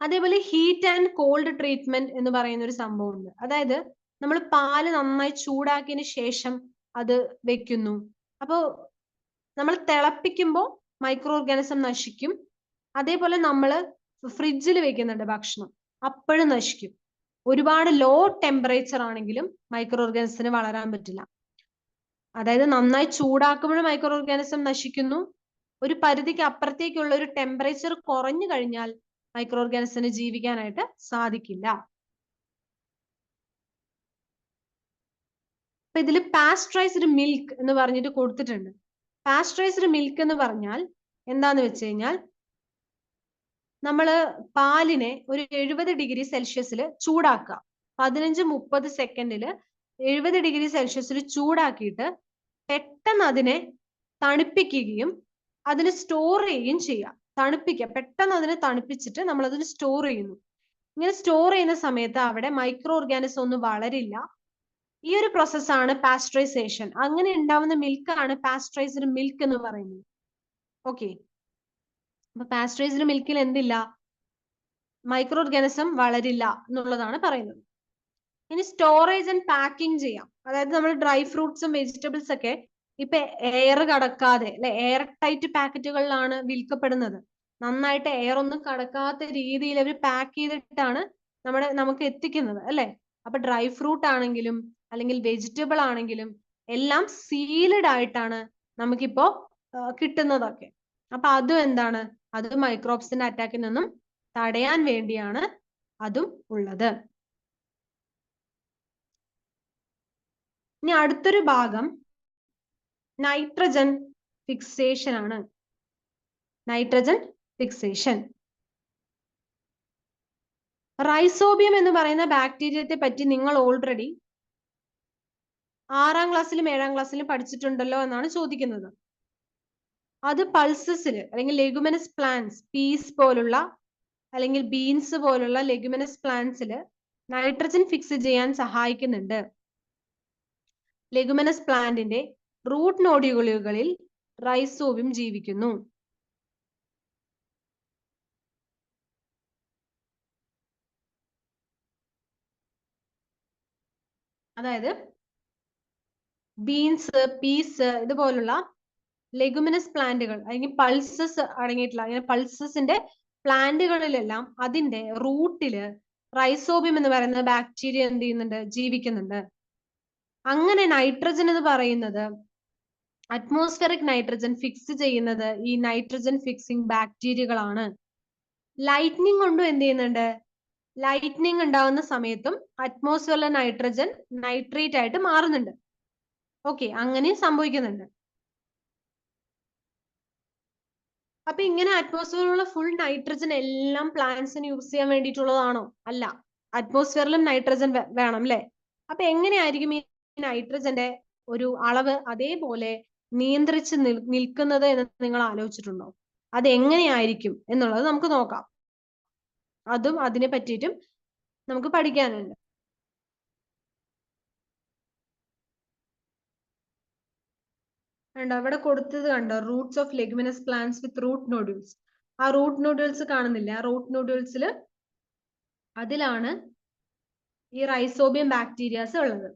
അതേപോലെ ഹീറ്റ് ആൻഡ് കോൾഡ് ട്രീറ്റ്മെന്റ് എന്ന് പറയുന്ന ഒരു സംഭവമുണ്ട്. അതായത് നമ്മൾ പാല് നന്നായി ചൂടാക്കിയതിന് ശേഷം അത് വെക്കുന്നു. അപ്പോൾ നമ്മൾ തിളപ്പിക്കുമ്പോൾ മൈക്രോ ഓർഗാനിസം നശിക്കും. അതേപോലെ നമ്മൾ ഫ്രിഡ്ജിൽ വെക്കുന്നുണ്ട് ഭക്ഷണം, അപ്പോഴും നശിക്കും. ഒരുപാട് ലോ ടെമ്പറേച്ചർ ആണെങ്കിലും മൈക്രോ ഓർഗാനിസത്തിന് വളരാൻ പറ്റില്ല. അതായത് നന്നായി ചൂടാക്കുമ്പോൾ മൈക്രോ ഓർഗാനിസം നശിക്കുന്നു. ഒരു പരിധിക്ക് അപ്പുറത്തേക്കുള്ള ഒരു ടെമ്പറേച്ചർ കുറഞ്ഞു കഴിഞ്ഞാൽ മൈക്രോ ഓർഗാനിസത്തിന് ജീവിക്കാനായിട്ട് സാധിക്കില്ല. അപ്പൊ ഇതിൽ പാസ്ചറൈസ്ഡ് മിൽക്ക് എന്ന് പറഞ്ഞിട്ട് കൊടുത്തിട്ടുണ്ട്. പാസ്ചറൈസ്ഡ് മിൽക്ക് എന്ന് പറഞ്ഞാൽ എന്താന്ന് വെച്ച് കഴിഞ്ഞാൽ, നമ്മള് പാലിനെ ഒരു 70 ഡിഗ്രി സെൽഷ്യസിൽ ചൂടാക്കുക, 15-30 സെക്കൻഡില് 70 ഡിഗ്രി സെൽഷ്യസിൽ ചൂടാക്കിയിട്ട് പെട്ടെന്ന് അതിനെ തണുപ്പിക്കുകയും അതിനെ സ്റ്റോർ ചെയ്യുകയും ചെയ്യുക. തണുപ്പിക്കുക, പെട്ടെന്ന് അതിനെ തണുപ്പിച്ചിട്ട് നമ്മൾ അതിന് സ്റ്റോർ ചെയ്യുന്നു. ഇങ്ങനെ സ്റ്റോർ ചെയ്യുന്ന സമയത്ത് അവിടെ മൈക്രോ ഓർഗാനിസം ഒന്നും വളരില്ല. ഈ ഒരു പ്രോസസ്സാണ് പാസ്ചറൈസേഷൻ. അങ്ങനെ ഉണ്ടാവുന്ന മിൽക്കാണ് പാസ്ചറൈസ്ഡ് മിൽക്ക് എന്ന് പറയുന്നത്. ഓക്കെ, അപ്പൊ പാസ്ചറൈസ്ഡ് മിൽക്കിൽ എന്തില്ല? മൈക്രോ ഓർഗാനിസം വളരില്ല എന്നുള്ളതാണ് പറയുന്നത്. ഇനി സ്റ്റോറേജ് ആൻഡ് പാക്കിംഗ് ചെയ്യാം. അതായത് നമ്മൾ ഡ്രൈ ഫ്രൂട്ട്സും വെജിറ്റബിൾസ് ഒക്കെ ഇപ്പൊ എയർ കടക്കാതെ അല്ലെ, എയർ ടൈറ്റ് പാക്കറ്റുകളിലാണ് വിൽക്കപ്പെടുന്നത്. നന്നായിട്ട് എയർ ഒന്നും കടക്കാത്ത രീതിയിൽ അവർ പാക്ക് ചെയ്തിട്ടാണ് നമുക്ക് എത്തിക്കുന്നത് അല്ലെ. അപ്പൊ ഡ്രൈ ഫ്രൂട്ട് ആണെങ്കിലും അല്ലെങ്കിൽ വെജിറ്റബിൾ ആണെങ്കിലും എല്ലാം സീൽഡ് ആയിട്ടാണ് നമുക്കിപ്പോ കിട്ടുന്നതൊക്കെ. അപ്പൊ അതും എന്താണ്? അത് മൈക്രോബ്സിന്റെ അറ്റാക്കിൽ നിന്നും തടയാൻ വേണ്ടിയാണ് അതും ഉള്ളത്. ഇനി അടുത്തൊരു ഭാഗം നൈട്രജൻ ഫിക്സേഷൻ ആണ്. Nitrogen fixation. റൈസോബിയം എന്ന് പറയുന്ന ബാക്ടീരിയത്തെ പറ്റി നിങ്ങൾ ഓൾറെഡി 6ാം ക്ലാസ്സിലും 7ാം ക്ലാസ്സിലും പഠിച്ചിട്ടുണ്ടല്ലോ എന്നാണ് ചോദിക്കുന്നത്. അത് പൾസസിൽ അല്ലെങ്കിൽ ലെഗുമിനസ് പ്ലാന്റ്സ്, പീസ് പോലുള്ള അല്ലെങ്കിൽ ബീൻസ് പോലുള്ള ലെഗുമിനസ് പ്ലാന്റ്സിൽ നൈട്രജൻ ഫിക്സ് ചെയ്യാൻ സഹായിക്കുന്നുണ്ട്. ലെഗുമിനസ് പ്ലാന്റിന്റെ റൂട്ട് നോഡ്യൂളുകളിൽ റൈസോബിയം ജീവിക്കുന്നു. അതായത് ബീൻസ്, പീസ് ഇതുപോലുള്ള ലെഗുമിനസ് പ്ലാന്റുകൾ അല്ലെങ്കിൽ പൾസസ് അടങ്ങിയിട്ടുള്ള അങ്ങനെ പൾസസിന്റെ പ്ലാന്റുകളിലെല്ലാം അതിന്റെ റൂട്ടില് റൈസോബിയം എന്ന് പറയുന്ന ബാക്ടീരിയ എന്ത് ചെയ്യുന്നുണ്ട്? ജീവിക്കുന്നുണ്ട്. അങ്ങനെ നൈട്രജൻ എന്ന് പറയുന്നത്, അറ്റ്മോസ്ഫിയറിക് നൈട്രജൻ ഫിക്സ് ചെയ്യുന്നത് ഈ നൈട്രജൻ ഫിക്സിംഗ് ബാക്ടീരിയകളാണ്. ലൈറ്റ്നിങ് കൊണ്ടും എന്ത് ചെയ്യുന്നുണ്ട്? ലൈറ്റ്നിങ് ഉണ്ടാകുന്ന സമയത്തും അറ്റ്മോസ്ഫിയറിലെ നൈട്രജൻ നൈട്രേറ്റ് ആയിട്ട് മാറുന്നുണ്ട്. ഓക്കെ, അങ്ങനെ സംഭവിക്കുന്നുണ്ട്. അപ്പൊ ഇങ്ങനെ അറ്റ്മോസ്ഫിയറിലുള്ള ഫുൾ നൈട്രജൻ എല്ലാം പ്ലാന്റ്സിന് യൂസ് ചെയ്യാൻ വേണ്ടിയിട്ടുള്ളതാണോ? അല്ല, അറ്റ്മോസ്ഫിയറിലും നൈട്രജൻ വേണം അല്ലെ. അപ്പൊ എങ്ങനെയായിരിക്കും ഈ നൈട്രജന്റെ ഒരു അളവ് അതേപോലെ നിയന്ത്രിച്ച് നിൽക്കുന്നത് എന്ന് നിങ്ങൾ ആലോചിച്ചിട്ടുണ്ടോ? അത് എങ്ങനെയായിരിക്കും എന്നുള്ളത് നമുക്ക് നോക്കാം. അതും അതിനെ പറ്റിയിട്ടും നമുക്ക് പഠിക്കാനുണ്ട്. അവിടെ കൊടുത്തത് കണ്ടോ? Roots of leguminous plants with root nodules. ആ റൂട്ട് നോഡ്യൂൾസ് കാണുന്നില്ല? ആ റൂട്ട് നോഡ്യൂൾസിൽ അതിലാണ് ഈ റൈസോബിയം ബാക്ടീരിയാസ് ഉള്ളത്.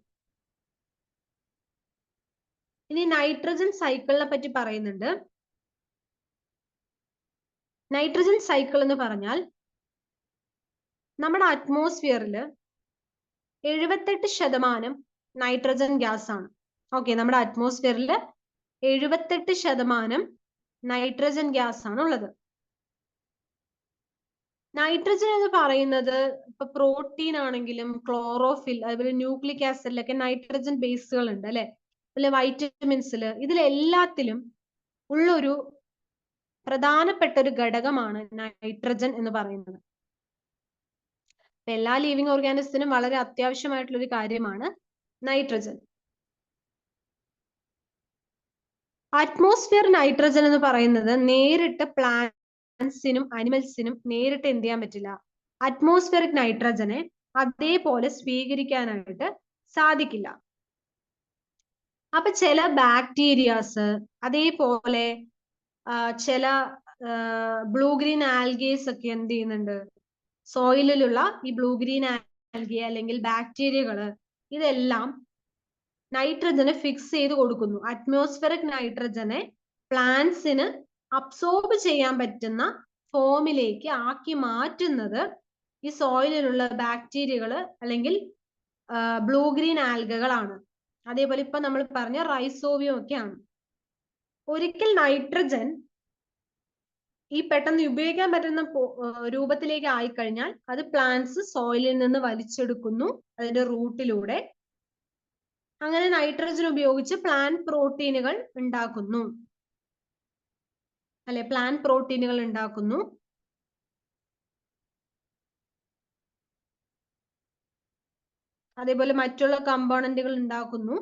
ഇനി നൈട്രജൻ സൈക്കിളിനെ പറ്റി പറയുന്നുണ്ട്. നൈട്രജൻ സൈക്കിൾ എന്ന് പറഞ്ഞാൽ നമ്മുടെ അറ്റ്മോസ്ഫിയറിൽ 78% നൈട്രജൻ ഗ്യാസ് ആണ്. ഓക്കെ, നമ്മുടെ അറ്റ്മോസ്ഫിയറിൽ 78% നൈട്രജൻ ഗ്യാസ് ആണ് ഉള്ളത്. നൈട്രജൻ എന്ന് പറയുന്നത് ഇപ്പൊ പ്രോട്ടീൻ ആണെങ്കിലും ക്ലോറോഫിൽ, അതുപോലെ ന്യൂക്ലിക് ആസിഡിലൊക്കെ നൈട്രജൻ ബേസുകൾ ഉണ്ട് അല്ലെ, അതുപോലെ വൈറ്റമിൻസിൽ, ഇതിലെല്ലാത്തിലും ഉള്ളൊരു പ്രധാനപ്പെട്ട ഒരു ഘടകമാണ് നൈട്രജൻ എന്ന് പറയുന്നത്. എല്ലാ ലിവിങ് ഓർഗാനിസത്തിനും വളരെ അത്യാവശ്യമായിട്ടുള്ള ഒരു കാര്യമാണ് നൈട്രജൻ. അറ്റ്മോസ്ഫിയർ നൈട്രജൻ എന്ന് പറയുന്നത് നേരിട്ട് പ്ലാന്റ്സിനും അനിമൽസിനും നേരിട്ട് എന്ത് ചെയ്യാൻ പറ്റില്ല, അറ്റ്മോസ്ഫിയറിക് നൈട്രജനെ അതേപോലെ സ്വീകരിക്കാനായിട്ട് സാധിക്കില്ല. അപ്പൊ ചില ബാക്ടീരിയാസ്, അതേപോലെ ചില ബ്ലൂ ഗ്രീൻ ആൽഗേസ് ഒക്കെ എന്ത് ചെയ്യുന്നുണ്ട്, സോയിലിലുള്ള ഈ ബ്ലൂ ഗ്രീൻ ആൽഗെ അല്ലെങ്കിൽ ബാക്ടീരിയകള് ഇതെല്ലാം നൈട്രജനെ ഫിക്സ് ചെയ്ത് കൊടുക്കുന്നു. അറ്റ്മോസ്ഫിയറിക് നൈട്രജനെ പ്ലാന്റ്സിന് അബ്സോർബ് ചെയ്യാൻ പറ്റുന്ന ഫോമിലേക്ക് ആക്കി മാറ്റുന്നത് ഈ സോയിലിലുള്ള ബാക്ടീരിയകള് അല്ലെങ്കിൽ ബ്ലൂ ഗ്രീൻ ആൽഗകളാണ്. അതേപോലെ ഇപ്പൊ നമ്മൾ പറഞ്ഞ റൈസോബിയം ഒക്കെയാണ്. ഒരിക്കൽ നൈട്രജൻ ഈ പെട്ടെന്ന് ഉപയോഗിക്കാൻ പറ്റുന്ന രൂപത്തിലേക്ക് ആയിക്കഴിഞ്ഞാൽ അത് പ്ലാന്റ്സ് സോയിലിൽ നിന്ന് വലിച്ചെടുക്കുന്നു അതിന്റെ റൂട്ടിലൂടെ. അങ്ങനെ നൈട്രജൻ ഉപയോഗിച്ച് പ്ലാന്റ് പ്രോട്ടീനുകൾ ഉണ്ടാക്കുന്നു അല്ലെ, പ്ലാന്റ് പ്രോട്ടീനുകൾ ഉണ്ടാക്കുന്നു. അതേപോലെ മറ്റുള്ള കമ്പോണന്റുകൾ ഉണ്ടാക്കുന്നു.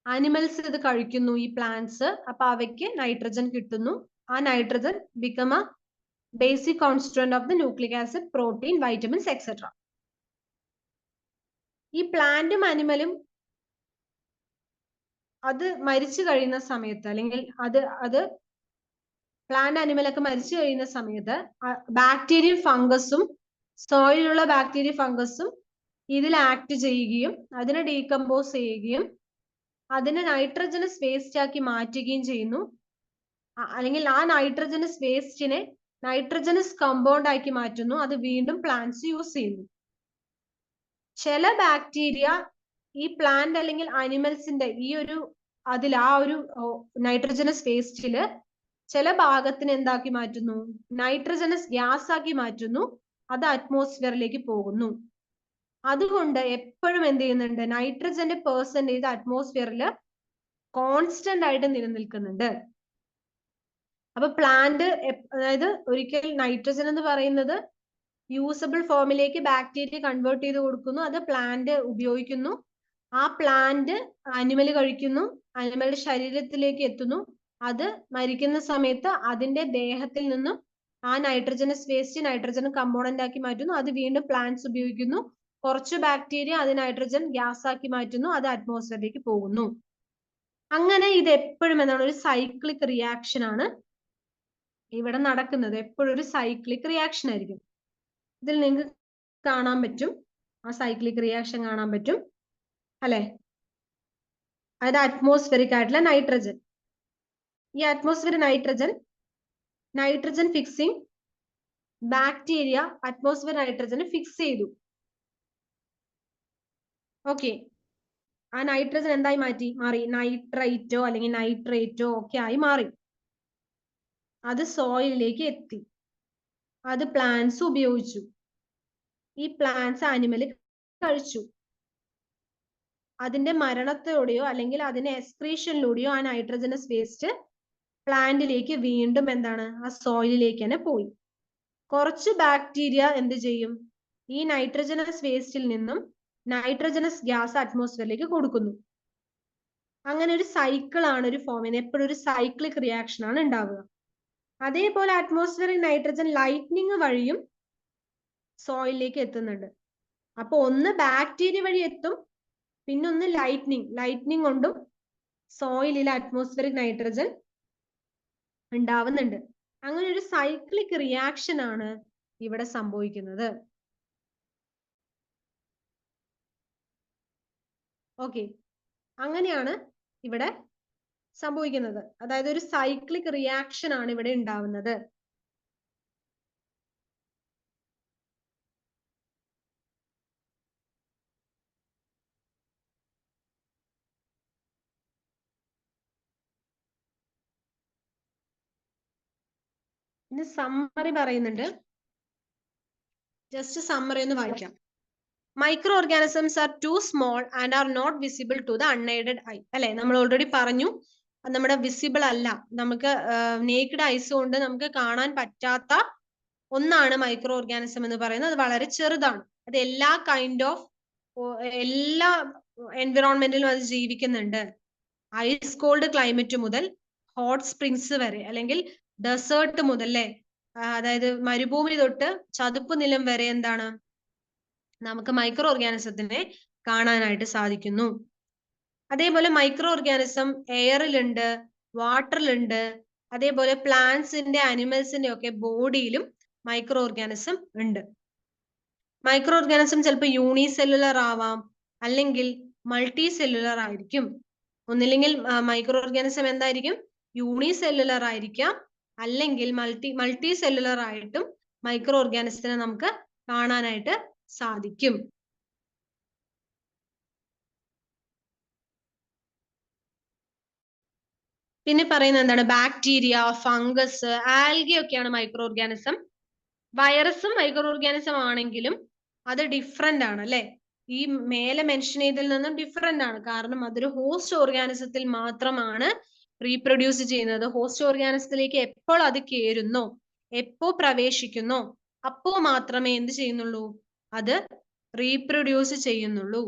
അനിമൽസ് ഇത് കഴിക്കുന്നു, ഈ പ്ലാന്റ്സ്. അപ്പൊ അവയ്ക്ക് നൈട്രജൻ കിട്ടുന്നു. ആ nitrogen become A basic constituent of the nucleic acid, protein, vitamins etcetera. ഈ പ്ലാന്റും അനിമലും അത് മരിച്ചു കഴിയുന്ന സമയത്ത്, അല്ലെങ്കിൽ അത് പ്ലാന്റ് അനിമലൊക്കെ മരിച്ചു കഴിയുന്ന സമയത്ത് ബാക്ടീരിയൽ ഫംഗസും സോയിലുള്ള ബാക്ടീരിയ ഫംഗസും ഇതിൽ ആക്ട് ചെയ്യുകയും അതിനെ ഡീകമ്പോസ് ചെയ്യുകയും അതിനെ നൈട്രജനസ് വേസ്റ്റ് ആക്കി മാറ്റുകയും ചെയ്യുന്നു. അല്ലെങ്കിൽ ആ നൈട്രജനസ് വേസ്റ്റിനെ നൈട്രജനസ് കമ്പൗണ്ട് ആക്കി മാറ്റുന്നു. അത് വീണ്ടും പ്ലാന്റ്സ് യൂസ് ചെയ്യുന്നു. ചില ബാക്ടീരിയ ഈ പ്ലാന്റ് അല്ലെങ്കിൽ അനിമൽസിന്റെ ഈ ഒരു ആ ഒരു നൈട്രജനസ് വേസ്റ്റില് ചില ഭാഗത്തിന് എന്താക്കി മാറ്റുന്നു, നൈട്രജനസ് ഗ്യാസ് ആക്കി മാറ്റുന്നു. അത് അറ്റ്മോസ്ഫിയറിലേക്ക് പോകുന്നു. അതുകൊണ്ട് എപ്പോഴും എന്ത് ചെയ്യുന്നുണ്ട്, നൈട്രജന്റെ പെർസെന്റേജ് അറ്റ്മോസ്ഫിയറിൽ കോൺസ്റ്റന്റ് ആയിട്ട് നിലനിൽക്കുന്നുണ്ട്. അപ്പൊ പ്ലാന്റ്, അതായത് ഒരിക്കൽ നൈട്രജൻ എന്ന് പറയുന്നത് യൂസബിൾ ഫോമിലേക്ക് ബാക്ടീരിയ കൺവേർട്ട് ചെയ്ത് കൊടുക്കുന്നു. അത് പ്ലാന്റ് ഉപയോഗിക്കുന്നു. ആ പ്ലാന്റ് അനിമൽ കഴിക്കുന്നു, അനിമലുടെ ശരീരത്തിലേക്ക് എത്തുന്നു. അത് മരിക്കുന്ന സമയത്ത് അതിന്റെ ദേഹത്തിൽ നിന്നും ആ നൈട്രജനസ് വേസ്റ്റ് നൈട്രജൻ കമ്പോണന്റ് ആക്കി മാറ്റുന്നു. അത് വീണ്ടും പ്ലാന്റ്സ് ഉപയോഗിക്കുന്നു. കുറച്ച് ബാക്ടീരിയ അത് നൈട്രജൻ ഗ്യാസ് ആക്കി മാറ്റുന്നു. അത് അറ്റ്മോസ്ഫിയറിലേക്ക് പോകുന്നു. അങ്ങനെ ഇത് എപ്പോഴും എന്താണ്, ഒരു സൈക്ലിക് റിയാക്ഷൻ ആണ് ഇവിടെ നടക്കുന്നത്. എപ്പോഴും ഒരു സൈക്ലിക് റിയാക്ഷൻ ആയിരിക്കും. ഇതിൽ നിങ്ങൾക്ക് കാണാൻ പറ്റും, ആ സൈക്ലിക് റിയാക്ഷൻ കാണാൻ പറ്റും അല്ലെ. അതായത് അറ്റ്മോസ്ഫിയറിക് ആയിട്ടുള്ള നൈട്രജൻ, ഈ atmosphere nitrogen fixing bacteria atmosphere നൈട്രജന് ഫിക്സ് ചെയ്തു. ഓക്കെ, ആ നൈട്രജൻ എന്തായി മാറി, നൈട്രൈറ്റോ അല്ലെങ്കിൽ നൈട്രേറ്റോ ഒക്കെ ആയി മാറി. അത് സോയിലിലേക്ക് എത്തി. അത് പ്ലാന്റ്സ് ഉപയോഗിച്ചു. ഈ പ്ലാന്റ്സ് അനിമൽ കഴിച്ചു. അതിന്റെ മരണത്തോടെയോ അല്ലെങ്കിൽ അതിന്റെ എക്സ്ക്രീഷനിലൂടെയോ ആ നൈട്രജനസ് വേസ്റ്റ് പ്ലാന്റിലേക്ക് വീണ്ടും എന്താണ്, ആ സോയിലിലേക്ക് തന്നെ പോയി. കുറച്ച് ബാക്ടീരിയ എന്ത് ചെയ്യും, ഈ നൈട്രജനസ് വേസ്റ്റിൽ നിന്നും നൈട്രജനസ് ഗ്യാസ് അറ്റ്മോസ്ഫിയറിലേക്ക് കൊടുക്കുന്നു. അങ്ങനെ ഒരു സൈക്കിൾ ആണ് ഒരു ഫോമിന്, എപ്പോഴും ഒരു സൈക്ലിക് റിയാക്ഷൻ ആണ് ഉണ്ടാവുക. അതേപോലെ അറ്റ്മോസ്ഫിയറിക് നൈട്രജൻ ലൈറ്റ്നിങ് വഴിയും സോയിലിലേക്ക് എത്തുന്നുണ്ട്. അപ്പൊ ഒന്ന് ബാക്ടീരിയ വഴി എത്തും, പിന്നൊന്ന് ലൈറ്റ്നിങ് കൊണ്ടും സോയിലിലെ അറ്റ്മോസ്ഫിയറിക് നൈട്രജൻ ഉണ്ടാവുന്നുണ്ട്. അങ്ങനെ ഒരു സൈക്ലിക് റിയാക്ഷൻ ആണ് ഇവിടെ സംഭവിക്കുന്നത്. ഓക്കെ, അങ്ങനെയാണ് ഇവിടെ സംഭവിക്കുന്നത്. അതായത് ഒരു സൈക്ലിക് റിയാക്ഷൻ ആണ് ഇവിടെ ഉണ്ടാവുന്നത്. ഇനി സമ്മറി പറയുന്നുണ്ട്, ജസ്റ്റ് സമ്മറി ഒന്ന് വായിക്കാം. Microorganisms are too small and are not visible to the unaided eye. അല്ലെ, നമ്മൾ ഓൾറെഡി പറഞ്ഞു, നമ്മുടെ വിസിബിൾ അല്ല, നമുക്ക് നേക്ഡ് ഐസ് കൊണ്ട് നമുക്ക് കാണാൻ പറ്റാത്ത ഒന്നാണ് മൈക്രോ ഓർഗാനിസം എന്ന് പറയുന്നത്. അത് വളരെ ചെറുതാണ്. അത് എല്ലാ കൈൻഡ് ഓഫ് എല്ലാ എൻവിറോൺമെന്റിലും അത് ജീവിക്കുന്നുണ്ട്. ഐസ് കോൾഡ് ക്ലൈമറ്റ് മുതൽ ഹോട്ട് സ്പ്രിങ്സ് വരെ, അല്ലെങ്കിൽ ഡെസേർട്ട് മുതൽ, അല്ലെ, അതായത് മരുഭൂമി തൊട്ട് ചതുപ്പ് നിലം വരെ എന്താണ്, നമുക്ക് മൈക്രോ ഓർഗാനിസത്തിനെ കാണാനായിട്ട് സാധിക്കുന്നു. അതേപോലെ മൈക്രോ ഓർഗാനിസം എയറിലുണ്ട്, വാട്ടറിലുണ്ട്, അതേപോലെ പ്ലാന്റ്സിന്റെ അനിമൽസിന്റെ ഒക്കെ ബോഡിയിലും മൈക്രോ ഓർഗാനിസം ഉണ്ട്. മൈക്രോ ഓർഗാനിസം ചിലപ്പോൾ യൂണിസെല്ലുലർ ആവാം, അല്ലെങ്കിൽ മൾട്ടി സെല്ലുലർ ആയിരിക്കും. ഒന്നില്ലെങ്കിൽ മൈക്രോ ഓർഗാനിസം എന്തായിരിക്കും, യൂണിസെല്ലുലർ ആയിരിക്കാം, അല്ലെങ്കിൽ മൾട്ടി സെല്ലുലർ ആയിട്ടും മൈക്രോ ഓർഗാനിസത്തിനെ നമുക്ക് കാണാനായിട്ട് സാധിക്കും. പിന്നെ പറയുന്നത് എന്താണ്, ബാക്ടീരിയ, ഫംഗസ്, ആൽഗെ ഒക്കെയാണ് മൈക്രോ ഓർഗാനിസം. വൈറസും മൈക്രോ ഓർഗാനിസം ആണെങ്കിലും അത് ഡിഫറെന്റ് ആണ്, അല്ലെ. ഈ മേലെ മെൻഷൻ ചെയ്തതിൽ നിന്നും ഡിഫറെന്റ് ആണ്. കാരണം അതൊരു ഹോസ്റ്റ് ഓർഗാനിസത്തിൽ മാത്രമാണ് റീപ്രൊഡ്യൂസ് ചെയ്യുന്നത്. ഹോസ്റ്റ് ഓർഗാനിസത്തിലേക്ക് എപ്പോൾ അത് കേറുന്നോ, എപ്പോ പ്രവേശിക്കുന്നോ, അപ്പോ മാത്രമേ എന്ത് ചെയ്യുന്നുള്ളൂ, അത് റീപ്രൊഡ്യൂസ് ചെയ്യുന്നുള്ളൂ.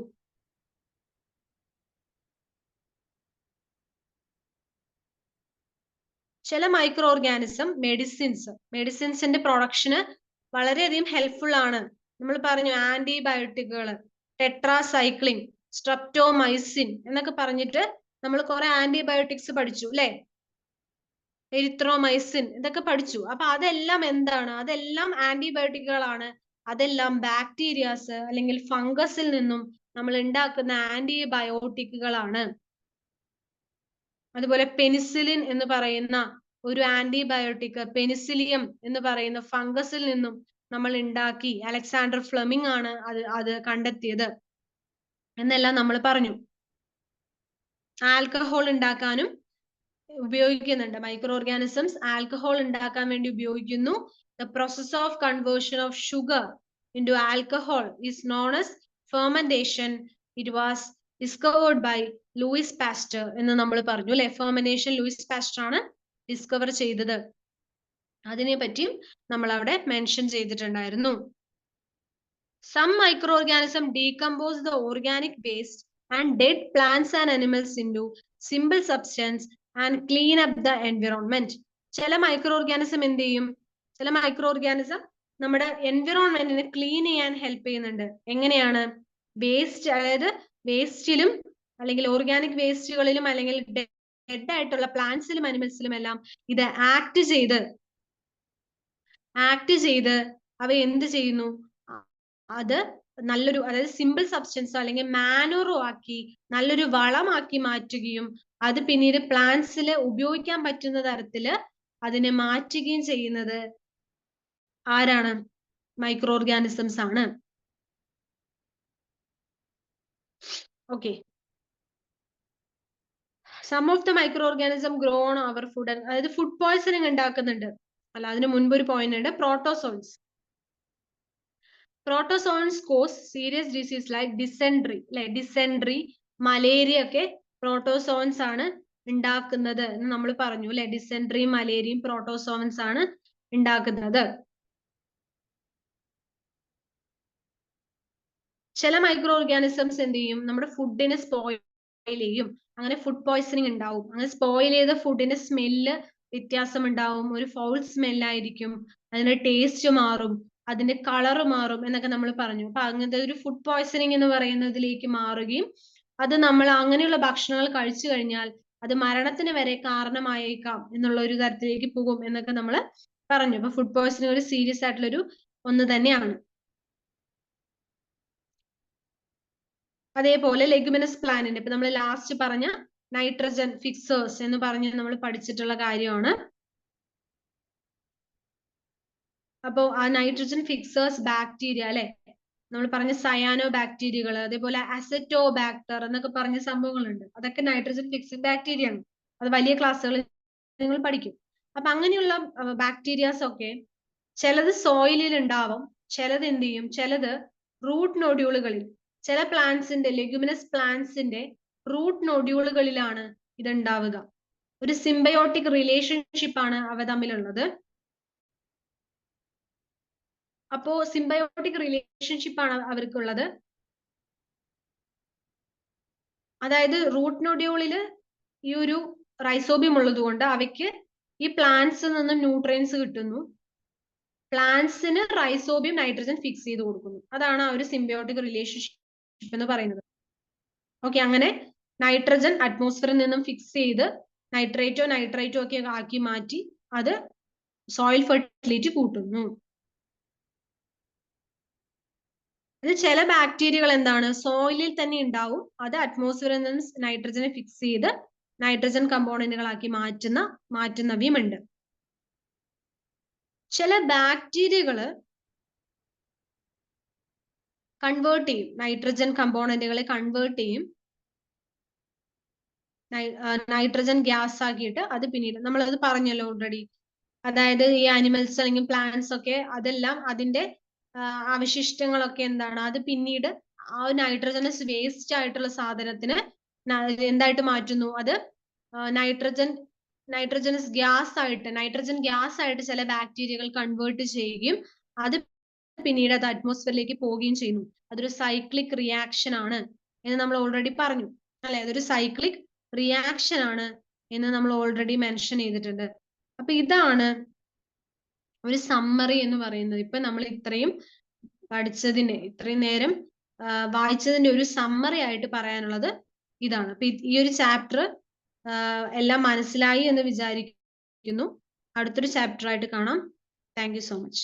ചില മൈക്രോ ഓർഗാനിസം മെഡിസിൻസിന്റെ പ്രൊഡക്ഷന് വളരെയധികം ഹെൽപ്ഫുൾ ആണ്. നമ്മൾ പറഞ്ഞു ആന്റിബയോട്ടിക്കുകൾ, ടെട്രാസൈക്ലിൻ, സ്ട്രെപ്റ്റോമൈസിൻ എന്നൊക്കെ പറഞ്ഞിട്ട് നമ്മൾ കുറെ ആന്റിബയോട്ടിക്സ് പഠിച്ചു, അല്ലെ. എരിത്രോമൈസിൻ ഇതൊക്കെ പഠിച്ചു. അപ്പൊ അതെല്ലാം എന്താണ്, അതെല്ലാം ആന്റിബയോട്ടിക്കുകളാണ്. അതെല്ലാം ബാക്ടീരിയാസ് അല്ലെങ്കിൽ ഫംഗസിൽ നിന്നും നമ്മൾ ഉണ്ടാക്കുന്ന ആന്റിബയോട്ടിക്കുകളാണ്. അതുപോലെ പെനിസിലിൻ എന്ന് പറയുന്ന ഒരു ആന്റിബയോട്ടിക്, പെനിസിലിയം എന്ന് പറയുന്ന ഫംഗസിൽ നിന്നും നമ്മൾ ഉണ്ടാക്കി. അലക്സാണ്ടർ ഫ്ലെമിംഗ് ആണ് അത് കണ്ടെത്തിയത് എന്നെല്ലാം നമ്മൾ പറഞ്ഞു. ആൽക്കഹോൾ ഉണ്ടാക്കാനും ഉപയോഗിക്കുന്നുണ്ട്. മൈക്രോ ഓർഗാനിസംസ് ആൽക്കഹോൾ ഉണ്ടാക്കാൻ വേണ്ടി ഉപയോഗിക്കുന്നു. The process of conversion of sugar into alcohol is known as fermentation. It was discovered by Louis Pasteur എന്ന് നമ്മൾ പറഞ്ഞു, അല്ലെ. ഫെർമെന്റേഷൻ ലൂയിസ് പാസ്റ്റർ ആണ് ഡിസ്കവർ ചെയ്തത്. അതിനെ പറ്റിയും നമ്മൾ അവിടെ മെൻഷൻ ചെയ്തിട്ടുണ്ടായിരുന്നു. Some microorganisms decompose the organic waste and dead plants and animals into simple substance and clean up the environment. ചില മൈക്രോ ഓർഗാനിസം എന്ത് ചെയ്യും, ചില മൈക്രോ ഓർഗാനിസം നമ്മുടെ എൻവിറോൺമെന്റിനെ ക്ലീൻ ചെയ്യാൻ ഹെൽപ്പ് ചെയ്യുന്നുണ്ട്. എങ്ങനെയാണ്, വേസ്റ്റ്, അതായത് വേസ്റ്റിലും അല്ലെങ്കിൽ ഓർഗാനിക് വേസ്റ്റുകളിലും അല്ലെങ്കിൽ ഡെഡ് ആയിട്ടുള്ള പ്ലാന്റ്സിലും അനിമൽസിലും എല്ലാം ഇത് ആക്ട് ചെയ്ത് അവ എന്ത് ചെയ്യുന്നു, അത് നല്ലൊരു, അതായത് സിമ്പിൾ സബ്സ്റ്റൻസ് അല്ലെങ്കിൽ മാനുറോ ആക്കി നല്ലൊരു വളമാക്കി മാറ്റുകയും അത് പിന്നീട് പ്ലാന്റ്സിൽ ഉപയോഗിക്കാൻ പറ്റുന്ന തരത്തില് അതിനെ മാറ്റുകയും ചെയ്യുന്നത് ആരാണ്, മൈക്രോ ഓർഗാനിസംസ് ആണ്. Okay, some of the microorganism grown our food, അതായത് ഫുഡ് പോയ്സണിങ് ഉണ്ടാക്കുന്നുണ്ട്. അല്ല, അതിന് മുൻപ് ഒരു പോയിന്റ് ഉണ്ട്, protozoans. Protozoans cause serious disease like dysentery, അല്ലെ. ഡിസെൻട്രി, മലേറിയ ഒക്കെ പ്രോട്ടോസോൺസ് ആണ് ഉണ്ടാക്കുന്നത് എന്ന് നമ്മൾ പറഞ്ഞു, അല്ലെ. ഡിസെൻട്രിയും മലേറിയയും പ്രോട്ടോസോൺസ് ആണ് ഉണ്ടാക്കുന്നത്. ചില മൈക്രോ ഓർഗാനിസംസ് എന്ത് ചെയ്യും, നമ്മുടെ ഫുഡിനെ സ്പോയിൽ ചെയ്യും. അങ്ങനെ ഫുഡ് പോയ്സണിങ് ഉണ്ടാവും. അങ്ങനെ സ്പോയിൽ ചെയ്ത ഫുഡിന്റെ സ്മെല്ല് വ്യത്യാസം ഉണ്ടാവും. ഒരു ഫൗൾ സ്മെല്ലായിരിക്കും, അതിന്റെ ടേസ്റ്റ് മാറും, അതിന്റെ കളർ മാറും എന്നൊക്കെ നമ്മൾ പറഞ്ഞു. അപ്പൊ അങ്ങനത്തെ ഒരു ഫുഡ് പോയ്സണിങ് എന്ന് പറയുന്നതിലേക്ക് മാറുകയും അത് നമ്മൾ അങ്ങനെയുള്ള ഭക്ഷണങ്ങൾ കഴിച്ചു കഴിഞ്ഞാൽ അത് മരണത്തിന് വരെ കാരണമായേക്കാം എന്നുള്ള ഒരു തരത്തിലേക്ക് പോകും എന്നൊക്കെ നമ്മൾ പറഞ്ഞു. അപ്പൊ ഫുഡ് പോയ്സണിങ് ഒരു സീരിയസ് ആയിട്ടുള്ളൊരു ഒന്ന് തന്നെയാണ്. അതേപോലെ ലെഗുമിനസ് പ്ലാന്റിന്റെ ഇപ്പൊ നമ്മൾ ലാസ്റ്റ് പറഞ്ഞ നൈട്രജൻ ഫിക്സേഴ്സ് എന്ന് പറഞ്ഞ് നമ്മൾ പഠിച്ചിട്ടുള്ള കാര്യമാണ്. അപ്പോ ആ നൈട്രജൻ ഫിക്സേഴ്സ് ബാക്ടീരിയ അല്ലെ, നമ്മൾ പറഞ്ഞ സയാനോ ബാക്ടീരിയകൾ, അതേപോലെ അസറ്റോ ബാക്ടർ എന്നൊക്കെ പറഞ്ഞ സംഭവങ്ങളുണ്ട്. അതൊക്കെ നൈട്രജൻ ഫിക്സിംഗ് ബാക്ടീരിയ ആണ്. അത് വലിയ ക്ലാസ്സുകളിൽ നിങ്ങൾ പഠിക്കും. അപ്പൊ അങ്ങനെയുള്ള ബാക്ടീരിയാസ് ഒക്കെ ചിലത് സോയിലിൽ ഉണ്ടാവും, ചിലത് എന്ത് ചെയ്യും, ചിലത് റൂട്ട് നോഡ്യൂളുകളിൽ, ചില പ്ലാന്റ്സിന്റെ ലെഗുമിനസ് പ്ലാന്റ്സിന്റെ റൂട്ട് നോഡ്യൂളുകളിലാണ് ഇത് ഉണ്ടാവുക. ഒരു സിംബയോട്ടിക് റിലേഷൻഷിപ്പ് ആണ് അവ തമ്മിലുള്ളത്. അപ്പോ സിംബയോട്ടിക് റിലേഷൻഷിപ്പ് ആണ് അവർക്കുള്ളത്. അതായത് റൂട്ട് നോഡ്യൂളില് ഈ ഒരു റൈസോബിയം ഉള്ളത് കൊണ്ട് അവയ്ക്ക് ഈ പ്ലാന്റ്സിൽ നിന്നും ന്യൂട്രിയൻസ് കിട്ടുന്നു. പ്ലാന്റ്സിന് റൈസോബിയം നൈട്രജൻ ഫിക്സ് ചെയ്ത് കൊടുക്കുന്നു. അതാണ് ആ ഒരു സിംബയോട്ടിക് റിലേഷൻഷിപ്പ് എന്ന് പറയുന്നത്. ഓക്കെ, അങ്ങനെ നൈട്രജൻ അറ്റ്മോസ്ഫിയറിൽ നിന്നും ഫിക്സ് ചെയ്ത് നൈട്രേറ്റോ ഒക്കെ ആക്കി മാറ്റി അത് സോയിൽ ഫെർട്ടിലിറ്റി കൂട്ടുന്നു. ഇത് ചില ബാക്ടീരിയകൾ എന്താണ് സോയിലിൽ തന്നെ ഉണ്ടാവും, അത് അറ്റ്മോസ്ഫിയറിൽ നിന്ന് നൈട്രജനെ ഫിക്സ് ചെയ്ത് നൈട്രജൻ കമ്പോണന്റുകളാക്കി മാറ്റുന്നവയും ഉണ്ട്. ചില ബാക്ടീരിയകള് കൺവേർട്ട് ചെയ്യും, നൈട്രജൻ കമ്പോണന്റുകളെ കൺവേർട്ട് ചെയ്യും, നൈട്രജൻ ഗ്യാസ് ആക്കിയിട്ട് അത് പിന്നീട് നമ്മളത് പറഞ്ഞല്ലോ ഓൾറെഡി. അതായത് ഈ ആനിമൽസ് അല്ലെങ്കിൽ പ്ലാന്റ്സ് ഒക്കെ അതെല്ലാം അതിന്റെ അവശിഷ്ടങ്ങളൊക്കെ എന്താണ്, അത് പിന്നീട് ആ നൈട്രജനസ് വേസ്റ്റ് ആയിട്ടുള്ള സാധനത്തിന് എന്തായിട്ട് മാറ്റുന്നു, അത് നൈട്രജൻ ഗ്യാസ് ആയിട്ട് ചില ബാക്ടീരിയകൾ കൺവേർട്ട് ചെയ്യുകയും അത് പിന്നീട് അത് അറ്റ്മോസ്ഫിയറിലേക്ക് പോവുകയും ചെയ്യുന്നു. അതൊരു സൈക്ലിക് റിയാക്ഷൻ ആണ് എന്ന് നമ്മൾ ഓൾറെഡി പറഞ്ഞു അല്ലെ. അതൊരു സൈക്ലിക് റിയാക്ഷൻ ആണ് എന്ന് നമ്മൾ ഓൾറെഡി മെൻഷൻ ചെയ്തിട്ടുണ്ട്. അപ്പൊ ഇതാണ് ഒരു സമ്മറി എന്ന് പറയുന്നത്. ഇപ്പൊ നമ്മൾ ഇത്രയും പഠിച്ചതിന്റെ, ഇത്രയും നേരം വായിച്ചതിന്റെ ഒരു സമ്മറി ആയിട്ട് പറയാനുള്ളത് ഇതാണ്. അപ്പൊ ഈ ഒരു ചാപ്റ്റർ എല്ലാം മനസ്സിലായി എന്ന് വിചാരിക്കുന്നു. അടുത്തൊരു ചാപ്റ്റർ ആയിട്ട് കാണാം. Thank you so much.